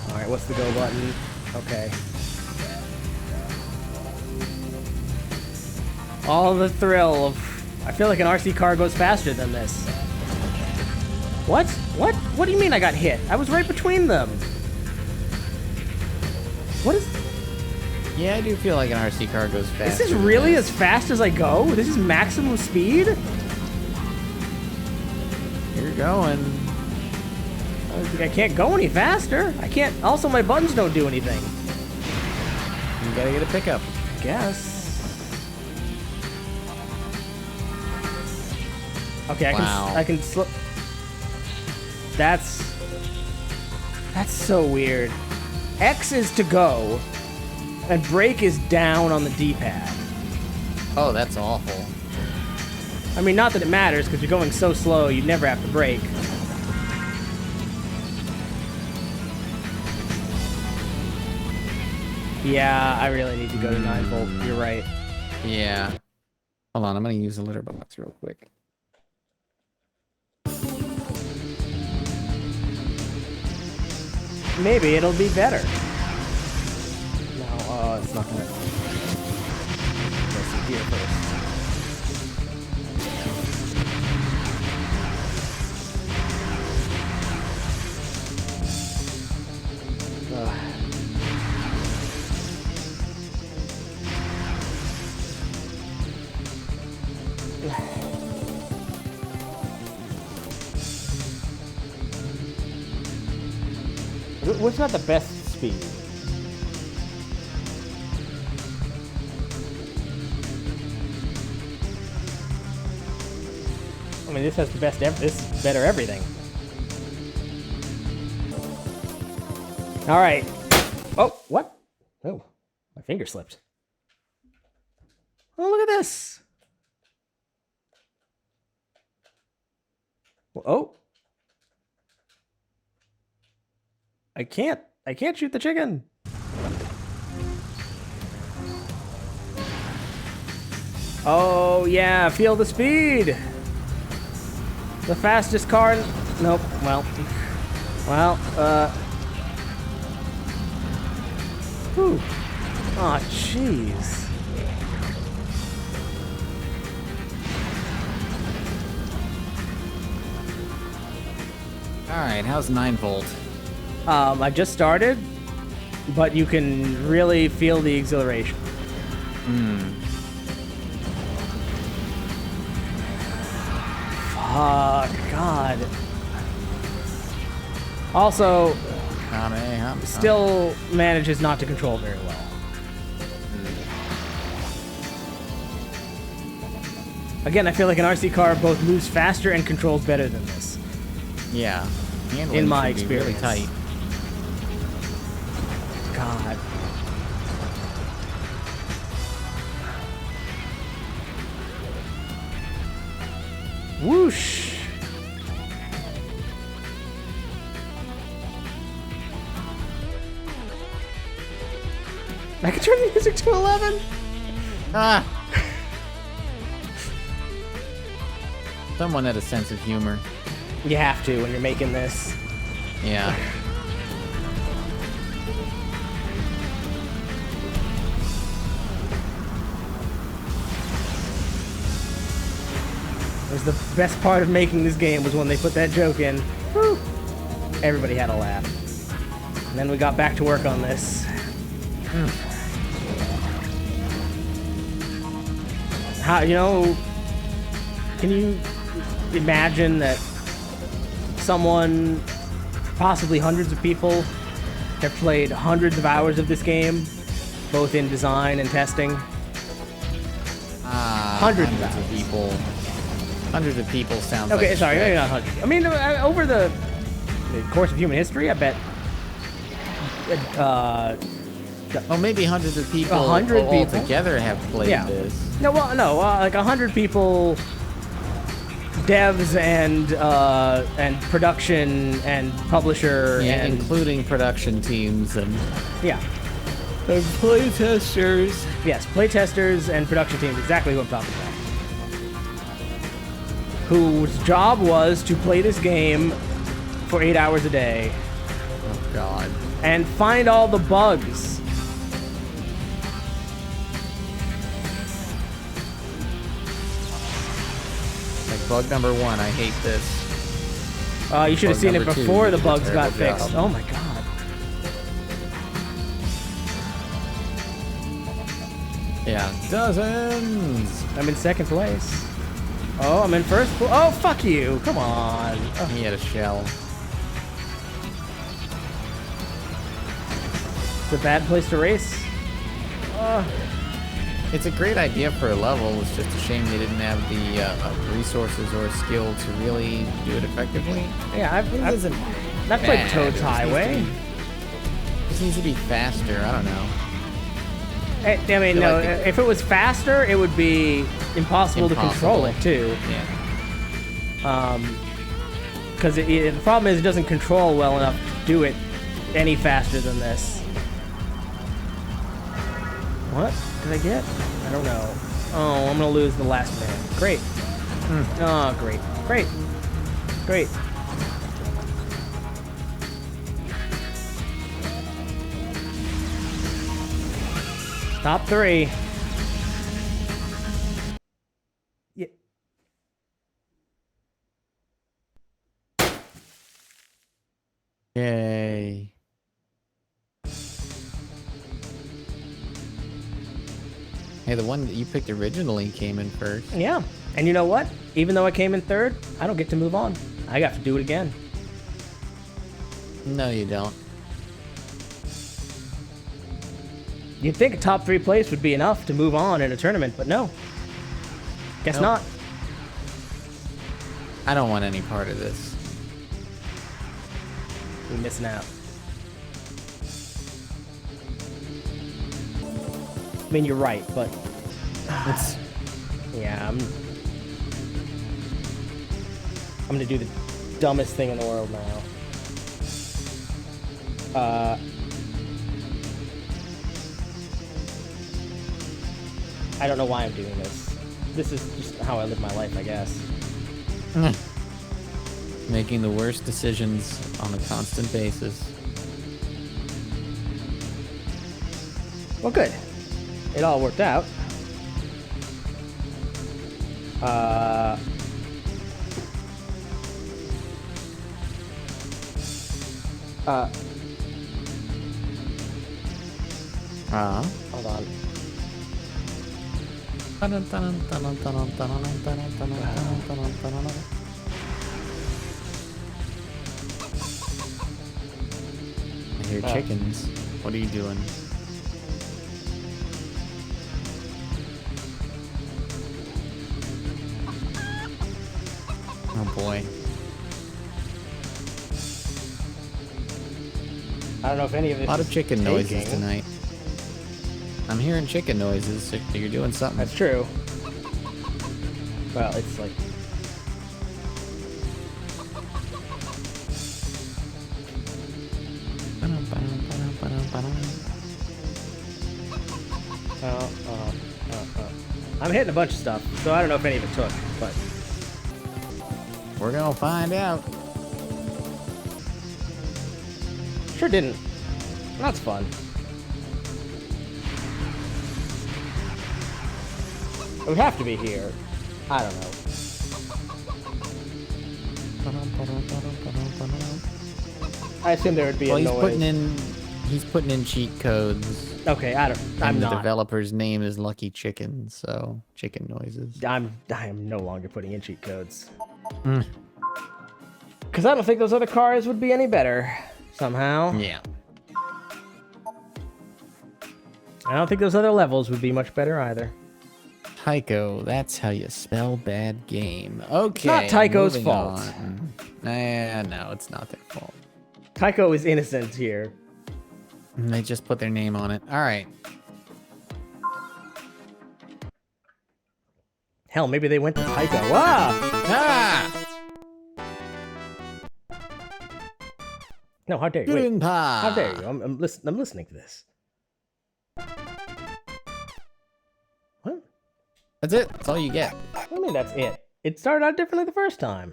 All right, what's the go button? Okay. All the thrill of... I feel like an RC car goes faster than this. What? What? What do you mean I got hit? I was right between them. What is... Yeah, I do feel like an RC car goes faster. This is really as fast as I go? This is maximum speed? You're going. I can't go any faster. I can't... Also, my buttons don't do anything. You gotta get a pickup. I guess. Okay, I can slip. That's so weird. X is to go, and brake is down on the D-pad. Oh, that's awful. I mean, not that it matters, because you're going so slow, you'd never have to brake. Yeah, I really need to go to 9 volt. You're right. Yeah. Hold on, I'm gonna use the litter box real quick. Maybe it'll be better. No, it's not gonna. Let's see here first. What's not the best speed? I mean, this has the best. This is better everything. All right. Oh, what? Oh, my finger slipped. Oh, look at this. Oh. I can't shoot the chicken. Oh yeah, feel the speed. The fastest car. Nope. Well. Whew. Aw, jeez. All right, how's 9 volt? I just started, but you can really feel the exhilaration. Fuck, God. Also, still manages not to control very well. Again, I feel like an RC car both moves faster and controls better than this. Yeah. In my experience. Really tight. God. Whoosh. I can turn the music to 11. Ah. Someone had a sense of humor. You have to when you're making this. Yeah. It was the best part of making this game was when they put that joke in. Woo. Everybody had a laugh. And then we got back to work on this. How, you know, can you imagine that someone, possibly hundreds of people, have played hundreds of hours of this game, both in design and testing? Hundreds of people. Hundreds of people sounds okay, like sorry, maybe not hundreds. I mean, over the course of human history, I bet. Oh, maybe hundreds of people. 100 all people together have played this. No, well, no, like 100 people, devs and production and publisher, Yeah, and including production teams and yeah, and playtesters. Yes, playtesters and production teams. Exactly what I'm talking about. Whose job was to play this game for 8 hours a day. Oh God. And find all the bugs. Like bug number 1, I hate this. You should have seen it before the bugs got fixed. Job. Oh my God. Yeah, dozens. I'm in second place. Oh, I'm in first place. Oh, fuck you. Come on. Oh. He had a shell. It's a bad place to race. It's a great idea for a level. It's just a shame they didn't have the resources or skill to really do it effectively. Yeah, I've played Toad's Highway. This needs to be faster. I don't know. I mean, no, if it was faster, it would be impossible to control it, too. Yeah. Because the problem is it doesn't control well enough to do it any faster than this. What did I get? I don't know. Oh, I'm going to lose the last man. Great. Oh, great. Great. Great. Top 3. Yeah. Yay. Hey, the one that you picked originally came in first. Yeah. And you know what? Even though I came in third, I don't get to move on. I got to do it again. No, you don't. You'd think a top 3 place would be enough to move on in a tournament, but no. Guess Nope. not. I don't want any part of this. We're missing out. I mean, you're right, but it's, yeah, I'm gonna do the dumbest thing in the world now. I don't know why I'm doing this. This is just how I live my life, I guess. Making the worst decisions on a constant basis. Well, good. It all worked out. Hold on. I hear chickens. What are you doing? Oh boy. I don't know if any of this A lot of is chicken noises taking. tonight. I'm hearing chicken noises. So you're doing something. That's true. Well, it's like... I'm hitting a bunch of stuff, so I don't know if any of it took, but... We're gonna find out. Sure didn't. That's fun. It would have to be here. I don't know. I assume there would be a noise. He's putting in cheat codes. Okay, I'm the not. developer's name is Lucky Chicken, so chicken noises. I am no longer putting in cheat codes. Mm. Because I don't think those other cars would be any better, somehow. Yeah. I don't think those other levels would be much better either. Tyco, that's how you spell bad game. Okay. It's not Tyco's moving fault. on. No, it's not their fault. Tyco is innocent here. They just put their name on it. All right. Hell, maybe they went to Tyco. Ah! No, how dare you? Wait. Gulun.Pa. How dare you? I'm listening to this. What? That's it. That's all you get. What do you mean that's it? It started out differently the first time.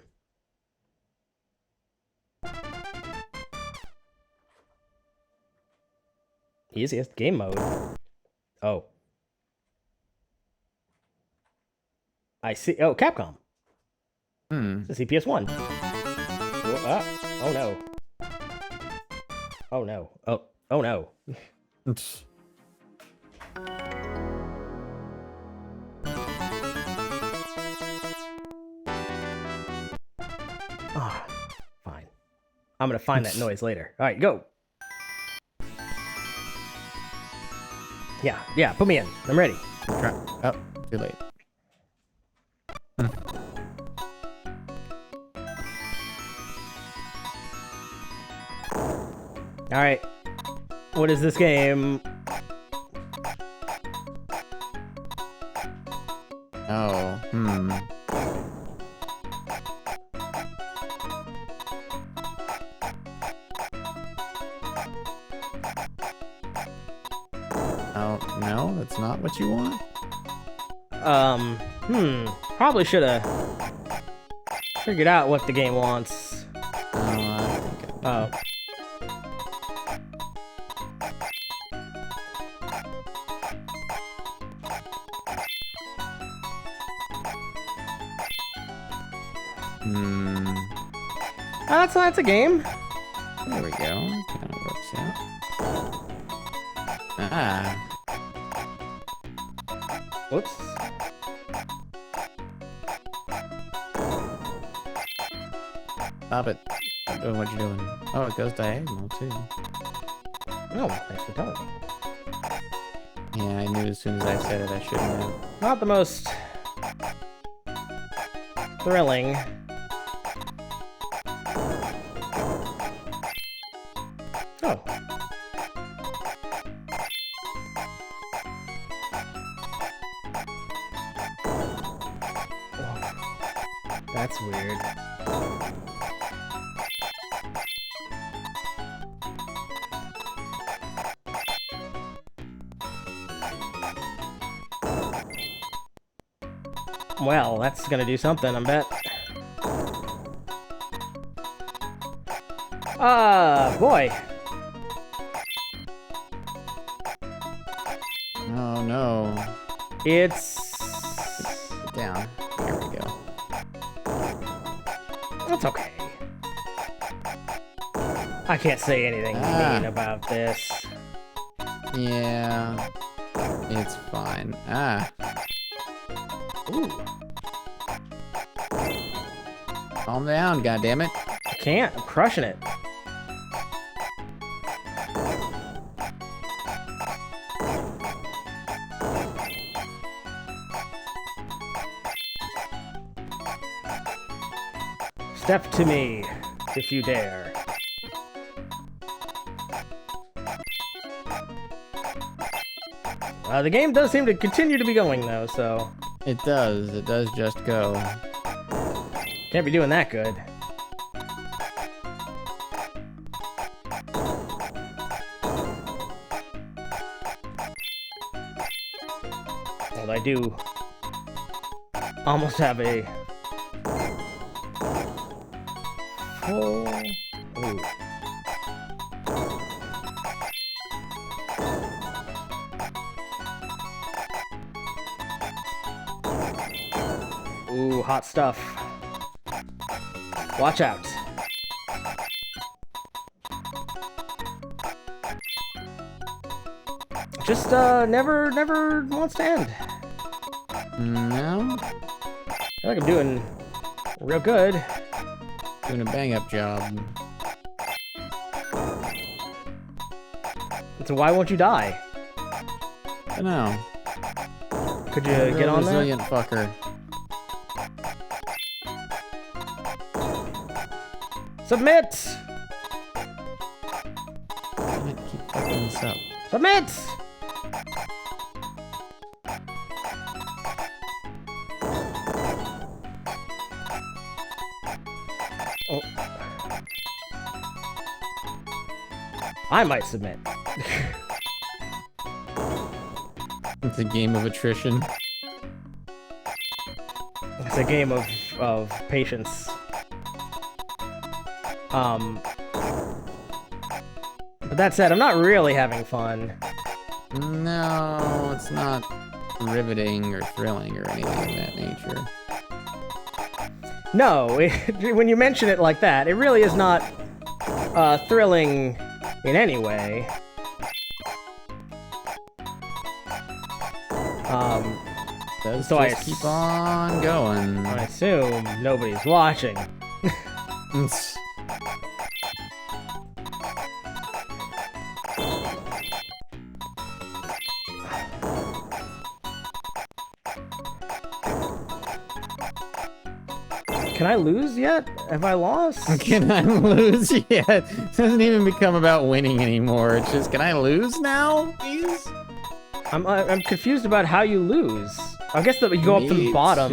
Easiest game mode. Oh. I see. Oh, Capcom. It's a CPS1. Oh no. Oh no. Oh no. Ah, fine. I'm gonna find that noise later. All right, go. Yeah, put me in. I'm ready. Oh, too late. All right. What is this game? Oh, Oh, no, that's not what you want? Probably should have figured out what the game wants. Oh. That's a game. There we go. Kind of works out. Ah. Whoops. Stop it. Stop doing what you're doing. Oh, it goes diagonal, too. Oh, thanks for telling me. Yeah, I knew as soon as I said it, I shouldn't have. Not the most thrilling. Oh. That's weird. Well, that's gonna do something, I bet. Boy. Oh, no. It's... Sit down. There we go. That's okay. I can't say anything mean about this. Yeah. It's fine. Ah. Ooh. Calm down, goddammit. I can't. I'm crushing it. Step to me, if you dare. The game does seem to continue to be going though, so It does just go. Can't be doing that good. Well, I do almost have a full... Ooh. Ooh, hot stuff. Watch out. Just, never wants to end. No? I feel like I'm doing real good. Doing a bang-up job. So why won't you die? I don't know. Could you get on that? Resilient fucker. Submit! Damn it, keep fucking this up. Submit! Oh. I might submit. It's a game of attrition. It's a game of patience. But that said, I'm not really having fun. No, it's not riveting or thrilling or anything of that nature. No, when you mention it like that, it really is not thrilling in any way. Does so just keep on going. I assume nobody's watching. Can I lose yet? Have I lost? Can I lose yet? It doesn't even become about winning anymore. It's just, can I lose now, please? I'm confused about how you lose. I guess that you go up to the bottom.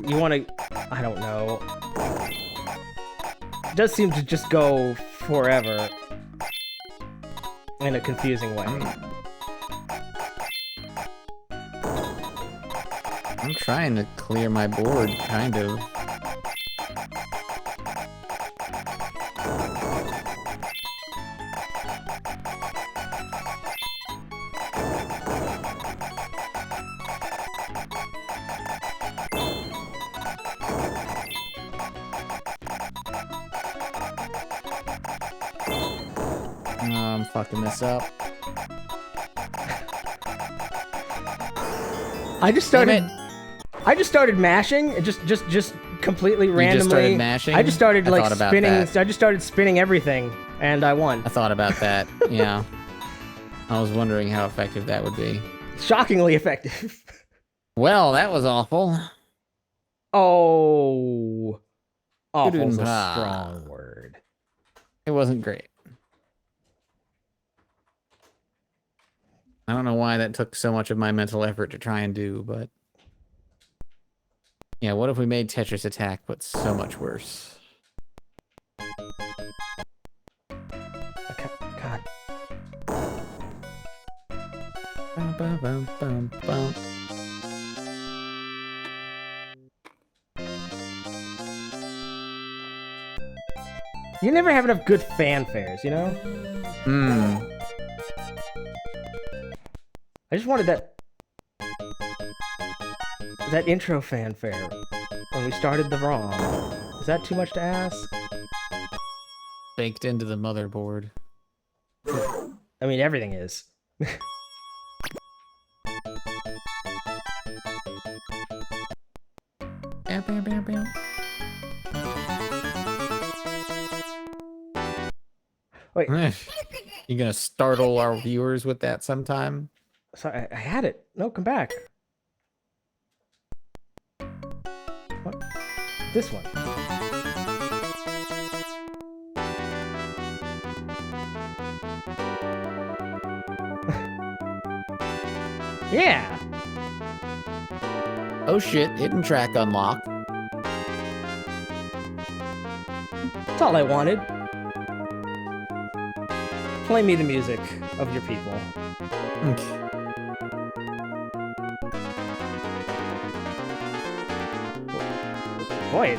You want to... I don't know. It does seem to just go forever. In a confusing way. I'm trying to clear my board, kind of. I'm fucking this up. I just started mashing. It just completely randomly. You just started mashing? I just started like spinning. That. I just started spinning everything, and I won. I thought about that. Yeah. I was wondering how effective that would be. Shockingly effective. Well, that was awful. Oh, awful's a Gulun.Pa. strong word. It wasn't great. I don't know why that took so much of my mental effort to try and do, but... Yeah, what if we made Tetris Attack, but so much worse? Okay, God. Bum, bum, bum, bum, bum. You never have enough good fanfares, you know? I just wanted that intro fanfare when we started the ROM. Is that too much to ask? Baked into the motherboard. I mean, everything is. Bam, bam, bam, bam. Wait. You gonna startle our viewers with that sometime? Sorry, I had it. No, come back. What? This one. Yeah. Oh shit, hidden track unlocked. That's all I wanted. Play me the music of your people. Okay. Boy.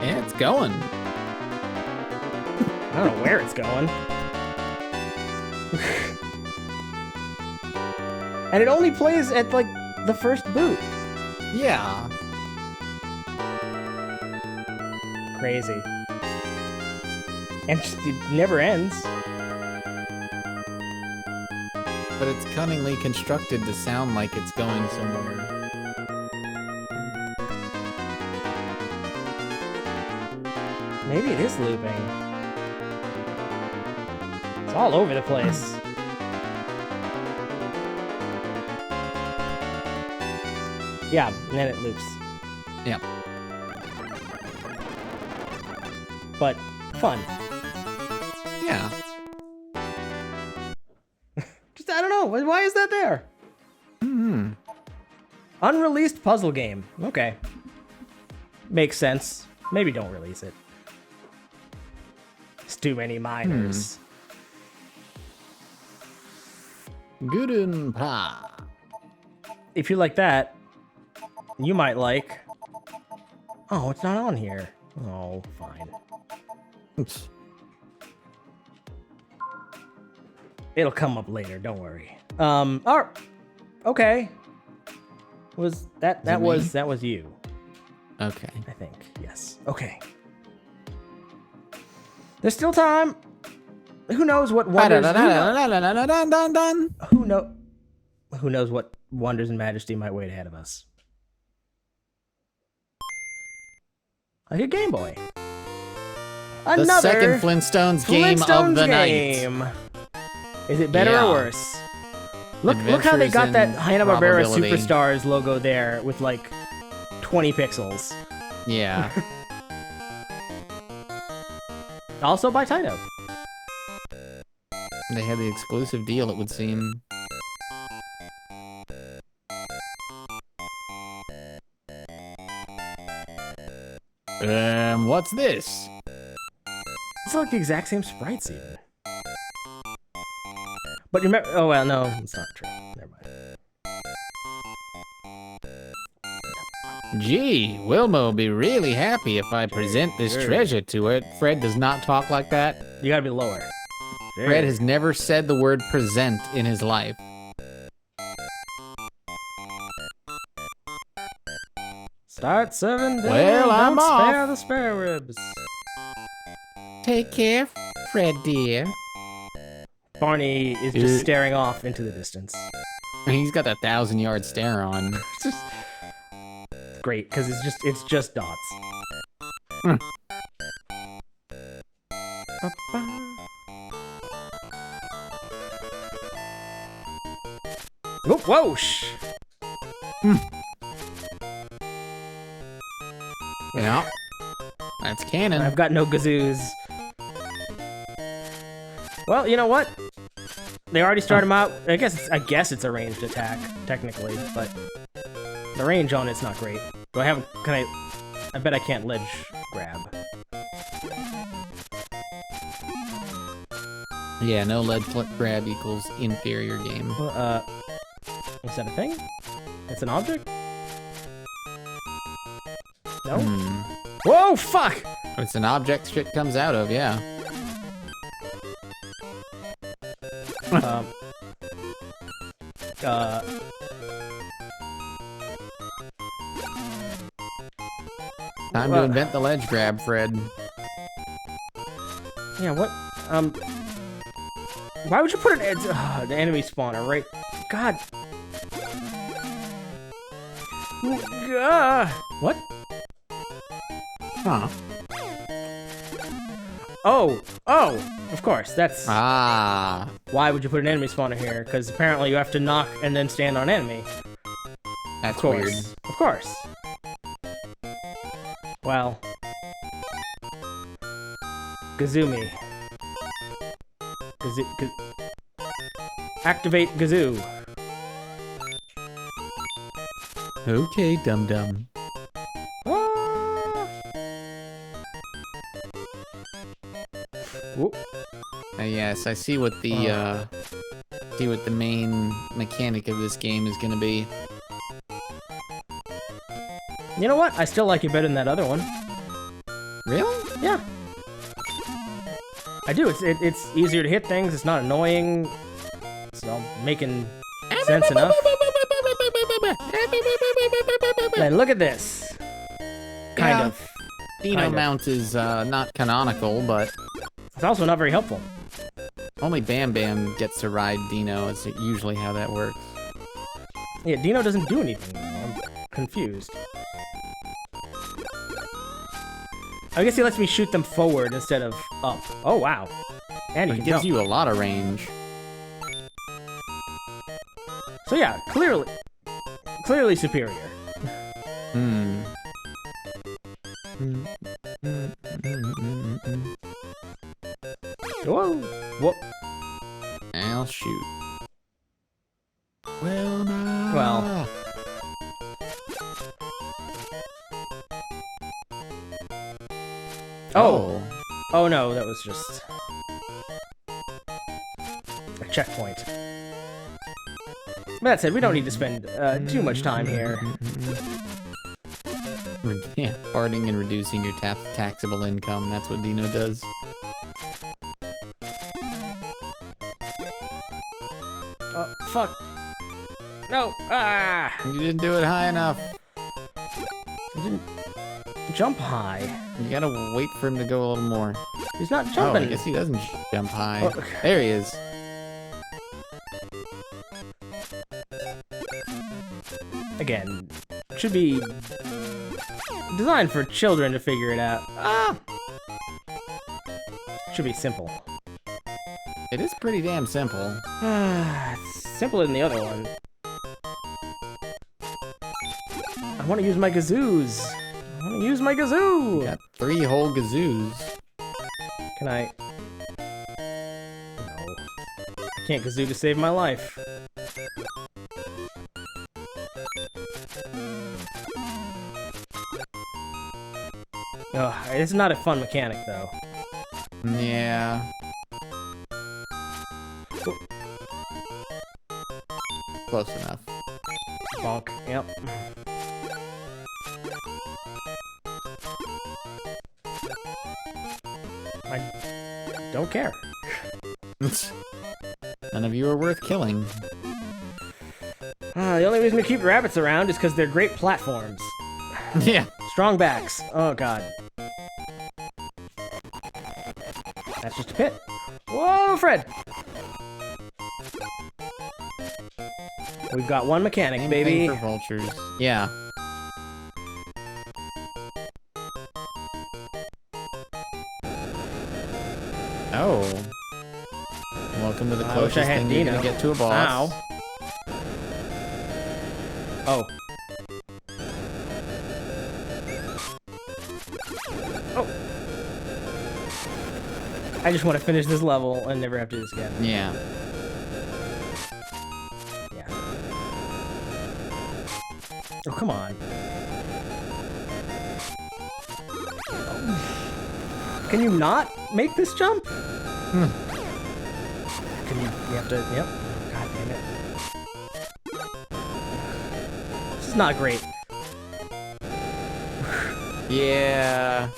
Yeah, it's going. I don't know where it's going. And it only plays at, like, the first boot. Yeah. Crazy. And it never ends. But it's cunningly constructed to sound like it's going somewhere. Maybe it is looping. It's all over the place. Yeah, and then it loops. Yep. But fun. Yeah. Just, I don't know. Why is that there? Hmm. Unreleased puzzle game. Okay. Makes sense. Maybe don't release it. It's too many minors. Gulun.Pa. If you like that, you might like... Oh, it's not on here. Oh, fine. Oops. It'll come up later, don't worry. Oh, okay. Was that was you. Okay. I think, yes. Okay. There's still time. Who knows what wonders... Who knows what wonders and majesty might wait ahead of us. Like a Game Boy. Another the second Flintstones game of the night. Is it better or worse? Look how they got that Hanna-Barbera Superstars logo there with like 20 pixels. Yeah. Also by Tyco. They had the exclusive deal, it would seem. What's this? It's like the exact same sprites even. But you remember? Oh well, no, it's not true. Never mind. Gee, Wilma will be really happy if I present this treasure to her. Fred does not talk like that. You gotta be lower. Fred has never said the word present in his life. Start serving down. Well, I'm don't off. spare the spare ribs. Take care, Fred dear. Barney is just staring off into the distance. He's got that 1,000-yard stare on. It's just great because it's just dots. Oh, whoosh! Yeah, that's canon. I've got no gazoos. Well, you know what? They already start him out. I guess it's a ranged attack technically, but the range on it's not great. Do I have? I bet I can't ledge grab. Yeah, no lead grab equals inferior game. Is that a thing? It's an object? No? Whoa, fuck! It's an object shit comes out of, yeah. Time to invent the ledge grab, Fred. Yeah, what? Why would you put an enemy spawner right? God. What? Huh. Oh, of course, that's... Why would you put an enemy spawner here? Because apparently you have to knock and then stand on enemy. That's of course. weird. Of course. Well. Gazumi. Activate Gazoo. Okay, dum-dum. Yes, I see what the main mechanic of this game is gonna be. You know what? I still like it better than that other one. Really? Yeah. I do. It's easier to hit things. It's not annoying. It's all making sense enough. And look at this. Kind of. Dino mount is not canonical, but it's also not very helpful. Only Bam Bam gets to ride Dino. Is usually how that works. Yeah, Dino doesn't do anything. I'm confused. I guess he lets me shoot them forward instead of up. Oh, wow. And he gives you a lot of range. So yeah, clearly superior. Whoa. Whoop. I'll shoot. Well, no. Well. Oh. Oh no, that was just a checkpoint. That said, we don't need to spend too much time here. Yeah, farting and reducing your taxable income. That's what Dino does. Oh, fuck. No! Ah! You didn't do it high enough. I didn't jump high. You gotta wait for him to go a little more. He's not jumping. Oh, I guess he doesn't jump high. Oh. There he is. Again, should be designed for children to figure it out. Ah! Should be simple. It is pretty damn simple. It's simpler than the other one. I want to use my gazoos. I want to use my gazoo. Got 3 whole gazoos. Can I? No. I can't gazoo to save my life. Ugh, it's not a fun mechanic, though. Yeah. Oh. Close enough. Bonk. Yep. I don't care. None of you are worth killing. The only reason we keep rabbits around is because they're great platforms. Yeah. Strong backs. Oh, God. That's just a pit. Whoa, Fred! We've got one mechanic, Same baby. thing for vultures. Yeah. Oh. Welcome to the closest thing you're gonna get to a boss. Ow. Oh. Oh. I just want to finish this level and never have to do this again. Yeah. Yeah. Oh, come on. Can you not make this jump? Can you have to, yep. God damn it. This is not great. Yeah.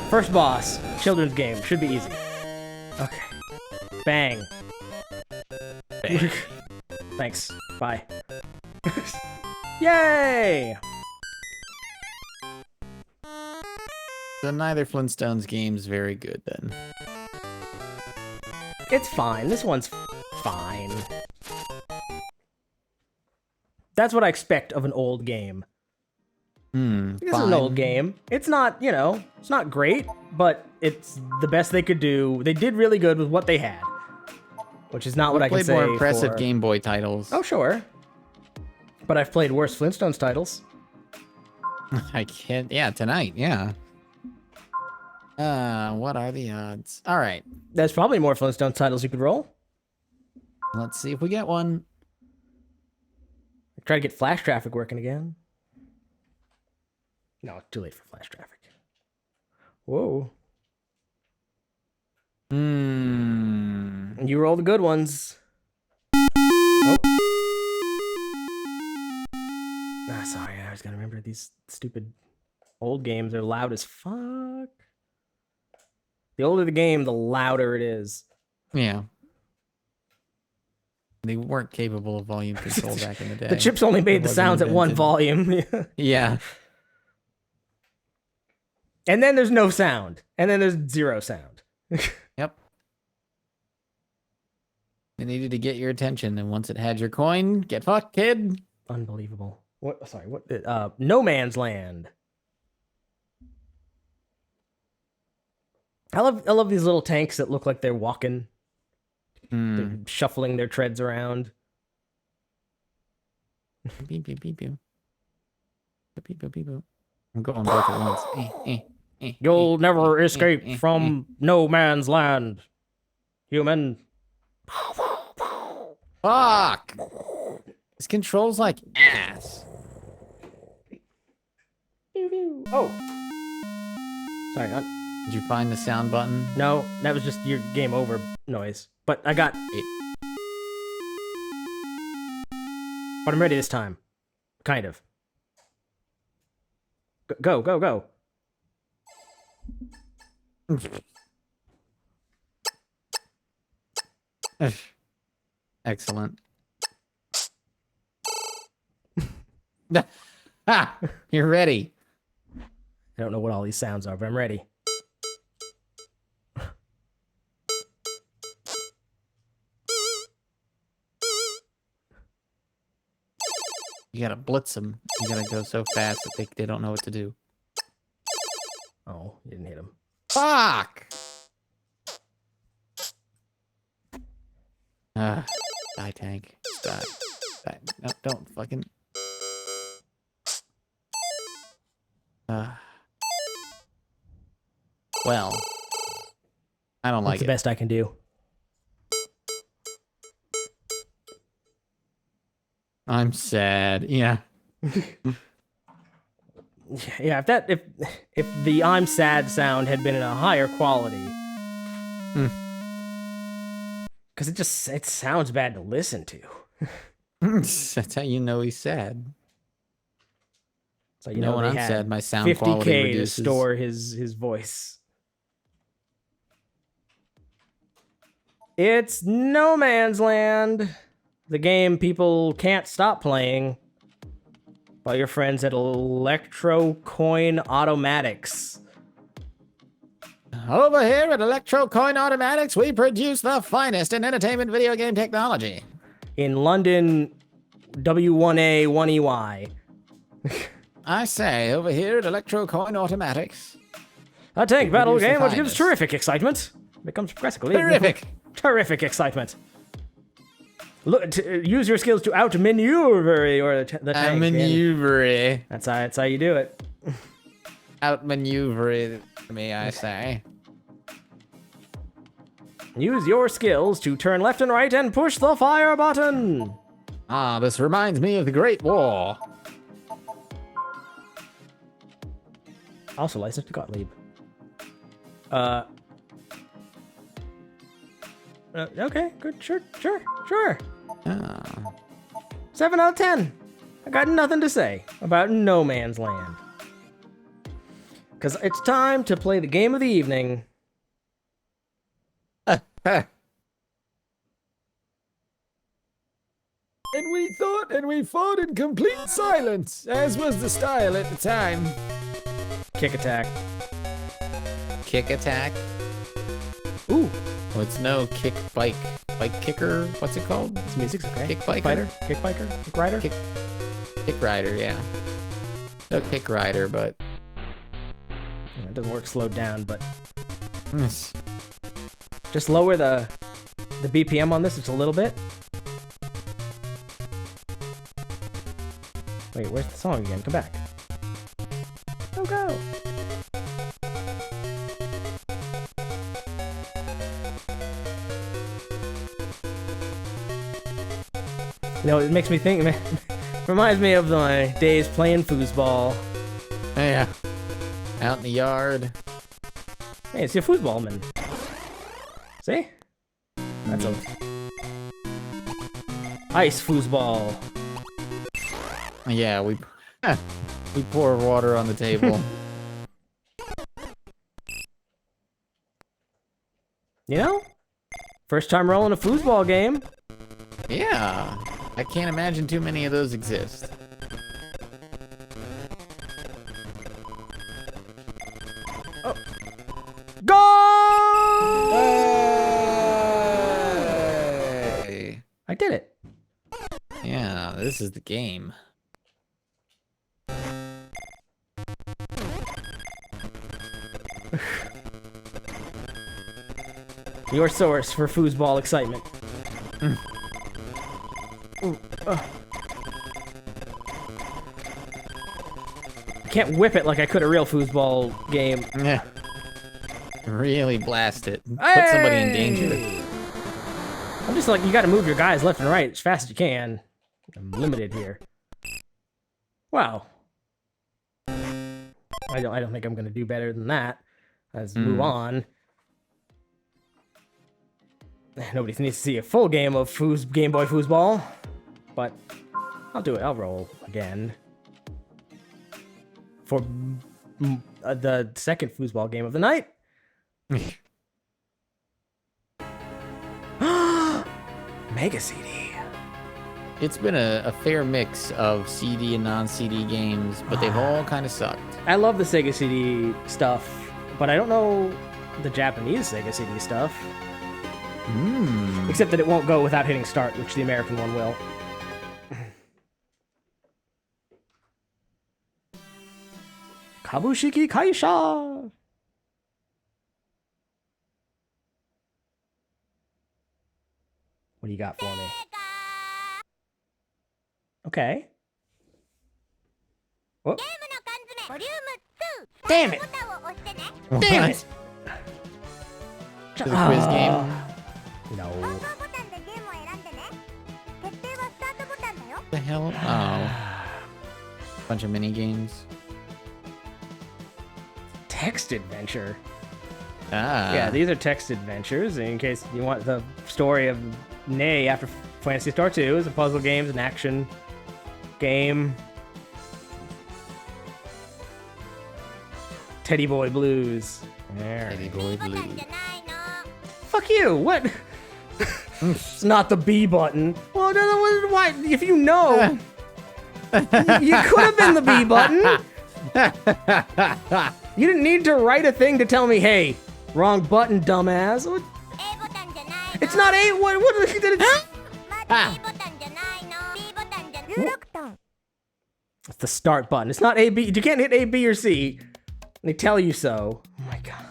First boss, children's game, should be easy. Okay. Bang. Bang. Thanks. Bye. Yay! So neither Flintstones game's very good then. It's fine. This one's fine. That's what I expect of an old game. This is an old game. It's not, you know, it's not great, but it's the best they could do. They did really good with what they had, which is not what I can say. Played more impressive for... Game Boy titles. Oh, sure. But I've played worse Flintstones titles. I can't. Yeah, tonight. Yeah. What are the odds? All right. There's probably more Flintstones titles you could roll. Let's see if we get one. Try to get flash traffic working again. No, it's too late for flash traffic. Whoa. You roll the good ones. Oh. Sorry, I was gonna remember these stupid old games are loud as fuck. The older the game, the louder it is. Yeah. They weren't capable of volume control back in the day. The chips only made the sounds at one volume. Yeah. And then there's no sound. And then there's zero sound. Yep. It needed to get your attention, and once it had your coin, get fucked, kid. Unbelievable. What? Sorry. What? No Man's Land. I love these little tanks that look like they're walking, they're shuffling their treads around. Beep beep beep beep. Beep beep beep beep. I'm going both at once. You'll never escape from No Man's Land, human. Fuck! This controls like ass. Oh. Sorry, Did you find the sound button? No, that was just your game over noise. But I got it. But I'm ready this time. Kind of. Go, go, go. Excellent. You're ready. I don't know what all these sounds are, but I'm ready. You gotta blitz them. You gotta go so fast that they don't know what to do. Oh, you didn't hit him. Fuck! Die tank. Die. No, don't fucking... Well, I don't like That's it. the best I can do. I'm sad. Yeah. Yeah, if the I'm sad sound had been in a higher quality. Because it sounds bad to listen to. That's how you know he's sad. So you know when I'm sad, my sound quality 50K reduces. to store his voice. It's No Man's Land, the game people can't stop playing by your friends at Electro Coin Automatics. Over here at Electro Coin Automatics, we produce the finest in entertainment video game technology. In London, W1A 1EY. I say, over here at Electro Coin Automatics. A tank battle produce the game which gives finest. terrific excitement. Becomes progressively terrific excitement. Look, use your skills to outmaneuver the tank. Outmaneuver. That's how you do it. Outmaneuver, may I say. Use your skills to turn left and right and push the fire button. Ah, this reminds me of the Great War. Also licensed to Gottlieb. Okay, good, sure. 7 out of 10. I got nothing to say about No Man's Land. Because it's time to play the game of the evening. And we fought in complete silence, as was the style at the time. Kick attack. Kick attack? Ooh. Oh, it's no kick bike. Bike kicker? What's it called? This music's okay. Kick biker? Kick biker? Kick rider? Kick rider, yeah. No kick rider, but... Yeah, it doesn't work slowed down, but... Just lower the BPM on this just a little bit. Wait, where's the song again? Come back. Go. You know, it makes me think, man, reminds me of my days playing foosball. Yeah. Out in the yard. Hey, it's your foosball, man. See? That's a... Ice foosball. Yeah, we pour water on the table. You know? First time rolling a foosball game. Yeah. I can't imagine too many of those exist. Oh. Go! Hey. I did it. Yeah, this is the game. Your source for foosball excitement. Ooh, I can't whip it like I could a real foosball game. Yeah. Really blast it. Put somebody in danger. I'm just like, you gotta move your guys left and right as fast as you can. I'm limited here. Wow. I don't think I'm gonna do better than that. Let's move on. Nobody needs to see a full game of Game Boy foosball, but I'll do it. I'll roll again for the second foosball game of the night. Mega CD. It's been a fair mix of CD and non-CD games, but they've all kind of sucked. I love the Sega CD stuff, but I don't know the Japanese Sega CD stuff. Except that it won't go without hitting start, which the American one will. Kabushiki Kaisha! What do you got for me? Okay. Oh. Damn it! Damn it! To the quiz game? No. What the hell? Oh. Bunch of mini games. Text adventure. Ah. Yeah, these are text adventures. In case you want the story of Nay after Phantasy Star 2, is a puzzle game, an action game. Teddy Boy Blues. There. Teddy Boy Blues. Fuck you! What? It's not the B button. Well, why? If you know, you could have been the B button. You didn't need to write a thing to tell me, hey, wrong button, dumbass. What? It's not A. What did it? It's the start button. It's not A, B. You can't hit A, B, or C. They tell you so. Oh my god.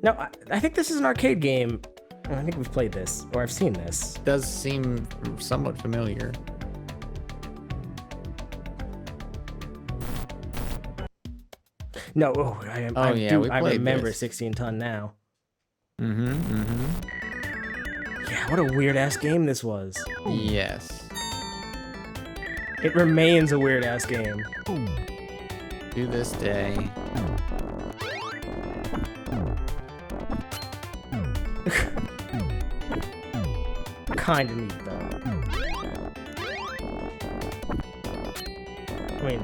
No, I think this is an arcade game. I think we've played this, or I've seen this. Does seem somewhat familiar. No, I remember this. 16 Ton now. Yeah, what a weird ass game this was. Yes. It remains a weird ass game. To this day. Kinda neat though. I mean,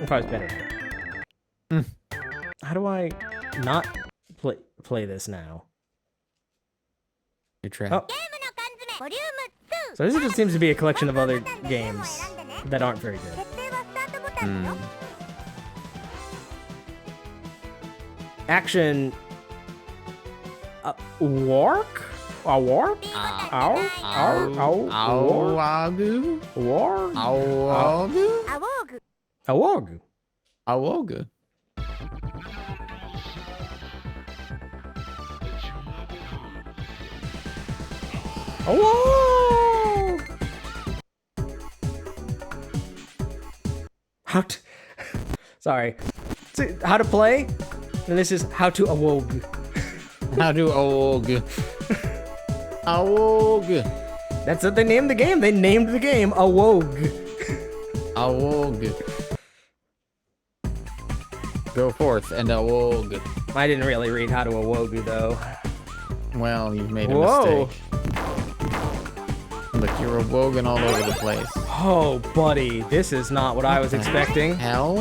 if I was better. How do I not play this now? You're trying. Oh. So this just seems to be a collection of other games that aren't very good. Action. Wark? A warp? Ow? Awogu? Warg? Awogu? Awogu. Awogu. Awog! Sorry. How to play? And this is how to awog. How to awog. Awogue. That's what they named the game. They named the game Awogue. Awogue. Go forth and awogue. I didn't really read how to awogue though. Well, you've made a mistake. Look, you're awogen all over the place. Oh, buddy, this is not what I was expecting. Hell?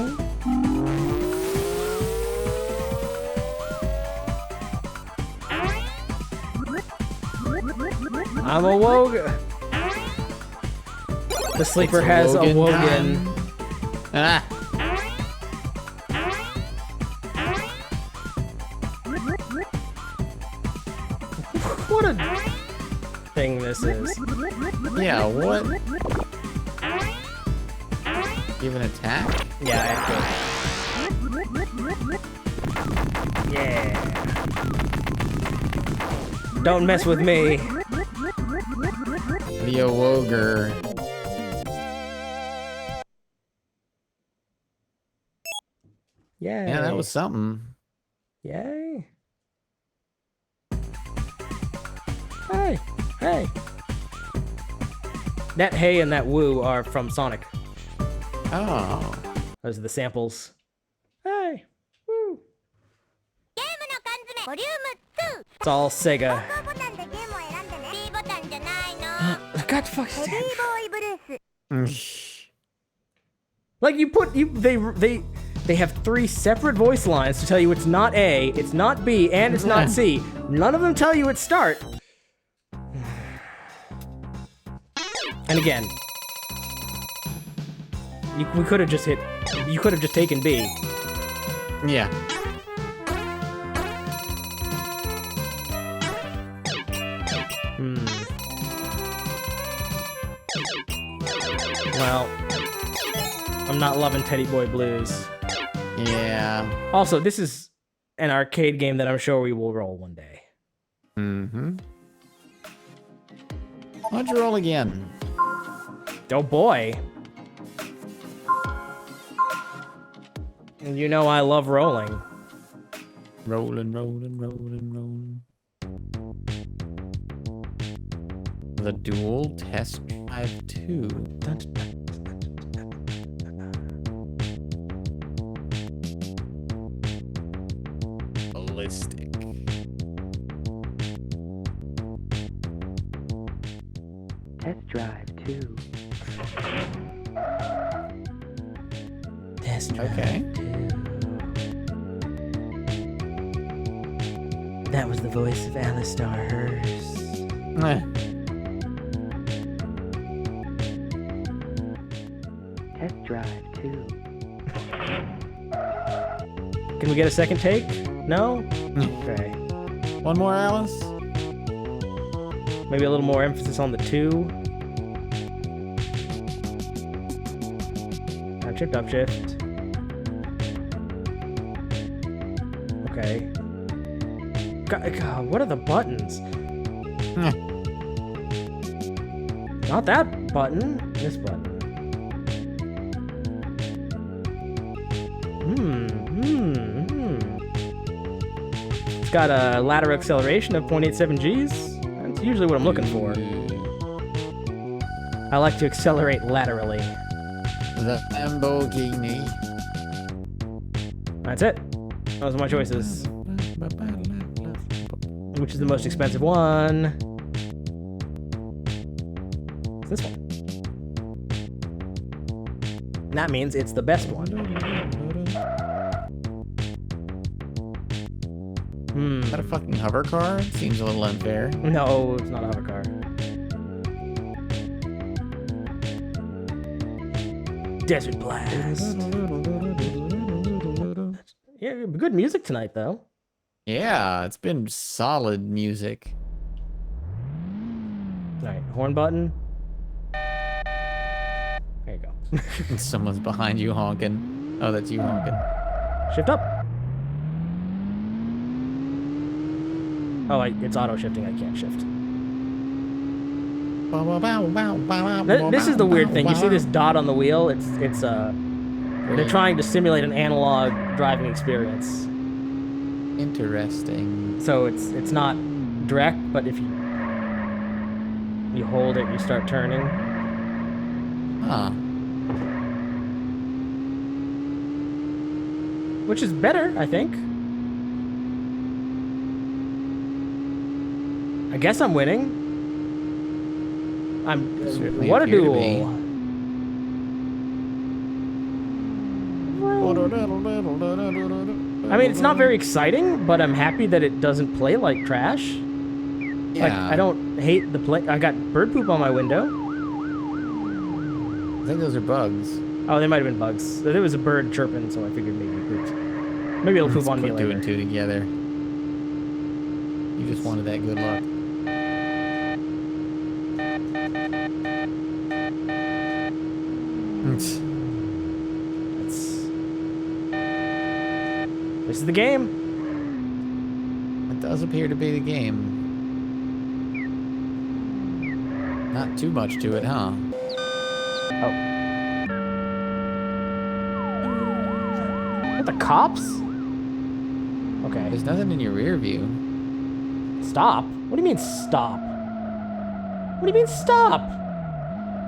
I'm awogue. The sleeper has awoken. Ah. What a thing this is. Yeah, what? You have an attack? Yeah, I have to. Yeah. Don't mess with me. The awoger. Yay. Yeah, that was something. Yay. Hey, hey. That hey and that woo are from Sonic. Oh. Those are the samples. Hey, woo. It's all Sega. God fucking like they have 3 separate voice lines to tell you it's not A, it's not B, and it's not C. None of them tell you it's start. And again, we could have just hit. You could have just taken B. Yeah. Well, I'm not loving Teddy Boy Blues. Yeah. Also, this is an arcade game that I'm sure we will roll one day. Mm-hmm. Why'd you roll again? Oh boy. And you know I love rolling. Rolling, rolling, rolling, rolling. The Duel Test Drive 2. Ballistic. Test Drive 2. Test Drive Okay. 2. That was the voice of Alistar Hearst. Test Drive 2. Can we get a second take? No? Okay. One more, Alice? Maybe a little more emphasis on the 2. Upshift, upshift. Okay. God, what are the buttons? Not that button. This button. It's got a lateral acceleration of 0.87 Gs. That's usually what I'm looking for. I like to accelerate laterally. The Lamborghini. That's it. Those are my choices. Which is the most expensive one? It's this one. And that means it's the best one. Is that a fucking hover car? Seems a little unfair. No, it's not a hover car. Desert Blast. Yeah, good music tonight, though. Yeah, it's been solid music. Alright, horn button. There you go. Someone's behind you honking. Oh, that's you honking. Shift up. Oh, it's auto shifting. I can't shift. This is the weird thing. You see this dot on the wheel? They're trying to simulate an analog driving experience. Interesting. So it's not direct, but if you You hold it, you start turning. Huh. Which is better, I think. I guess I'm winning. Certainly what a appear to duel. be. I mean, it's not very exciting, but I'm happy that it doesn't play like trash. Yeah. Like, I don't hate the play. I got bird poop on my window. I think those are bugs. Oh, they might have been bugs. There was a bird chirping, so I figured maybe it pooped. Maybe it'll poop on me Put later. two and two together. You just wanted that good luck. This is the game. It does appear to be the game. Not too much to it, huh? Oh. What, the cops? Okay. There's nothing in your rear view. Stop? What do you mean stop? What do you mean stop?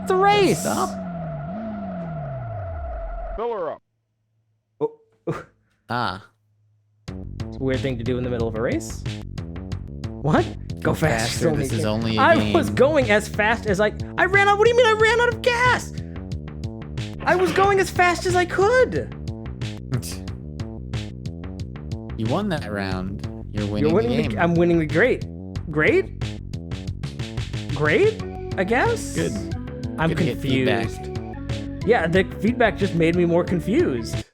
It's a race. Stop. Fill her up. Ah. It's a weird thing to do in the middle of a race. What? Go faster. This is only a I game. was going as fast as I ran out. What do you mean I ran out of gas? I was going as fast as I could. You won that round. You're winning the game. I'm winning the great. Great? Great? I guess? Good. I'm Good to get confused. feedback. Yeah, the feedback just made me more confused.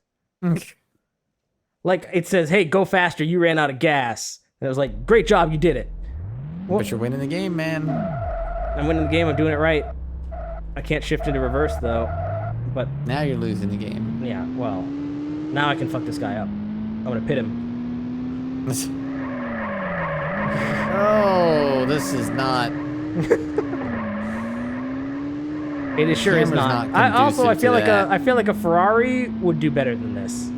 Like, it says, hey, go faster, you ran out of gas. And it was like, great job, you did it. Well, But you're winning the game, man. I'm winning the game, I'm doing it right. I can't shift into reverse, though. But now you're losing the game. Yeah, well, now I can fuck this guy up. I'm gonna pit him. Oh, this is not... It is sure is Camera's not. not I conducive feel to like that. I feel like a Ferrari would do better than this.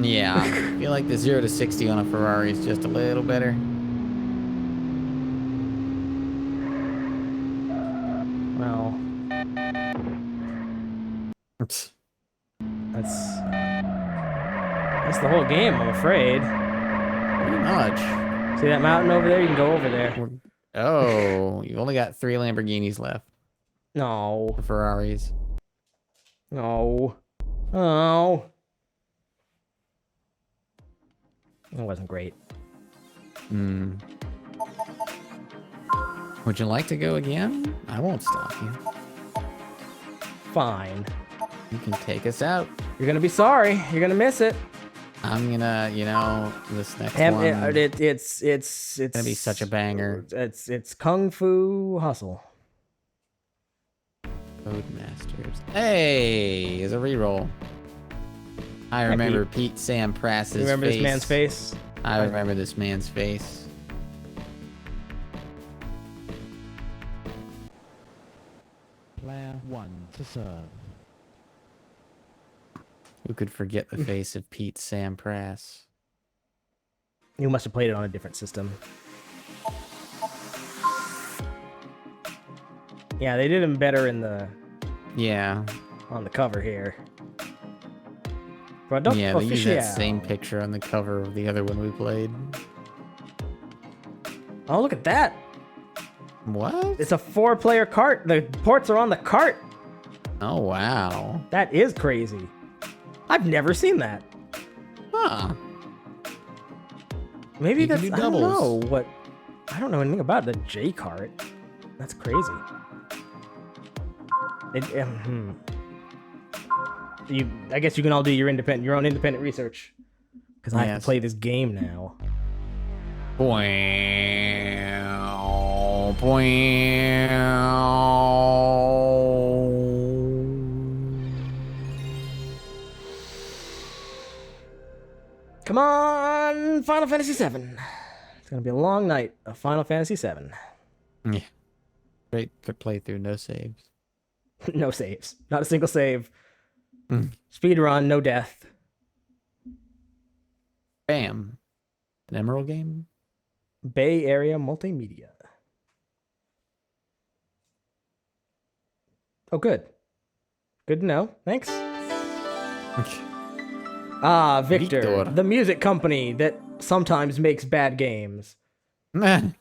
Yeah, I feel like the 0 to 60 on a Ferrari is just a little better. Well, that's the whole game, I'm afraid. Pretty much. See that mountain over there? You can go over there. Oh, you've only got 3 Lamborghinis left. No. The Ferraris. No. Oh. It wasn't great. Hmm. Would you like to go again? I won't stop you. Fine. You can take us out. You're gonna be sorry. You're gonna miss it. I'm gonna, you know, this next one. It's gonna be such a banger. It's Kung Fu Hustle. Codemasters. Hey, is a reroll. I remember Pete Sampras' face. You remember this man's face? I remember this man's face. Player 1 to serve. Who could forget the face of Pete Sampras? You must have played it on a different system. Yeah, they did him better in the... Yeah. On the cover here. But Yeah, they used that same picture on the cover of the other one we played. Oh, look at that! What? It's a 4-player cart. The ports are on the cart. Oh, wow. That is crazy. I've never seen that. Huh. Maybe You can that's... do I don't doubles. know what... I don't know anything about the J cart. That's crazy. I guess you can all do your own independent research. Because I have to play this game now. Come on, Final Fantasy VII. It's gonna be a long night of Final Fantasy VII. Yeah. Great playthrough, no saves. No saves. Not a single save. Speed run, no death. Bam. An Emerald game? Bay Area Multimedia. Oh, good. Good to know. Thanks. Ah, Victor, the music company that sometimes makes bad games. I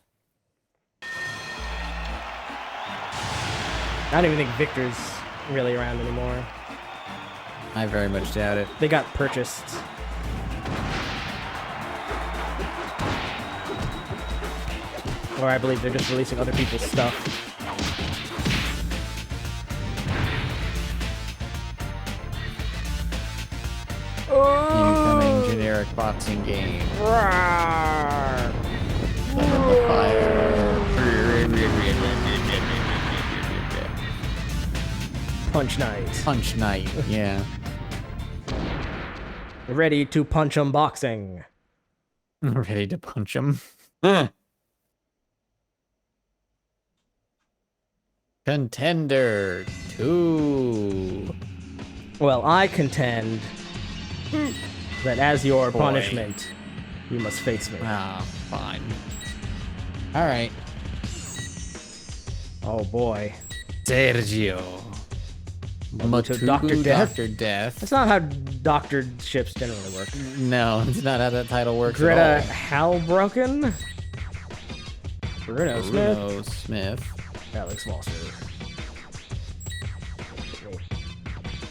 don't even think Victor's really around anymore. I very much doubt it. They got purchased. Or I believe they're just releasing other people's stuff. Incoming generic boxing game. Punch night. Punch night, yeah. Ready to punch 'em boxing. Ready to punch 'em. Contender 2. Well, I contend that as your punishment, you must face me. Ah, fine. Alright. Oh boy. Sergio. Dr. Death. Dr. Death. That's not how doctored ships generally work. No, it's not how that title works Greta at all. Halbroken? Bruno Smith. Alex Walser.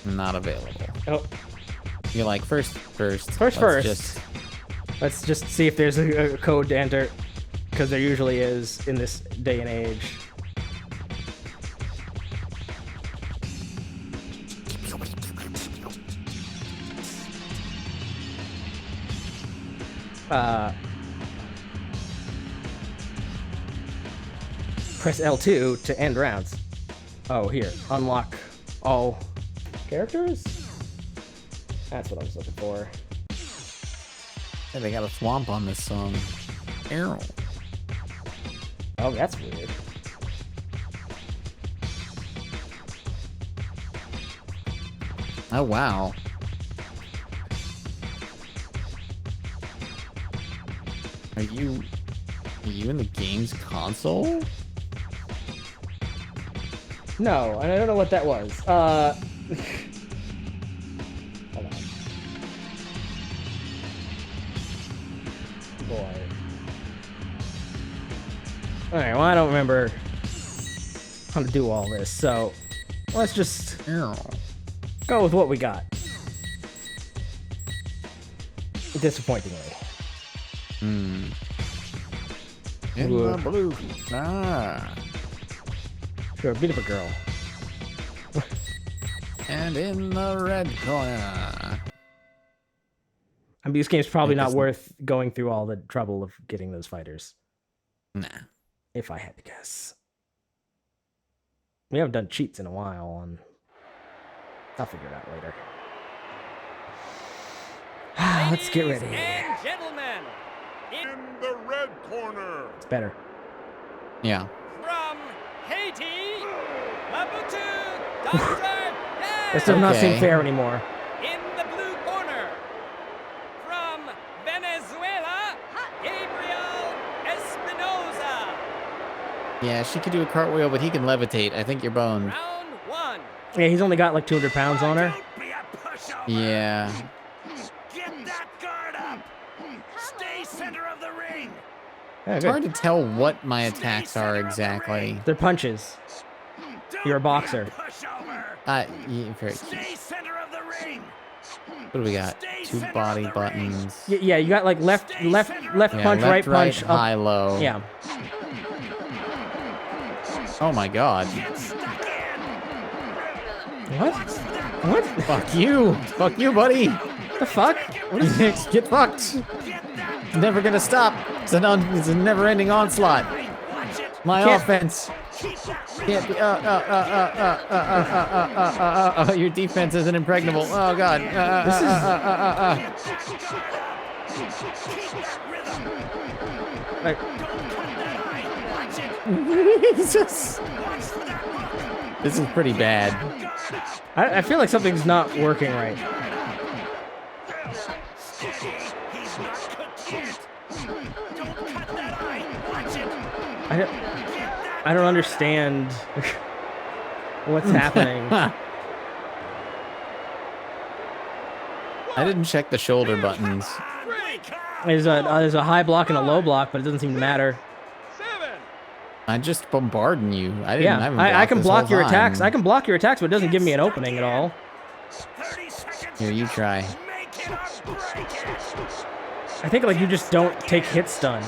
Not available. Oh. You're like, first. Let's just see if there's a code to enter, because there usually is in this day and age. Press L2 to end rounds. Oh, here. Unlock all characters? That's what I was looking for. Hey, they got a swamp on this song. Arrow. Oh, that's weird. Oh, wow. Are you in the game's console? No, I don't know what that was. Hold on. Boy. Alright, well, I don't remember how to do all this, so let's just go with what we got. Disappointingly. In the blue. Sure, bit of a girl. And in the red corner. I mean, this game's probably not worth going through all the trouble of getting those fighters. Nah. If I had to guess. We haven't done cheats in a while, and I'll figure it out later. Let's get ready. And gentlemen, In the red corner. It's better. Yeah. from Haiti, Maputo, Dr. This does not seem fair anymore. In the blue corner, from Venezuela, Gabriel Espinoza. Yeah, she could do a cartwheel, but he can levitate. I think you're boned. Round 1. Yeah, he's only got like 200 pounds on her. Yeah. Get that guard up. Stay center of the ring. It's hard to tell what my attacks are exactly. They're punches. You're a boxer. Yeah, very cute. Stay center of the ring. What do we got? 2 body buttons. Yeah, you got like left Yeah, punch, left, right punch, up. high, low. Yeah. Oh my god. What? What? Fuck you. Fuck you, buddy. The fuck? What is this? Get fucked. It's never gonna stop. It's a never-ending onslaught. My offense. Can't be. Your defense isn't impregnable. Oh god. Jesus. This is pretty bad. I feel like something's not working right. I don't understand. What's happening? I didn't check the shoulder buttons. There's a high block and a low block, but it doesn't seem to matter. I'm just bombarding you. I didn't. Yeah, I can block your attacks. I can block your attacks, but it doesn't give me an opening at all. Here, you try. I think like you just don't take hit stun,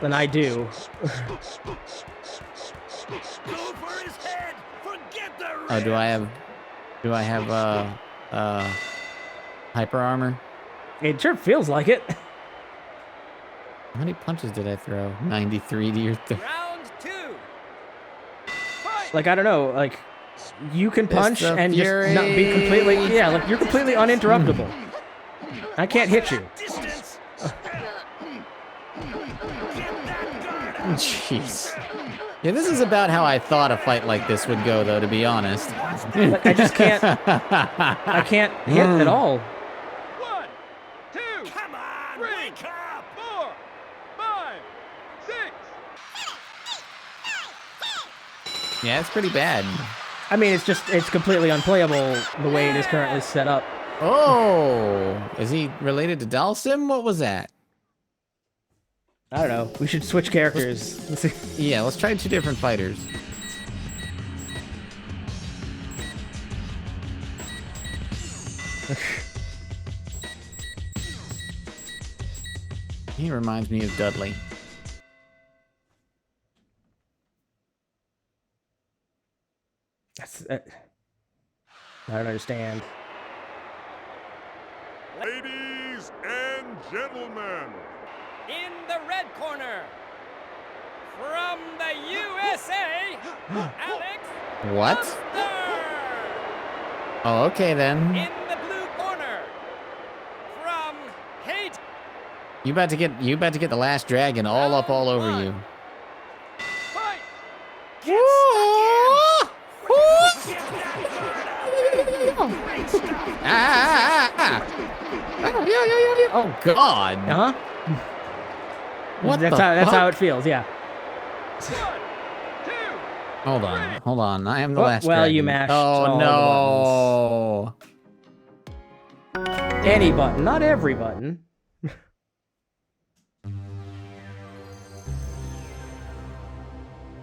than I do. Oh, do I have hyper armor? It sure feels like it. How many punches did I throw? 93 to your Round 2. Like I don't know, like you can punch and just not be completely like you're completely uninterruptible. I can't hit you. Jeez. Yeah, this is about how I thought a fight like this would go, though, to be honest. Like, I just can't. I can't hit at all. 1, 2, come on, 3, wake up! 4, 5, 6. Yeah, it's pretty bad. I mean, it's completely unplayable the way it is currently set up. Oh, is he related to Dalsim? What was that? I don't know. We should switch characters. Let's see. Yeah, let's try 2 different fighters. He reminds me of Dudley. I don't understand. Ladies and gentlemen, In the red corner, from the USA, Alex. What? Oh, okay then. In the blue corner, from Hate. You about to get the last dragon all up all over you. Oh God! Uh huh. What that's how it feels. Yeah. Hold on. I am the last. Well, dragon. you mashed. Oh all no! the Any button, not every button.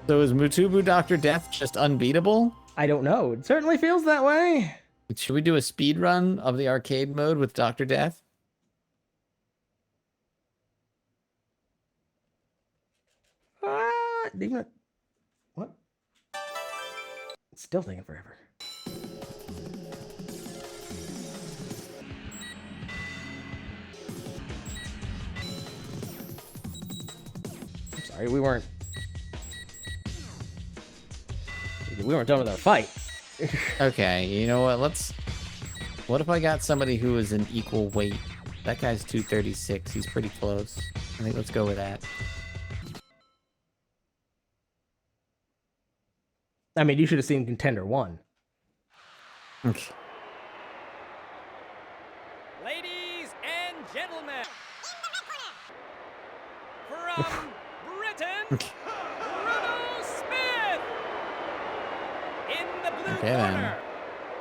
So is Mutubu Dr. Death just unbeatable? I don't know. It certainly feels that way. Should we do a speed run of the arcade mode with Dr. Death? What? It's still taking forever. I'm sorry, we weren't done with our fight. Okay, you know what? What if I got somebody who is an equal weight? That guy's 236. He's pretty close. I think let's go with that. I mean, you should have seen Contender 1. Okay. Ladies and gentlemen, from Britain, Bruno Smith. In the blue corner,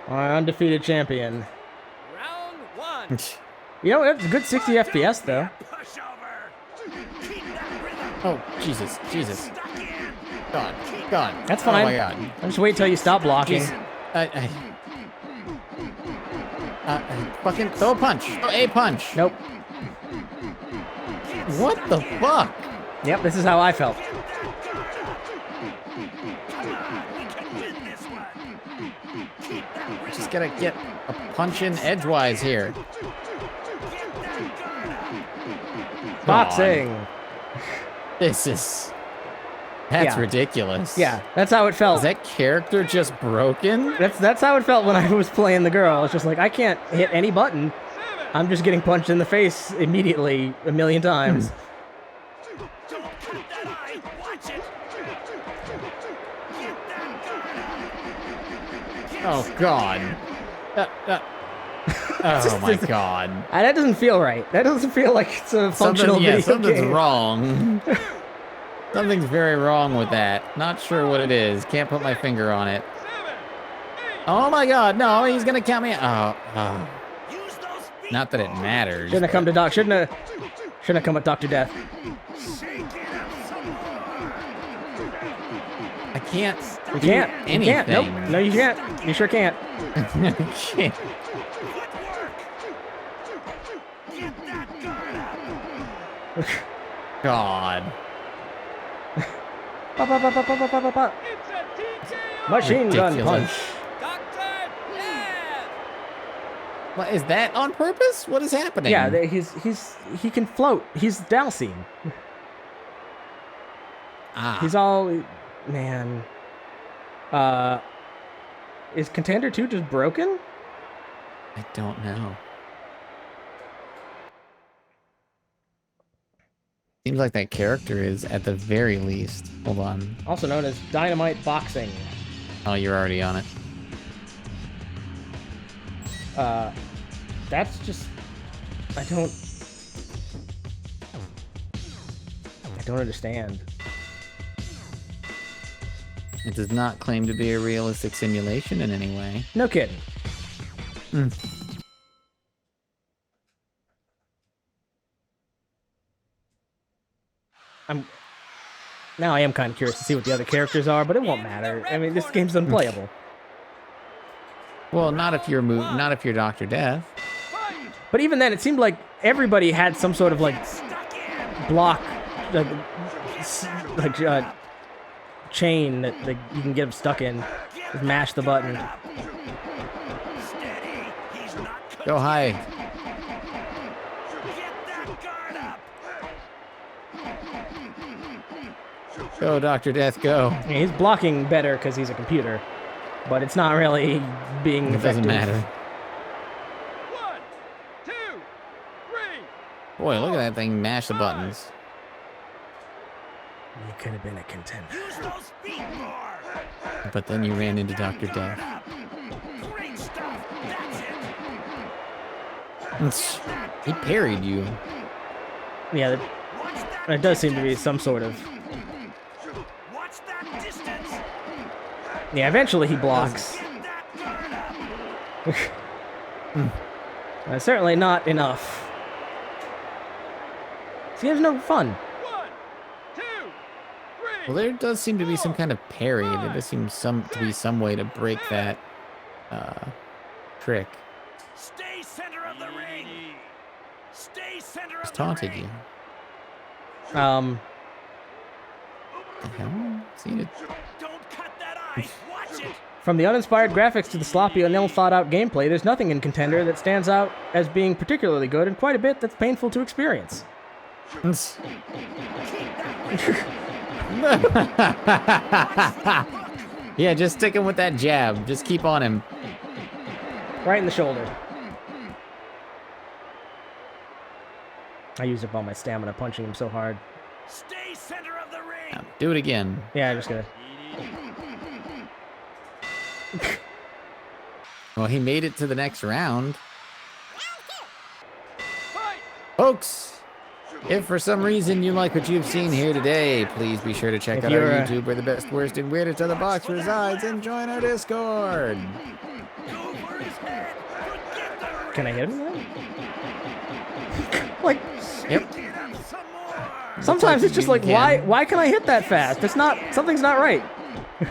Our undefeated champion. round 1. You know, it's a good 60 FPS though. Oh, Jesus. God. That's fine. Oh my God. I'll just wait till you stop blocking. Fucking throw a punch. Throw a punch. Nope. What the fuck? Yep, this is how I felt. Just gotta get a punch in edgewise here. Boxing. That's ridiculous. Yeah, that's how it felt. Is that character just broken? That's how it felt when I was playing the girl. It's just like, I can't hit any button. I'm just getting punched in the face immediately a million times. Oh, God. Oh, my God. That doesn't feel right. That doesn't feel like it's a functional video something's game. wrong. Something's very wrong with that. Not sure what it is. Can't put my finger on it. Oh my god, no, he's gonna count me. Oh. Not that it matters. Shouldn't have come to Doc. Shouldn't have come with Dr. Death. I can't. You can't. Anything. You can't. Nope. No, you can't. You sure can't. Can't. God. Machine gun punch. What is that on purpose? What is happening? Yeah, he can float. He's Dalcine. He's all man. Is Contender 2 just broken? I don't know. Seems like that character is at the very least. Hold on. Also known as Dynamite Boxing. Oh, you're already on it. That's just... I don't understand. It does not claim to be a realistic simulation in any way. No kidding. Now I am kind of curious to see what the other characters are, but it won't matter. I mean, this game's unplayable. Well, not if you're Dr. Death. But even then, it seemed like everybody had some sort of like block, chain that you can get them stuck in. Just mash the button. Go high. Go, Dr. Death, go. I mean, he's blocking better because he's a computer, but it's not really being effective. It doesn't matter. 1, 2, 3. Boy, look at that thing mash the buttons. You could have been a contender. But then you ran into Dr. Death. He parried you. Yeah, there does seem to be some sort of... Yeah, eventually he blocks. Certainly not enough. This game's no fun. Well, there does seem to be some kind of parry. There does seem to be some way to break that trick. Stay center of the ring. Stay center He's of taunted the ring. you. The hell? Seen it. Don't cut that eye. Watch it. From the uninspired graphics to the sloppy and ill-thought-out gameplay, there's nothing in Contender that stands out as being particularly good, and quite a bit that's painful to experience. Yeah, just stick him with that jab. Just keep on him. Right in the shoulder. I used up all my stamina punching him so hard. Stay center of the ring. Now, do it again. Yeah, I'm just gonna... Well, he made it to the next round. Folks, if for some reason you like what you've seen here today, please be sure to check out our YouTube where the best, worst, and weirdest of the box resides, and join our Discord. Can I hit him then? Like... Yep. Sometimes it's just like, why can I hit that fast? It's not... Something's not right.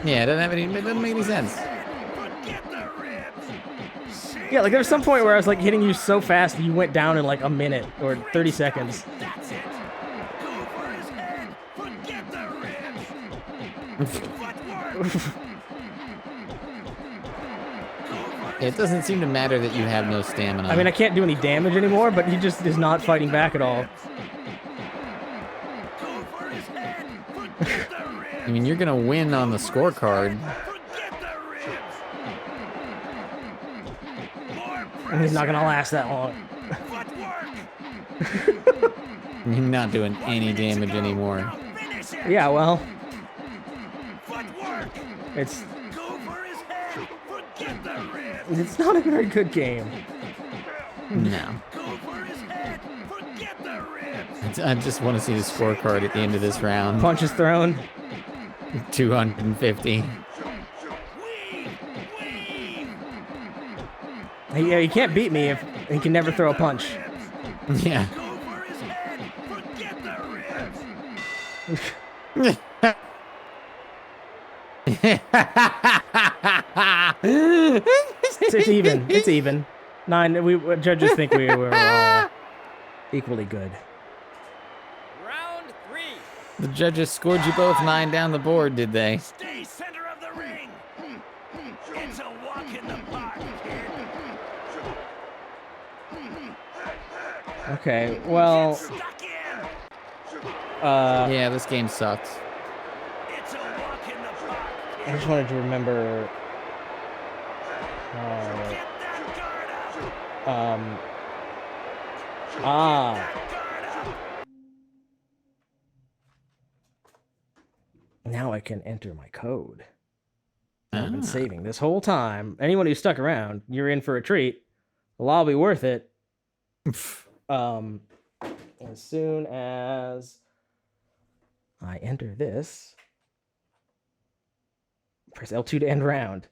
Yeah, it doesn't make any sense. Yeah, like there's some point where I was like hitting you so fast that you went down in like a minute or 30 seconds. It doesn't seem to matter that you have no stamina. I mean, I can't do any damage anymore, but he just is not fighting back at all. I mean, you're gonna win on the scorecard. He's not gonna last that long. You're not doing any damage anymore. Yeah, well, it's not a very good game. No. I just want to see the scorecard at the end of this round. Punches thrown. 250. Yeah, he can't beat me if he can never throw a punch. Yeah. It's even. It's even. 9. We judges think we were all equally good. Round 3. The judges scored you both 9 down the board, did they? Stay center of the ring. It's a walk in the park, kid. Okay, well. Yeah, this game sucks. It's a walk in the park. I just wanted to remember. Now I can enter my code. I've been saving this whole time. Anyone who stuck around, you're in for a treat. It'll all be worth it. As soon as I enter this, press L2 to end round.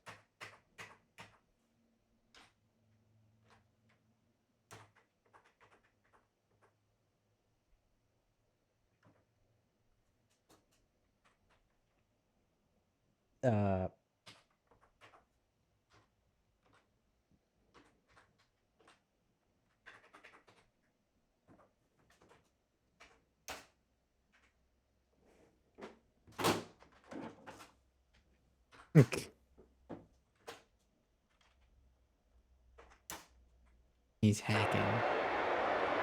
He's hacking.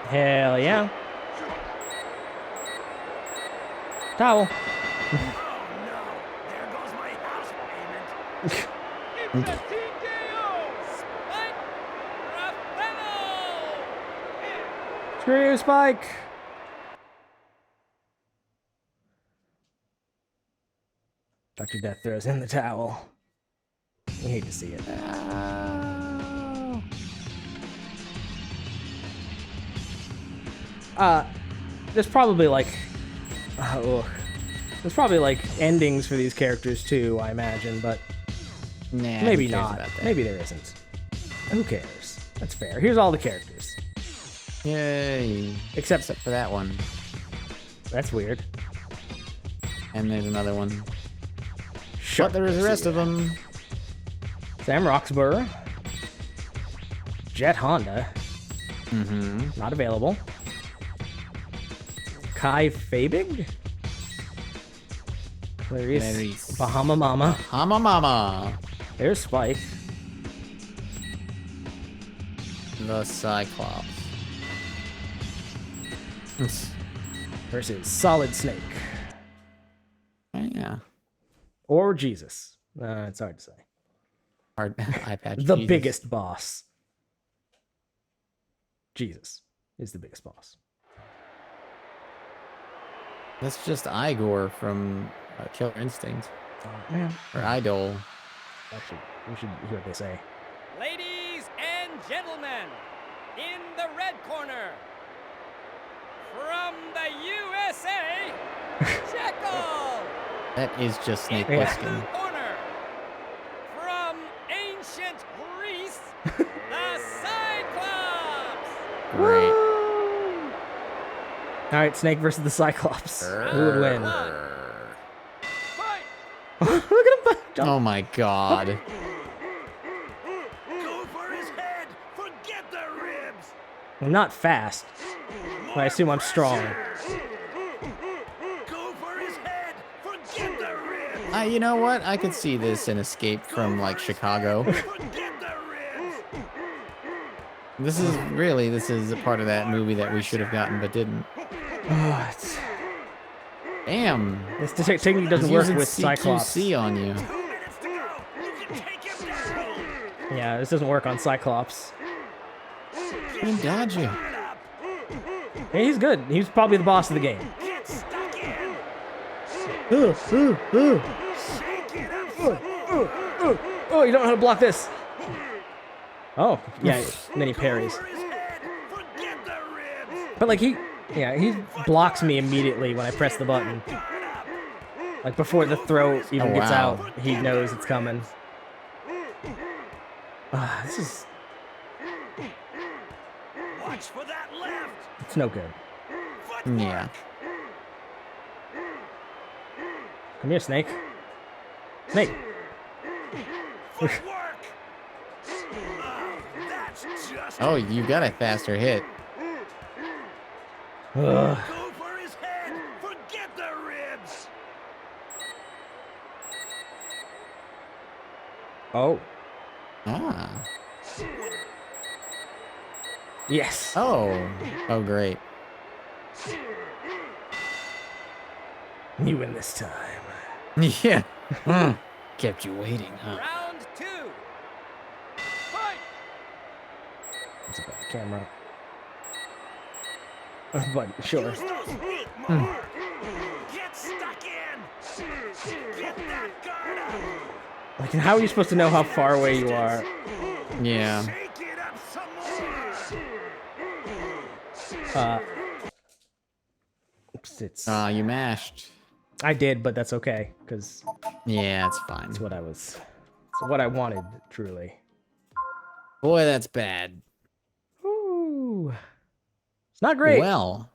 Hell yeah. Towel. Screw you, Spike. Dr. Death throws in the towel. You hate to see it. There's probably like, there's probably like endings for these characters too, I imagine, but nah, maybe not. Maybe there isn't. Who cares? That's fair. Here's all the characters. Yay! Except for that one. That's weird. And there's another one. Sure. But there is the rest of them. Sam Roxburgh. Jet Honda. Mm-hmm. Not available. Kai Fabig? Clarice Bahama Mama. Bahama Mama. There's Spike. The Cyclops. Versus Solid Snake. Yeah. Or Jesus. It's hard to say. Hard iPad. The biggest boss. Jesus is the biggest boss. That's just Igor from Killer Instinct. Oh, man. Or Idol. Actually, we should hear what they say. Ladies and gentlemen, in the red corner, from the USA, Jekyll. That is just Snake Yeah. Plissken. Corner, from ancient Greece, the Cyclops. Great. All right, Snake versus the Cyclops. Who would win? Look at him jump. Oh my god. Go for his head. Forget the ribs. I'm not fast, but I assume I'm strong. Go for his head. Forget the ribs. You know what? I could see this in Escape from like Chicago. This is a part of that movie that we should have gotten but didn't. Oh, Damn. This technique doesn't work with Cyclops. CQC on you. Yeah, this doesn't work on Cyclops. He dodge you. Yeah, he's good. He's probably the boss of the game. Oh, you don't know how to block this. Oh, yeah, and then he parries. But like he blocks me immediately when I press the button. Like before the throw even gets out, he knows it's coming. This is Watch for that left. It's no good. Yeah. Come here, Snake. Snake. Oh, you got a faster hit. Ugh. Go for his head. Forget the ribs. Oh. Ah. Yes. Oh. Oh, great. You win this time. Yeah. Kept you waiting, huh? Round 2. Fight. It's a bad camera. But sure. Get stuck in. Get that guard up. Like, how are you supposed to know how far away you are? Yeah. Shake it up some more. It's. You mashed. I did, but that's okay, because. Yeah, it's fine. It's what I was. It's what I wanted, truly. Boy, that's bad. Ooh. It's not great. Well.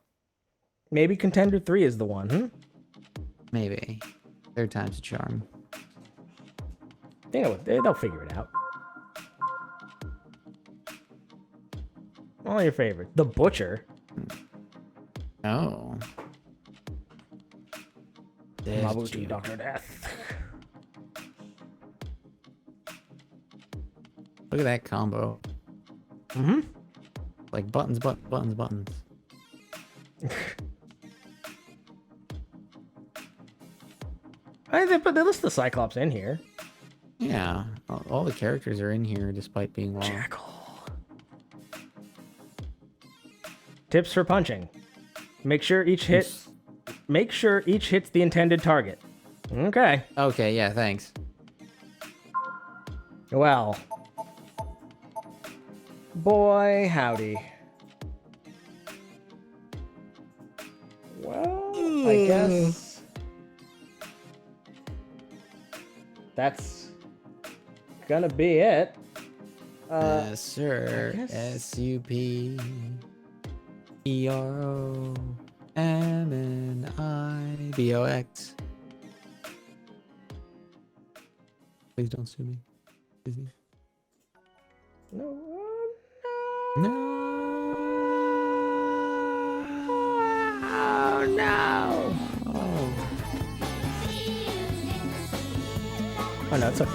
Maybe Contender 3 is the one, hmm? Maybe. Third time's a charm. They'll figure it out. All your favorites. The Butcher. Oh. Mabuchi, Dr. Death. Look at that combo. Mm-hmm. Like buttons, buttons. They list the Cyclops in here. Yeah. All the characters are in here despite being long. Jackal. Tips for punching. Make sure each hits the intended target. Okay. Okay, yeah, thanks. Well. Boy, howdy. Well, I guess that's gonna be it. Yes, sir. SUPEROMNIBOX. Please don't sue me, Disney. No. No. Oh no. Oh no, it's okay.